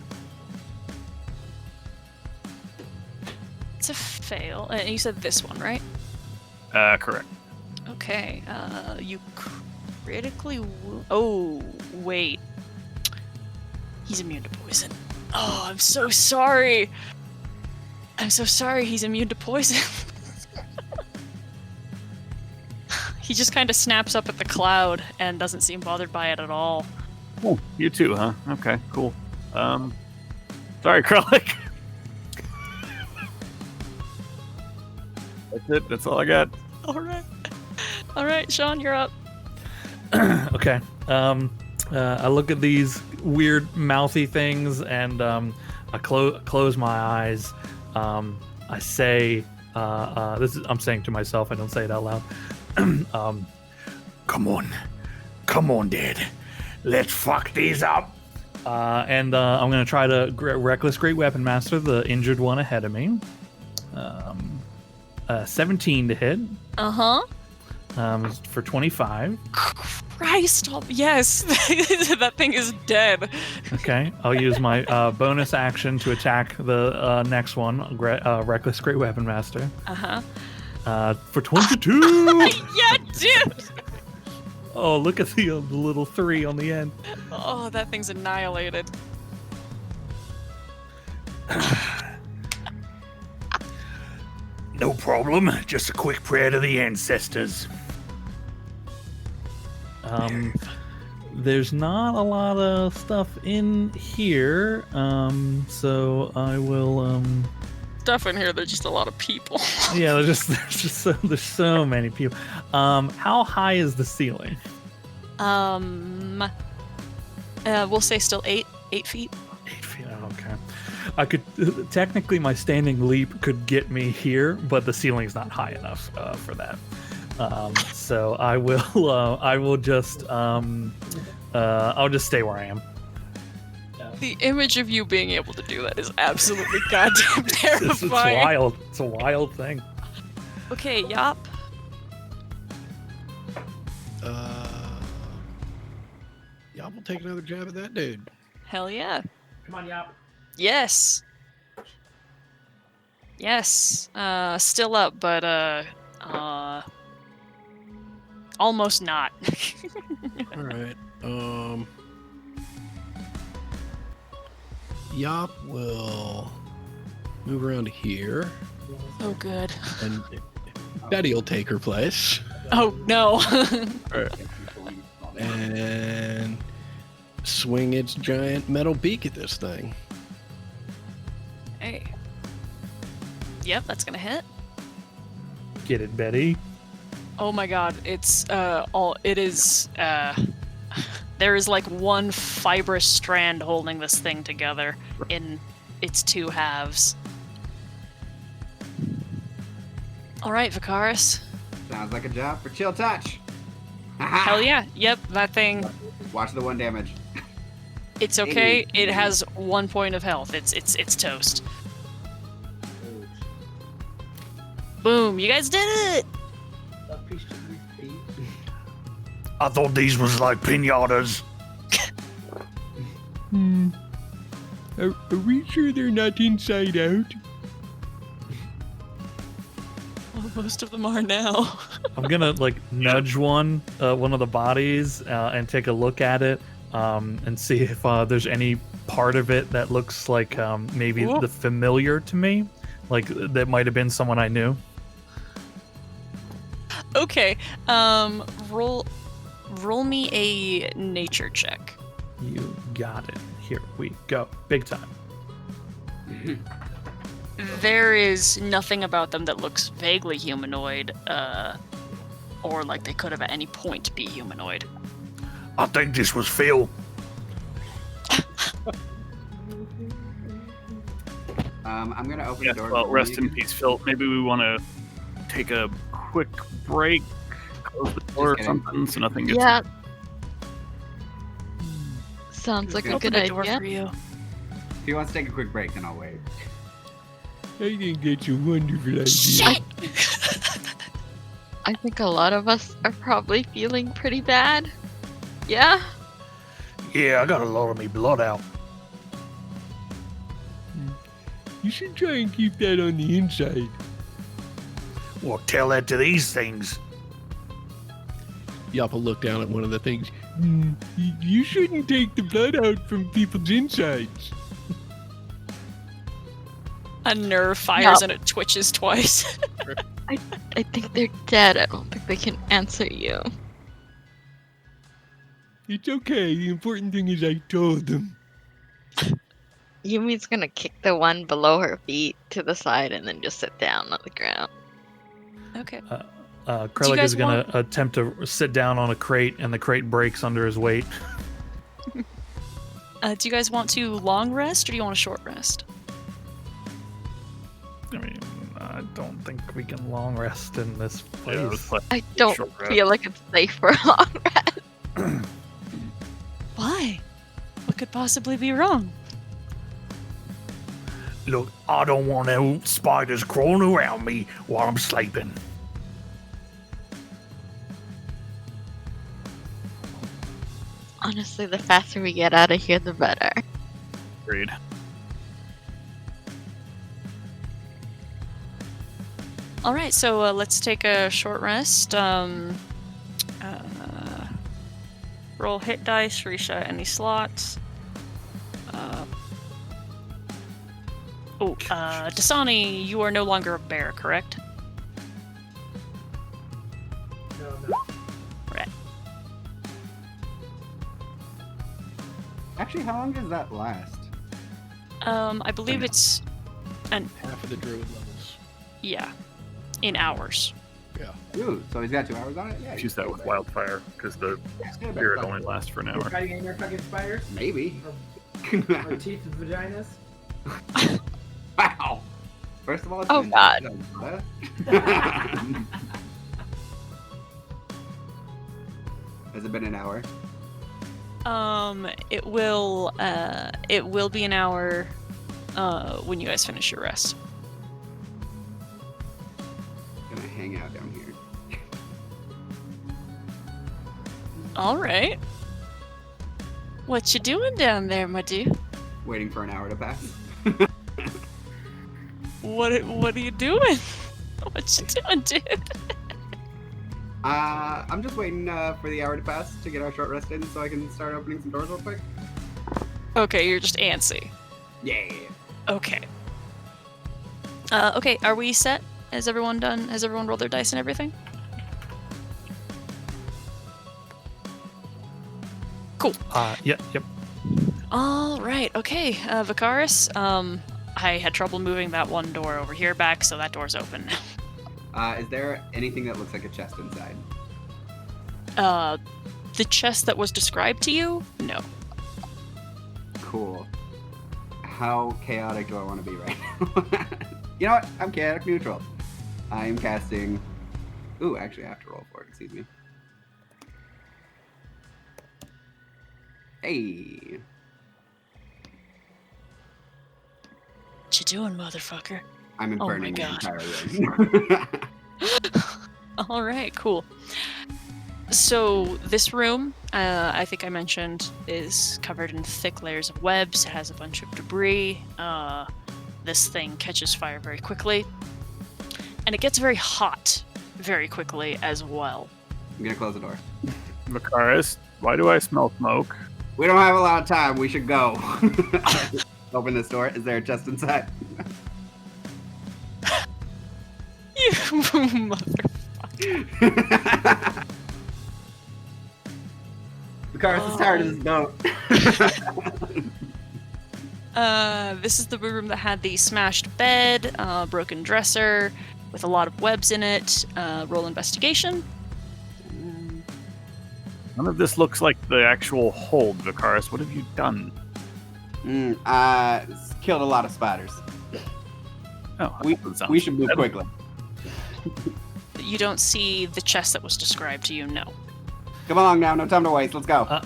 It's a fail. And you said this one, right? Correct. Okay. You critically. Oh, wait. He's immune to poison. Oh, I'm so sorry. I'm so sorry. He's immune to poison. He just kind of snaps up at the cloud and doesn't seem bothered by it at all. Oh, you too, huh? Okay, cool. Sorry, Krellick. That's it. That's all I got. All right, Sean, you're up. Okay. I look at these weird mouthy things and I close my eyes. I say, I'm saying to myself, I don't say it out loud. Come on, Dad. Let's fuck these up. And I'm going to try to Reckless Great Weapon Master the injured one ahead of me. 17 to hit. Uh-huh. For 25. Christ, yes. That thing is dead. Okay, I'll use my bonus action to attack the next one, Reckless Great Weapon Master. Uh-huh. For 22. Yeah, dude. Oh, look at the little 3 on the end. Oh, that thing's annihilated. No problem. Just a quick prayer to the ancestors. There's not a lot of stuff in here, so I will. Stuff in here. There's just a lot of people. Yeah, there's so many people. How high is the ceiling? We'll say still 8 feet. 8 feet. Okay. I could technically my standing leap could get me here, but the ceiling's not high enough for that. So I will just I'll just stay where I am. The image of you being able to do that is absolutely goddamn terrifying. It's wild. It's a wild thing. Okay, Yop. Y'all will take another jab at that dude. Hell yeah. Come on, Yop. Yes. Yes. Still up, but almost not. All right. Yop will move around here, Oh, good. and Betty will take her place. Oh, no. And swing its giant metal beak at this thing. Hey. Yep, that's gonna hit. Get it, Betty. Oh my god, it's there is like one fibrous strand holding this thing together in its 2 halves. Alright, Vicaris. Sounds like a job for Chill Touch. Hell yeah. Yep, that thing, Watch the 1 damage. it's okay. It has 1 point of health. It's toast. Boom, you guys did it! I thought these was like pinatas. Are we sure they're not inside out? Well, most of them are now. I'm gonna like nudge one of the bodies and take a look at it and see if there's any part of it that looks like maybe the familiar to me, like that might have been someone I knew. Okay, roll me a nature check. You got it. Here we go. Big time. There is nothing about them that looks vaguely humanoid, or like they could have at any point be humanoid. I think this was Phil. I'm gonna open Yeah, the door. well, for rest you. in peace, Phil. Maybe we want to take a quick break, close the door or Just kidding. something, so nothing gets. Yeah. Sounds like a Open good the door idea. for you. If he wants to take a quick break, then I'll wait. I think that's a wonderful idea. Shit! I think a lot of us are probably feeling pretty bad. Yeah? Yeah, I got a lot of me blood out. You should try and keep that on the inside. Well, tell that to these things. Yop will look down at one of the things. You shouldn't take the blood out from people's insides. A nerve fires Yup. and it twitches twice. I think they're dead. I don't think they can answer you. It's okay. The important thing is I told them. Yumi's gonna kick the one below her feet to the side and then just sit down on the ground. Okay. Krellick guys is gonna attempt to sit down on a crate, and the crate breaks under his weight. Do you guys want to long rest or do you want a short rest? I mean, I don't think we can long rest in this place. Yeah, let's play. I don't Short rest. feel like it's safe for a long rest. Why? What could possibly be wrong? Look, I don't want no spiders crawling around me while I'm sleeping. Honestly, the faster we get out of here, the better. Agreed. All right, so let's take a short rest. Roll hit dice, reset any slots. Dasani, you are no longer a bear, correct? No. Right. Actually, how long does that last? I believe it's Half of the druid levels. yeah, in hours. Ooh, so he's got 2 hours on it? Yeah. Use that with wildfire because the spirit only lasts for an You're hour. fighting any more fucking spiders? Maybe. Or teeth of vaginas? Wow. First of all, it's Oh, been- God. Has it been an hour? It will be an hour when you guys finish your rest. Gonna hang out down here. All right. What you doing down there, my dude? Waiting for an hour to pass. What are you doing? What you doing, dude? I'm just waiting for the hour to pass to get our short rest in so I can start opening some doors real quick. Okay, you're just antsy. Yeah. Okay. Okay, are we set? Has everyone done? Has everyone rolled their dice and everything? Cool. Yep. All right. Okay, Vicaris. I had trouble moving that one door over here back, so that door's open now. Is there anything that looks like a chest inside? The chest that was described to you? No. Cool. How chaotic do I want to be right now? You know what? I'm chaotic neutral. I'm casting. Ooh, actually, I have to roll for it. Excuse me. Hey. What you doing, motherfucker? I'm Oh my burning the God. entire room. All right, cool. So this room, I think I mentioned, is covered in thick layers of webs. It has a bunch of debris. This thing catches fire very quickly, and it gets very hot very quickly as well. I'm gonna close the door. Vicaris, why do I smell smoke? We don't have a lot of time. We should go. Open this door. Is there a chest inside? You motherfucker. The car is tired of this boat. This is the room that had the smashed bed, broken dresser, with a lot of webs in it. Roll investigation. None of this looks like the actual hold, Vicaris. What have you done? Killed a lot of spiders. Oh, We should move bad. quickly. You don't see the chest that was described to you, no. Come along now. No time to waste. Let's go.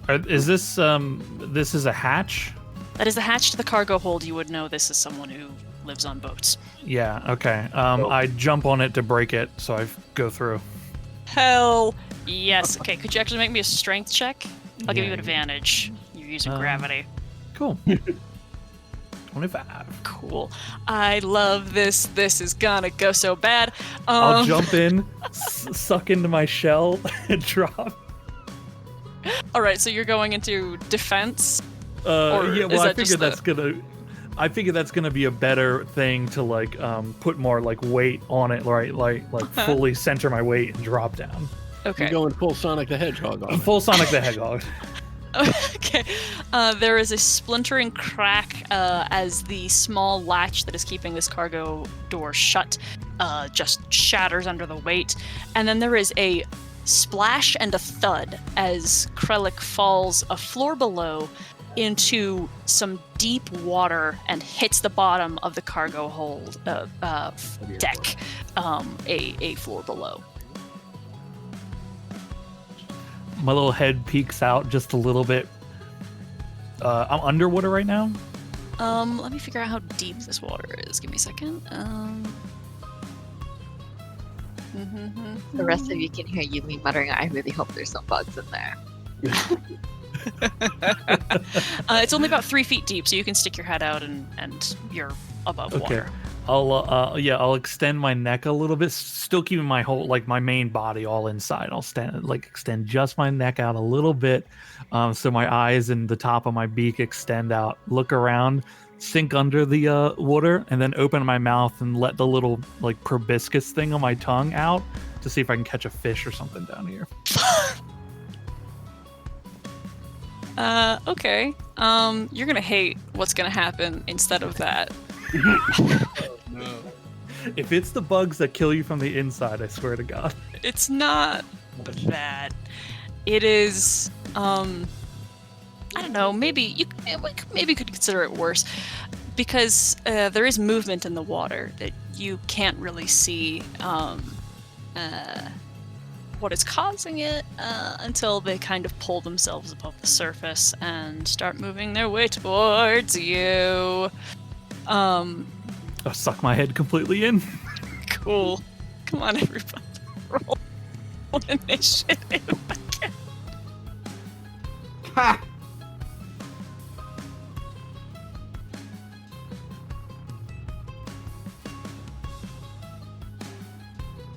Is this this is a hatch? That is the hatch to the cargo hold. You would know this is someone who lives on boats. Yeah. Okay. I jump on it to break it, so I go through. Hell yes. Okay, could you actually make me a strength check? I'll give you Yeah. advantage. You're using Um, gravity. Cool. 25. Cool. I love this. This is gonna go so bad. I'll jump in, suck into my shell, and drop. All right, so you're going into defense. Yeah, is well, I that just figure that's gonna be a better thing to like put more like weight on it, right? Like fully center my weight and drop down. Okay. You're going full Sonic the Hedgehog on it. Full Sonic the Hedgehog. Okay. There is a splintering crack as the small latch that is keeping this cargo door shut just shatters under the weight. And then there is a splash and a thud as Krellick falls a floor below into some deep water and hits the bottom of the cargo hold deck, a floor below. My little head peeks out just a little bit. I'm underwater right now. Let me figure out how deep this water is. Give me a second. The rest of you can hear you me muttering, I really hope there's some bugs in there. It's only about 3 feet deep, so you can stick your head out and you're above Okay. water. I'll extend my neck a little bit, still keeping my whole my main body all inside. I'll extend just my neck out a little bit, so my eyes and the top of my beak extend out. Look around, sink under the water, and then open my mouth and let the little proboscis thing on my tongue out to see if I can catch a fish or something down here. Okay. You're gonna hate what's gonna happen instead of that. No. If it's the bugs that kill you from the inside, I swear to God. It's not that. It is, I don't know, maybe you could consider it worse. Because there is movement in the water that you can't really see what is causing it until they kind of pull themselves above the surface and start moving their way towards you. I'll suck my head completely in. Cool. Come on, everybody. Roll initiative. Ha!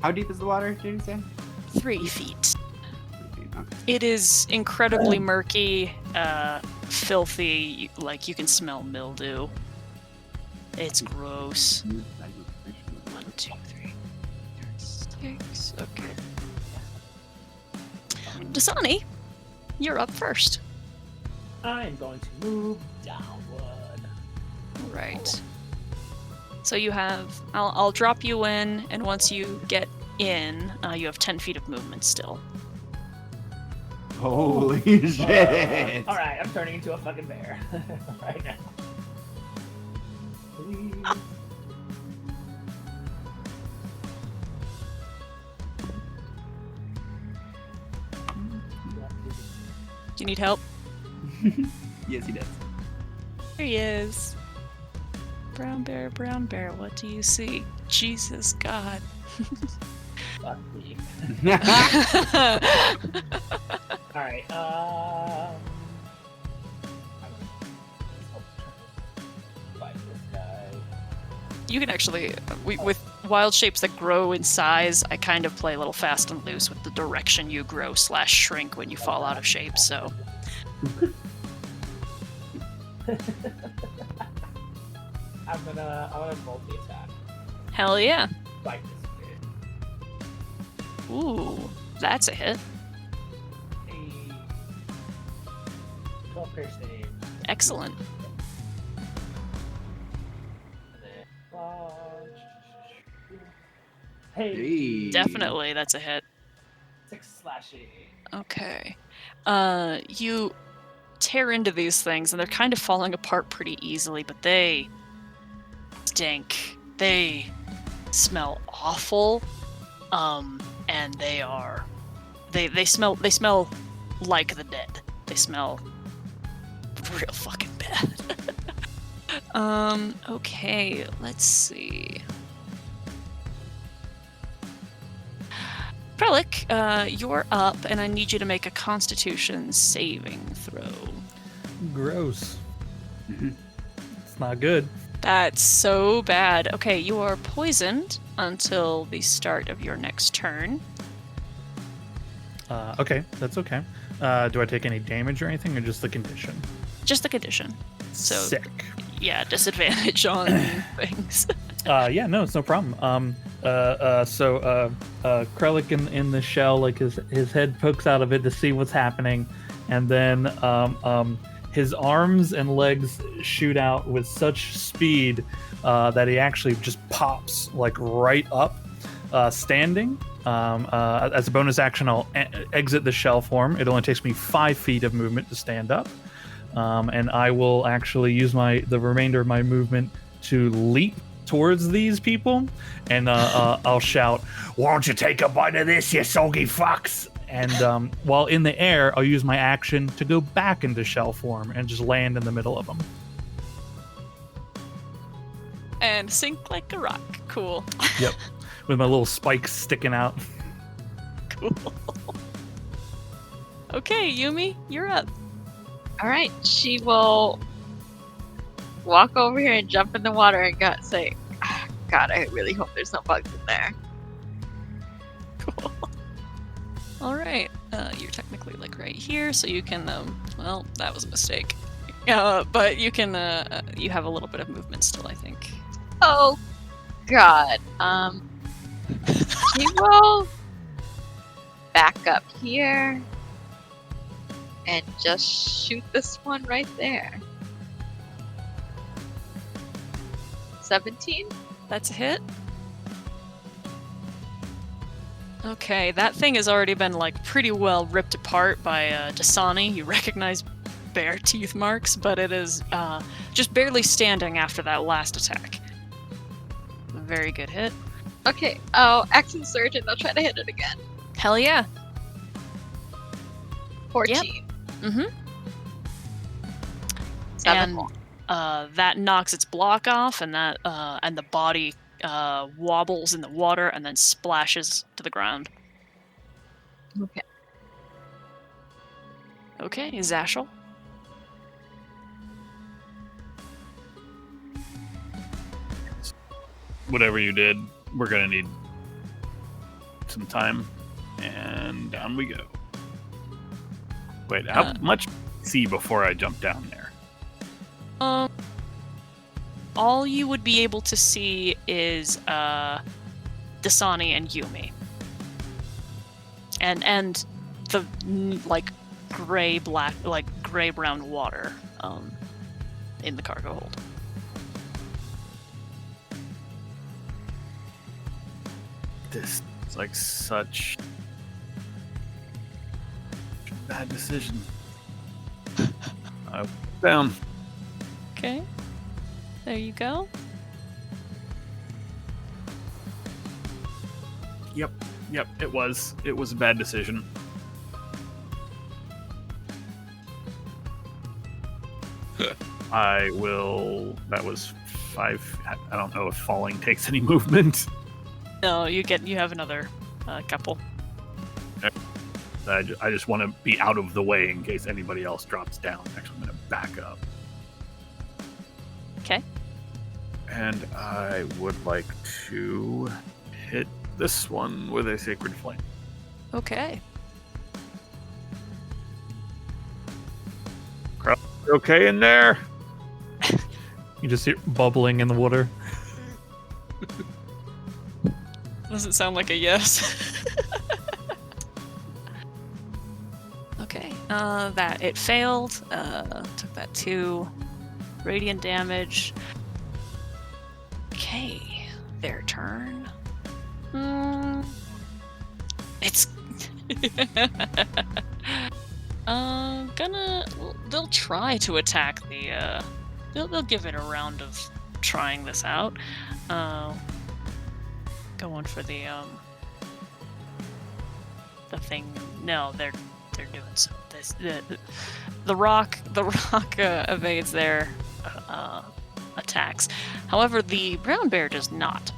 How deep is the water, did you say? 3 feet. Okay. It is incredibly murky, filthy, like you can smell mildew. It's gross. 1, 2, 3, 6. Okay. Dasani, you're up first. I'm going to move downward. Right. So you have, I'll drop you in, and once you get in, you have 10 feet of movement still. Holy shit! All right, I'm turning into a fucking bear right now. Please. Do you need help? Yes, he does. There he is. Brown bear, what do you see? Jesus God. Fuck me. All right. Fight this guy. You can actually, with wild shapes that grow in size, I kind of play a little fast and loose with the direction you grow / shrink when you fall out of shape, so. I'm gonna multi-attack. Hell yeah. Fight this kid. Ooh, that's a hit. Hey. 12 piercing. Excellent. And then dodge. Hey. Hey. Definitely, that's a hit. 6 slashing. Okay. You tear into these things, and they're kind of falling apart pretty easily, but they stink. They smell awful. And they smell like the dead. They smell real fucking bad. Okay, let's see. Prelic, you're up, and I need you to make a Constitution saving throw. Gross. It's not good. That's so bad. Okay, you are poisoned until the start of your next turn. Okay, that's okay. Do I take any damage or anything, or just the condition? Just the condition. So, Sick. yeah, disadvantage on things. Yeah, no, it's no problem. So Krellick in the shell, like his head pokes out of it to see what's happening, and then his arms and legs shoot out with such speed that he actually just pops like right up, standing. As a bonus action, I'll exit the shell form. It only takes me 5 feet of movement to stand up, and I will actually use the remainder of my movement to leap towards these people, and I'll shout, Why don't you take a bite of this, you soggy fucks? and while in the air, I'll use my action to go back into shell form and just land in the middle of them. And sink like a rock. Cool. Yep, with my little spikes sticking out. Cool. Okay, Yumi, you're up. All right, she will walk over here and jump in the water and say, "Ah, God, I really hope there's no bugs in there." Cool. All right. You're technically like right here, so you can. Well, that was a mistake. But you can. You have a little bit of movement still, I think. Oh, God. She will back up here and just shoot this one right there. 17? That's a hit. Okay, that thing has already been like pretty well ripped apart by Dasani. You recognize bare teeth marks, but it is just barely standing after that last attack. Very good hit. Okay, I'll action surge and I'll try to hit it again. Hell yeah. 14. Mm-hmm. 7 And more. that knocks its block off, and that and the body wobbles in the water and then splashes to the ground. Okay. Okay, Zashel. Whatever you did, we're gonna need some time, and down we go. Wait, how much see before I jump down there? All you would be able to see is Dasani and Yumi, and the like gray brown water in the cargo hold. This is like such a bad decision. Down. Okay, there you go. Yep, it was a bad decision. That was 5. I don't know if falling takes any movement. No, you have another couple. I just want to be out of the way in case anybody else drops down. Actually, I'm going to back up. Okay. And I would like to hit this one with a Sacred Flame. Okay. You okay in there? You just hear bubbling in the water. Doesn't sound like a yes. Okay. That it failed. Took that 2 radiant damage. Okay, their turn. It's they'll try to attack the they'll give it a round of trying this out. Going for the thing. No, they're doing some this the rock evades their attacks. However, the brown bear does not.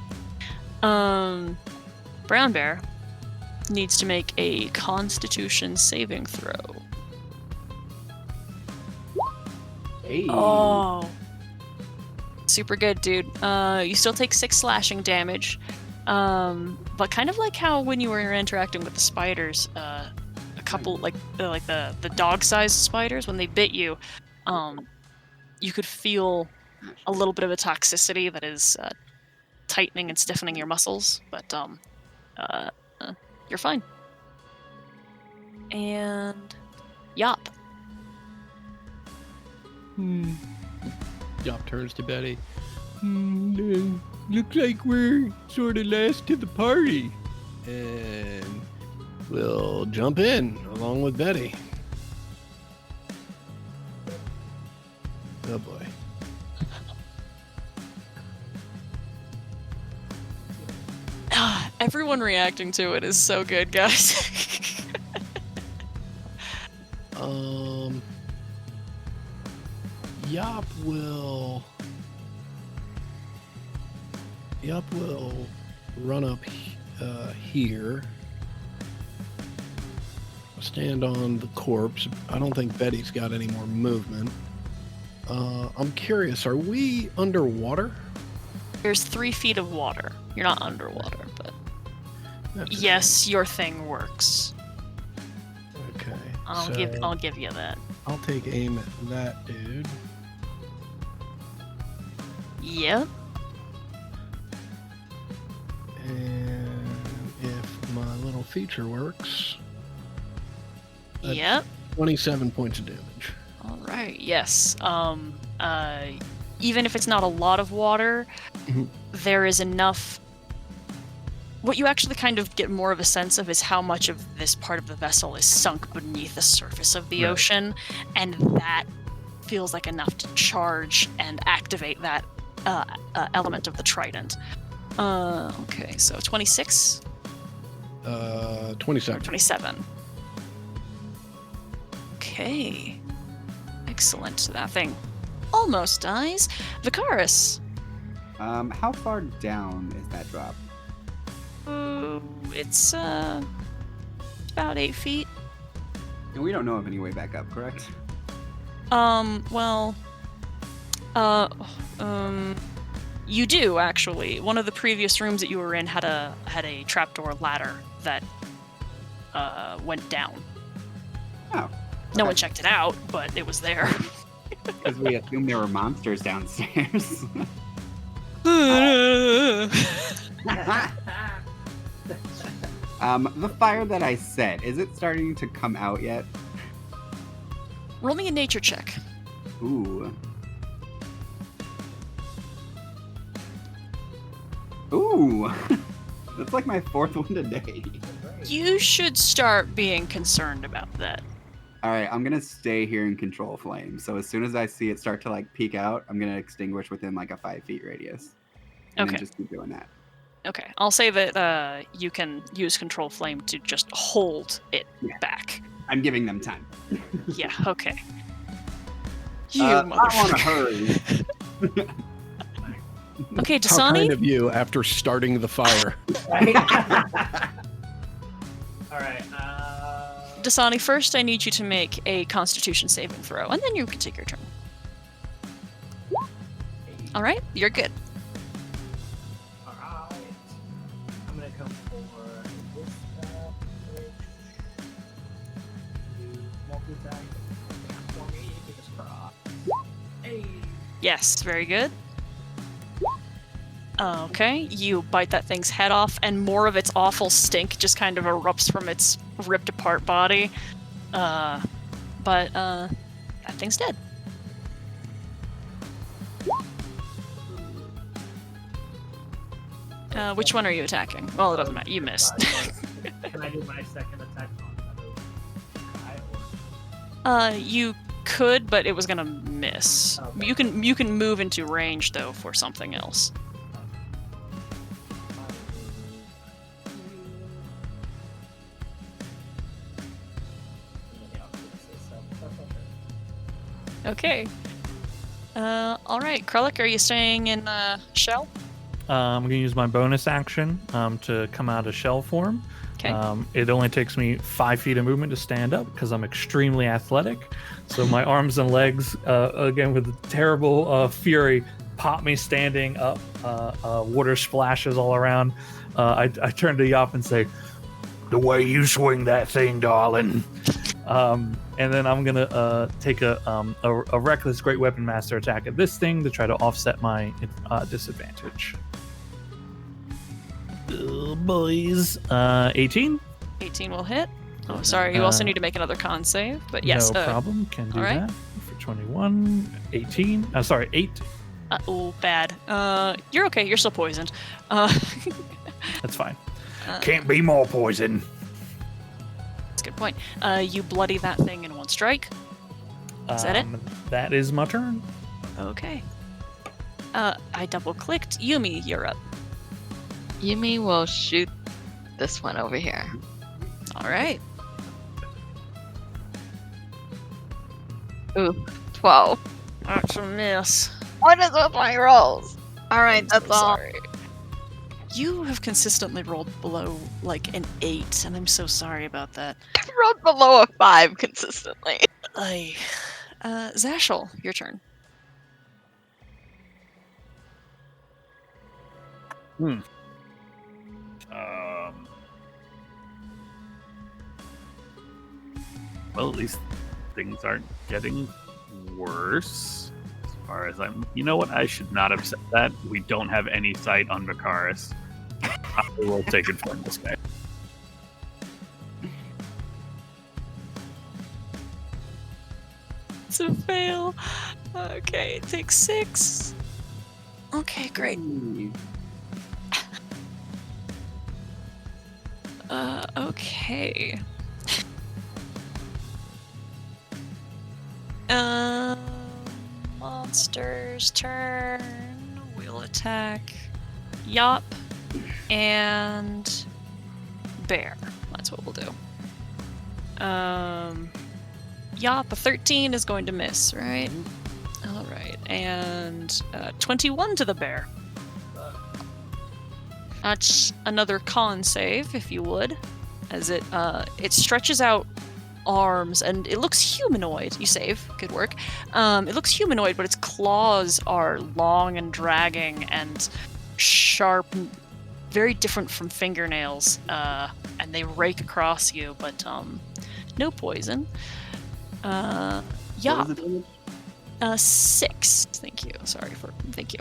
Brown bear needs to make a Constitution saving throw. Hey. Oh, super good, dude. You still take 6 slashing damage, but kind of like how when you were interacting with the spiders, a couple like the dog-sized spiders, when they bit you, you could feel a little bit of a toxicity that is tightening and stiffening your muscles, but you're fine. And Yop. Yop turns to Betty. Looks like we're sort of last to the party. And we'll jump in along with Betty. Oh boy. Everyone reacting to it is so good, guys. Yop will run up here. stand on the corpse. I don't think Betty's got any more movement. I'm curious, are we underwater? There's 3 feet of water. You're not underwater, but That's a yes, your thing works. shame. Okay. I'll give you that. I'll take aim at that dude. Yeah. And if my little feature works, That's- Yep. 27 points of damage. All right. Yes. Even if it's not a lot of water, Mhm. there is enough. What you actually kind of get more of a sense of is how much of this part of the vessel is sunk beneath the surface of the Right. ocean, and that feels like enough to charge and activate that element of the trident. Okay, so 26, 27. 27. Okay. Excellent. So that thing almost dies. Vicaris. How far down is that drop? It's about 8 feet. And we don't know of any way back up, correct? Well, you do actually. One of the previous rooms that you were in had a trapdoor ladder that went down. Oh. No one checked it out, but it was there. Because we assumed there were monsters downstairs. The fire that I set, is it starting to come out yet? Roll me a nature check. Ooh. Ooh. That's like my 4th one today. You should start being concerned about that. Alright, I'm gonna stay here and control flame. So as soon as I see it start to like peek out, I'm gonna extinguish within like a 5 feet radius. And Okay. then just keep doing that. Okay, I'll say that you can use control flame to just hold it Yeah. back. I'm giving them time. Yeah, okay. You I want to motherfucker. hurry. Okay, How Dasani? kind of you after starting the fire. Alright, Dasani, first I need you to make a constitution saving throw, and then you can take your turn. Alright, you're good. alright. I'm gonna come for this bridge. You multi-attack for me, fingers crossed. Hey! Yes, very good. Okay, you bite that thing's head off, and more of its awful stink just kind of erupts from its ripped apart body. But that thing's dead. Which one are you attacking? Well, it doesn't matter. You missed. Can I do my second attack on another guy, or... You could, but it was gonna miss. Okay. You can move into range though for something else. Okay. All right, Krellick, are you staying in shell? I'm going to use my bonus action to come out of shell form. Okay. It only takes me 5 feet of movement to stand up because I'm extremely athletic. So my arms and legs, again with terrible fury, pop me standing up. Water splashes all around. I turn to Yop and say, The way you swing that thing, darling. and then I'm gonna take a reckless great weapon master attack at this thing to try to offset my disadvantage. Boys, 18. 18 will hit. Oh, sorry. You also need to make another con save. But yes. No problem. Can do all right. that for 21. 18. Sorry, 8. Oh, bad. You're okay. You're still poisoned. That's fine. Can't be more poison. That's a good point. You bloody that thing in one strike. Is that it? That is my turn. Okay. I double clicked. Yumi, you're up. Yumi will shoot this one over here. All right. Ooh, 12. That's a miss. What is with my rolls? Alright, that's all. Sorry. You have consistently rolled below like an 8, and I'm so sorry about that. I've rolled below a 5 consistently. Zashel, your turn. Well, at least things aren't getting worse. As far as I'm. You know what? I should not have said that. We don't have any sight on Vicaris. I will take it from this guy. It's a fail. Okay, it takes 6. Okay, great. Okay. Monster's turn. We'll attack Yop and Bear. That's what we'll do. Yop, a 13 is going to miss, right? All right, and 21 to the bear. That's another con save, if you would, as it stretches out arms and it looks humanoid. You save, good work. It looks humanoid, but its claws are long and dragging and sharp, very different from fingernails, and they rake across you, but no poison. Yop. 6. Thank you. Thank you.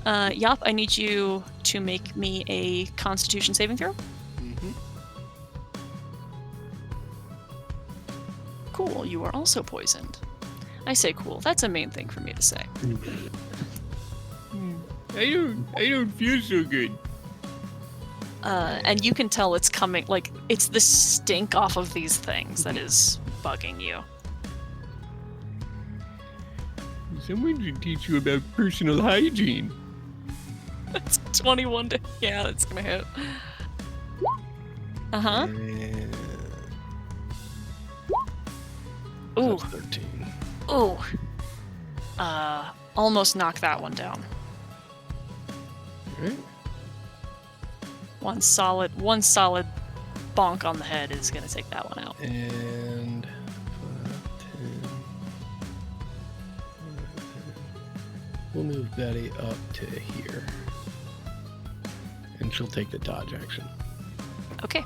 Yop, I need you to make me a Constitution saving throw. Mm-hmm. Cool, you are also poisoned. I say cool. That's a main thing for me to say. I don't feel so good. And you can tell it's coming, like, it's the stink off of these things that is bugging you. Someone should teach you about personal hygiene. That's 21 to... Yeah, that's gonna hit. Uh-huh. Ooh. 13. Ooh. Almost knocked that one down. Alright. One solid bonk on the head is gonna take that one out. And 5, 10. We'll move Betty up to here. And she'll take the dodge action. Okay.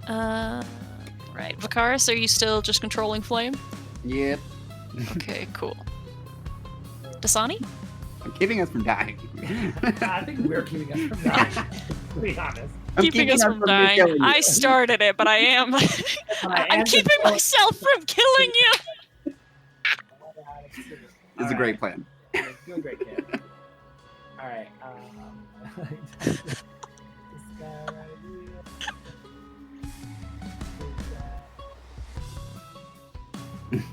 Right. Vicaris, are you still just controlling flame? Yep. Okay, cool. Dasani? I'm keeping us from dying. I think we're keeping us from dying, to be honest. Keeping us from dying. killing you. I started it, but I am. I'm keeping myself from killing you! It's a great plan. Doing great, kid. Alright, this guy right here.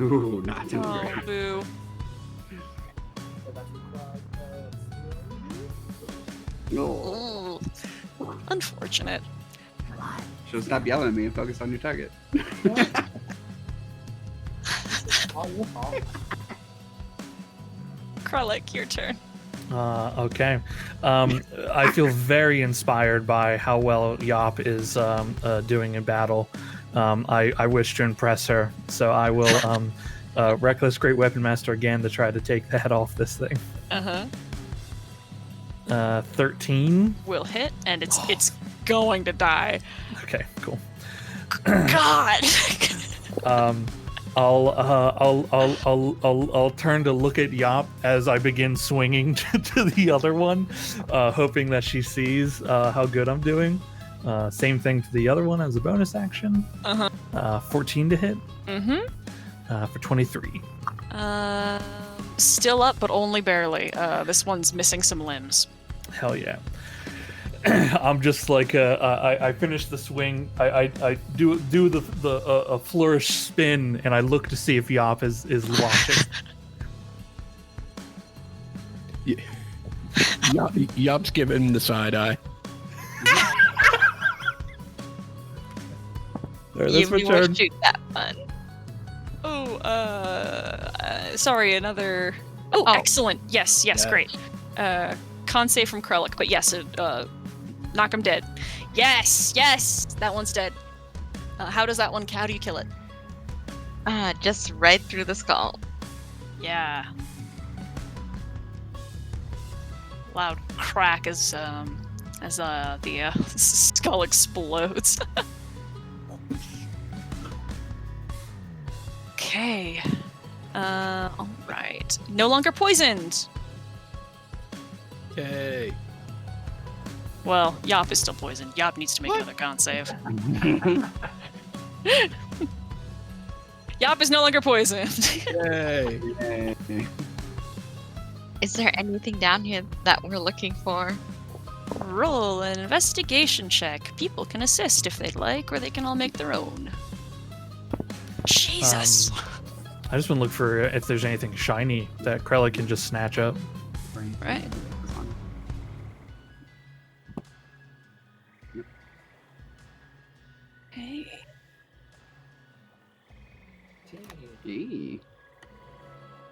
Ooh, not doing Oh, great. boo. So that's No. Ooh. Unfortunate. She'll stop yelling at me and focus on your target. all your fault. Kralik, your turn. Okay. I feel very inspired by how well Yop is doing in battle. I wish to impress her, so I will Reckless Great Weapon Master again to try to take the head off this thing. Uh-huh. 13. Will hit, and it's going to die. Okay, cool. God! I'll turn to look at Yop as I begin swinging to the other one, hoping that she sees how good I'm doing. Same thing to the other one as a bonus action. 14 to hit. Mm-hmm. For 23. Still up, but only barely. This one's missing some limbs. Hell yeah. I'm just like I finish the swing. I do a flourish spin, and I look to see if Yop is watching. Yop's giving him the side eye. There, You that's my will turn. shoot that one. Oh, sorry, another... Oh, Oh. excellent. Yes, Yeah. great. con save from Krellick, but yes, knock him dead. Yes, that one's dead. How do you kill it? Just right through the skull. Yeah. Loud crack as the skull explodes. Okay. All right. No longer poisoned. Yay. Well, Yop is still poisoned. Yop needs to make another con save. Yop is no longer poisoned. Yay. Yay. Is there anything down here that we're looking for? Roll an investigation check. People can assist if they'd like, or they can all make their own. Jesus. I just want to look for if there's anything shiny that Krellick can just snatch up. Right. Okay. Gee.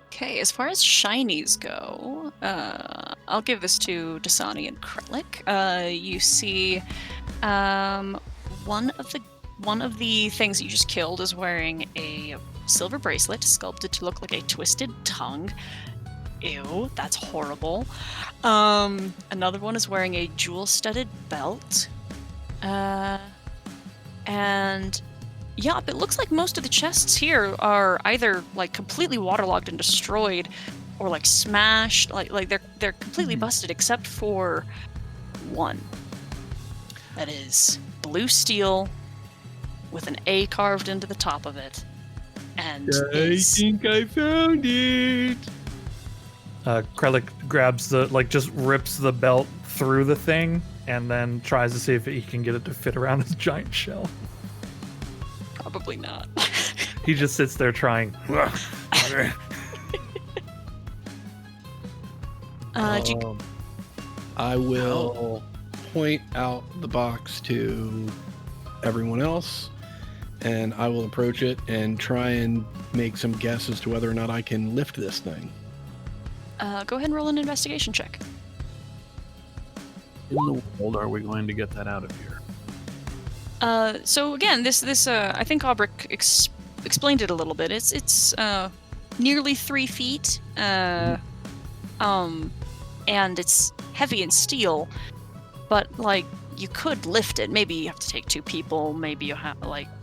Okay, as far as shinies go, I'll give this to Dasani and Krellick. You see, one of the things that you just killed is wearing a silver bracelet sculpted to look like a twisted tongue. Ew, that's horrible. Another one is wearing a jewel-studded belt. And Yup, it looks like most of the chests here are either like completely waterlogged and destroyed, or like smashed. Like they're completely busted, except for one. That is blue steel with an A carved into the top of it, and I think I found it. Krellick grabs just rips the belt through the thing, and then tries to see if he can get it to fit around his giant shell. Probably not. He just sits there trying. I will point out the box to everyone else, and I will approach it and try and make some guess as to whether or not I can lift this thing. Go ahead and roll an investigation check. In the world are we going to get that out of here? So again, this I think Aubric explained it a little bit. It's nearly 3 feet, and it's heavy in steel, but like you could lift it. Maybe you have to take 2 people. Maybe you have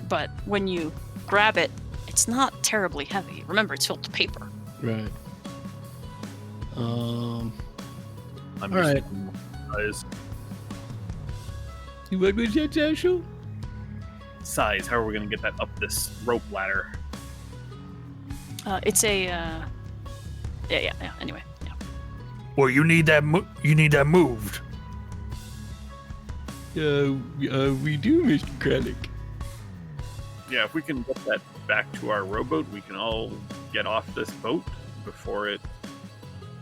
but when you grab it, it's not terribly heavy. Remember, it's filled with paper. Right. I'm all right. What was that, Sashel? Size. How are we going to get that up this rope ladder? It's a yeah. Anyway, yeah. Well, you need that. You need that moved. We do, Mr. Krellick. Yeah, if we can get that back to our rowboat, we can all get off this boat before it,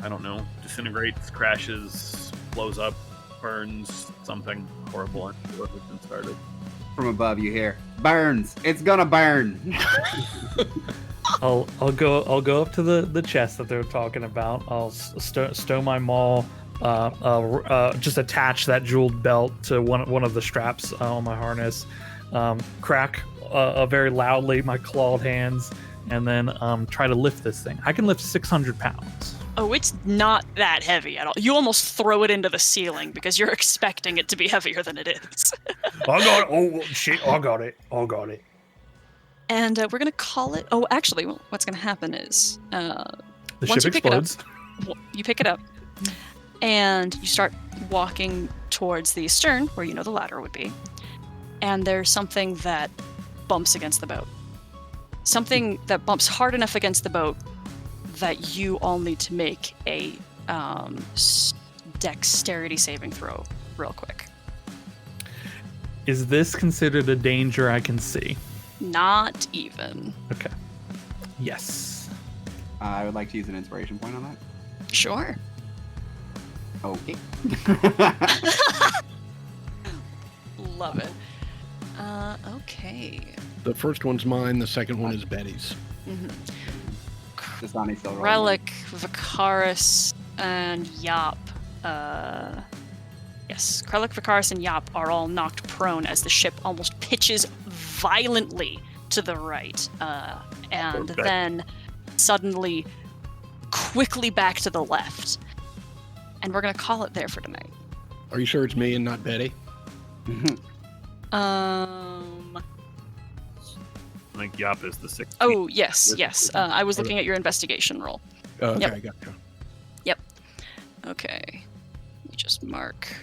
I don't know, disintegrates, crashes, blows up, burns, something horrible after what has been started. From above, you hear burns. It's gonna burn. I'll go up to the chest that they're talking about. I'll stow my maul. Just attach that jeweled belt to one of the straps on my harness. Crack very loudly my clawed hands, and then try to lift this thing. I can lift 600 pounds. Oh, it's not that heavy at all. You almost throw it into the ceiling because you're expecting it to be heavier than it is. I got it. Oh shit! I got it. And we're gonna call it. Oh, actually, what's gonna happen is The once ship you pick it up, explodes. you pick it up, and you start walking towards the stern where you know the ladder would be. And there's something that bumps against the boat. Something that bumps hard enough against the boat that you all need to make a dexterity saving throw real quick. Is this considered a danger I can see? Not even. Okay. Yes. I would like to use an inspiration point on that. Sure. Okay. Love it. Okay. The first one's mine. The second one is Betty's. Mm-hmm. Dasani still rolling. Relic, Vicaris, and Yop Yes, Krellick, Vicaris, and Yop are all knocked prone as the ship almost pitches violently to the right, and Okay. then suddenly quickly back to the left. And we're gonna call it there for tonight. Are you sure it's me and not Betty? I think Yop is the 16th. Oh, yes. I was looking at your investigation roll. Oh, okay, Yep. gotcha. Okay. Let me just mark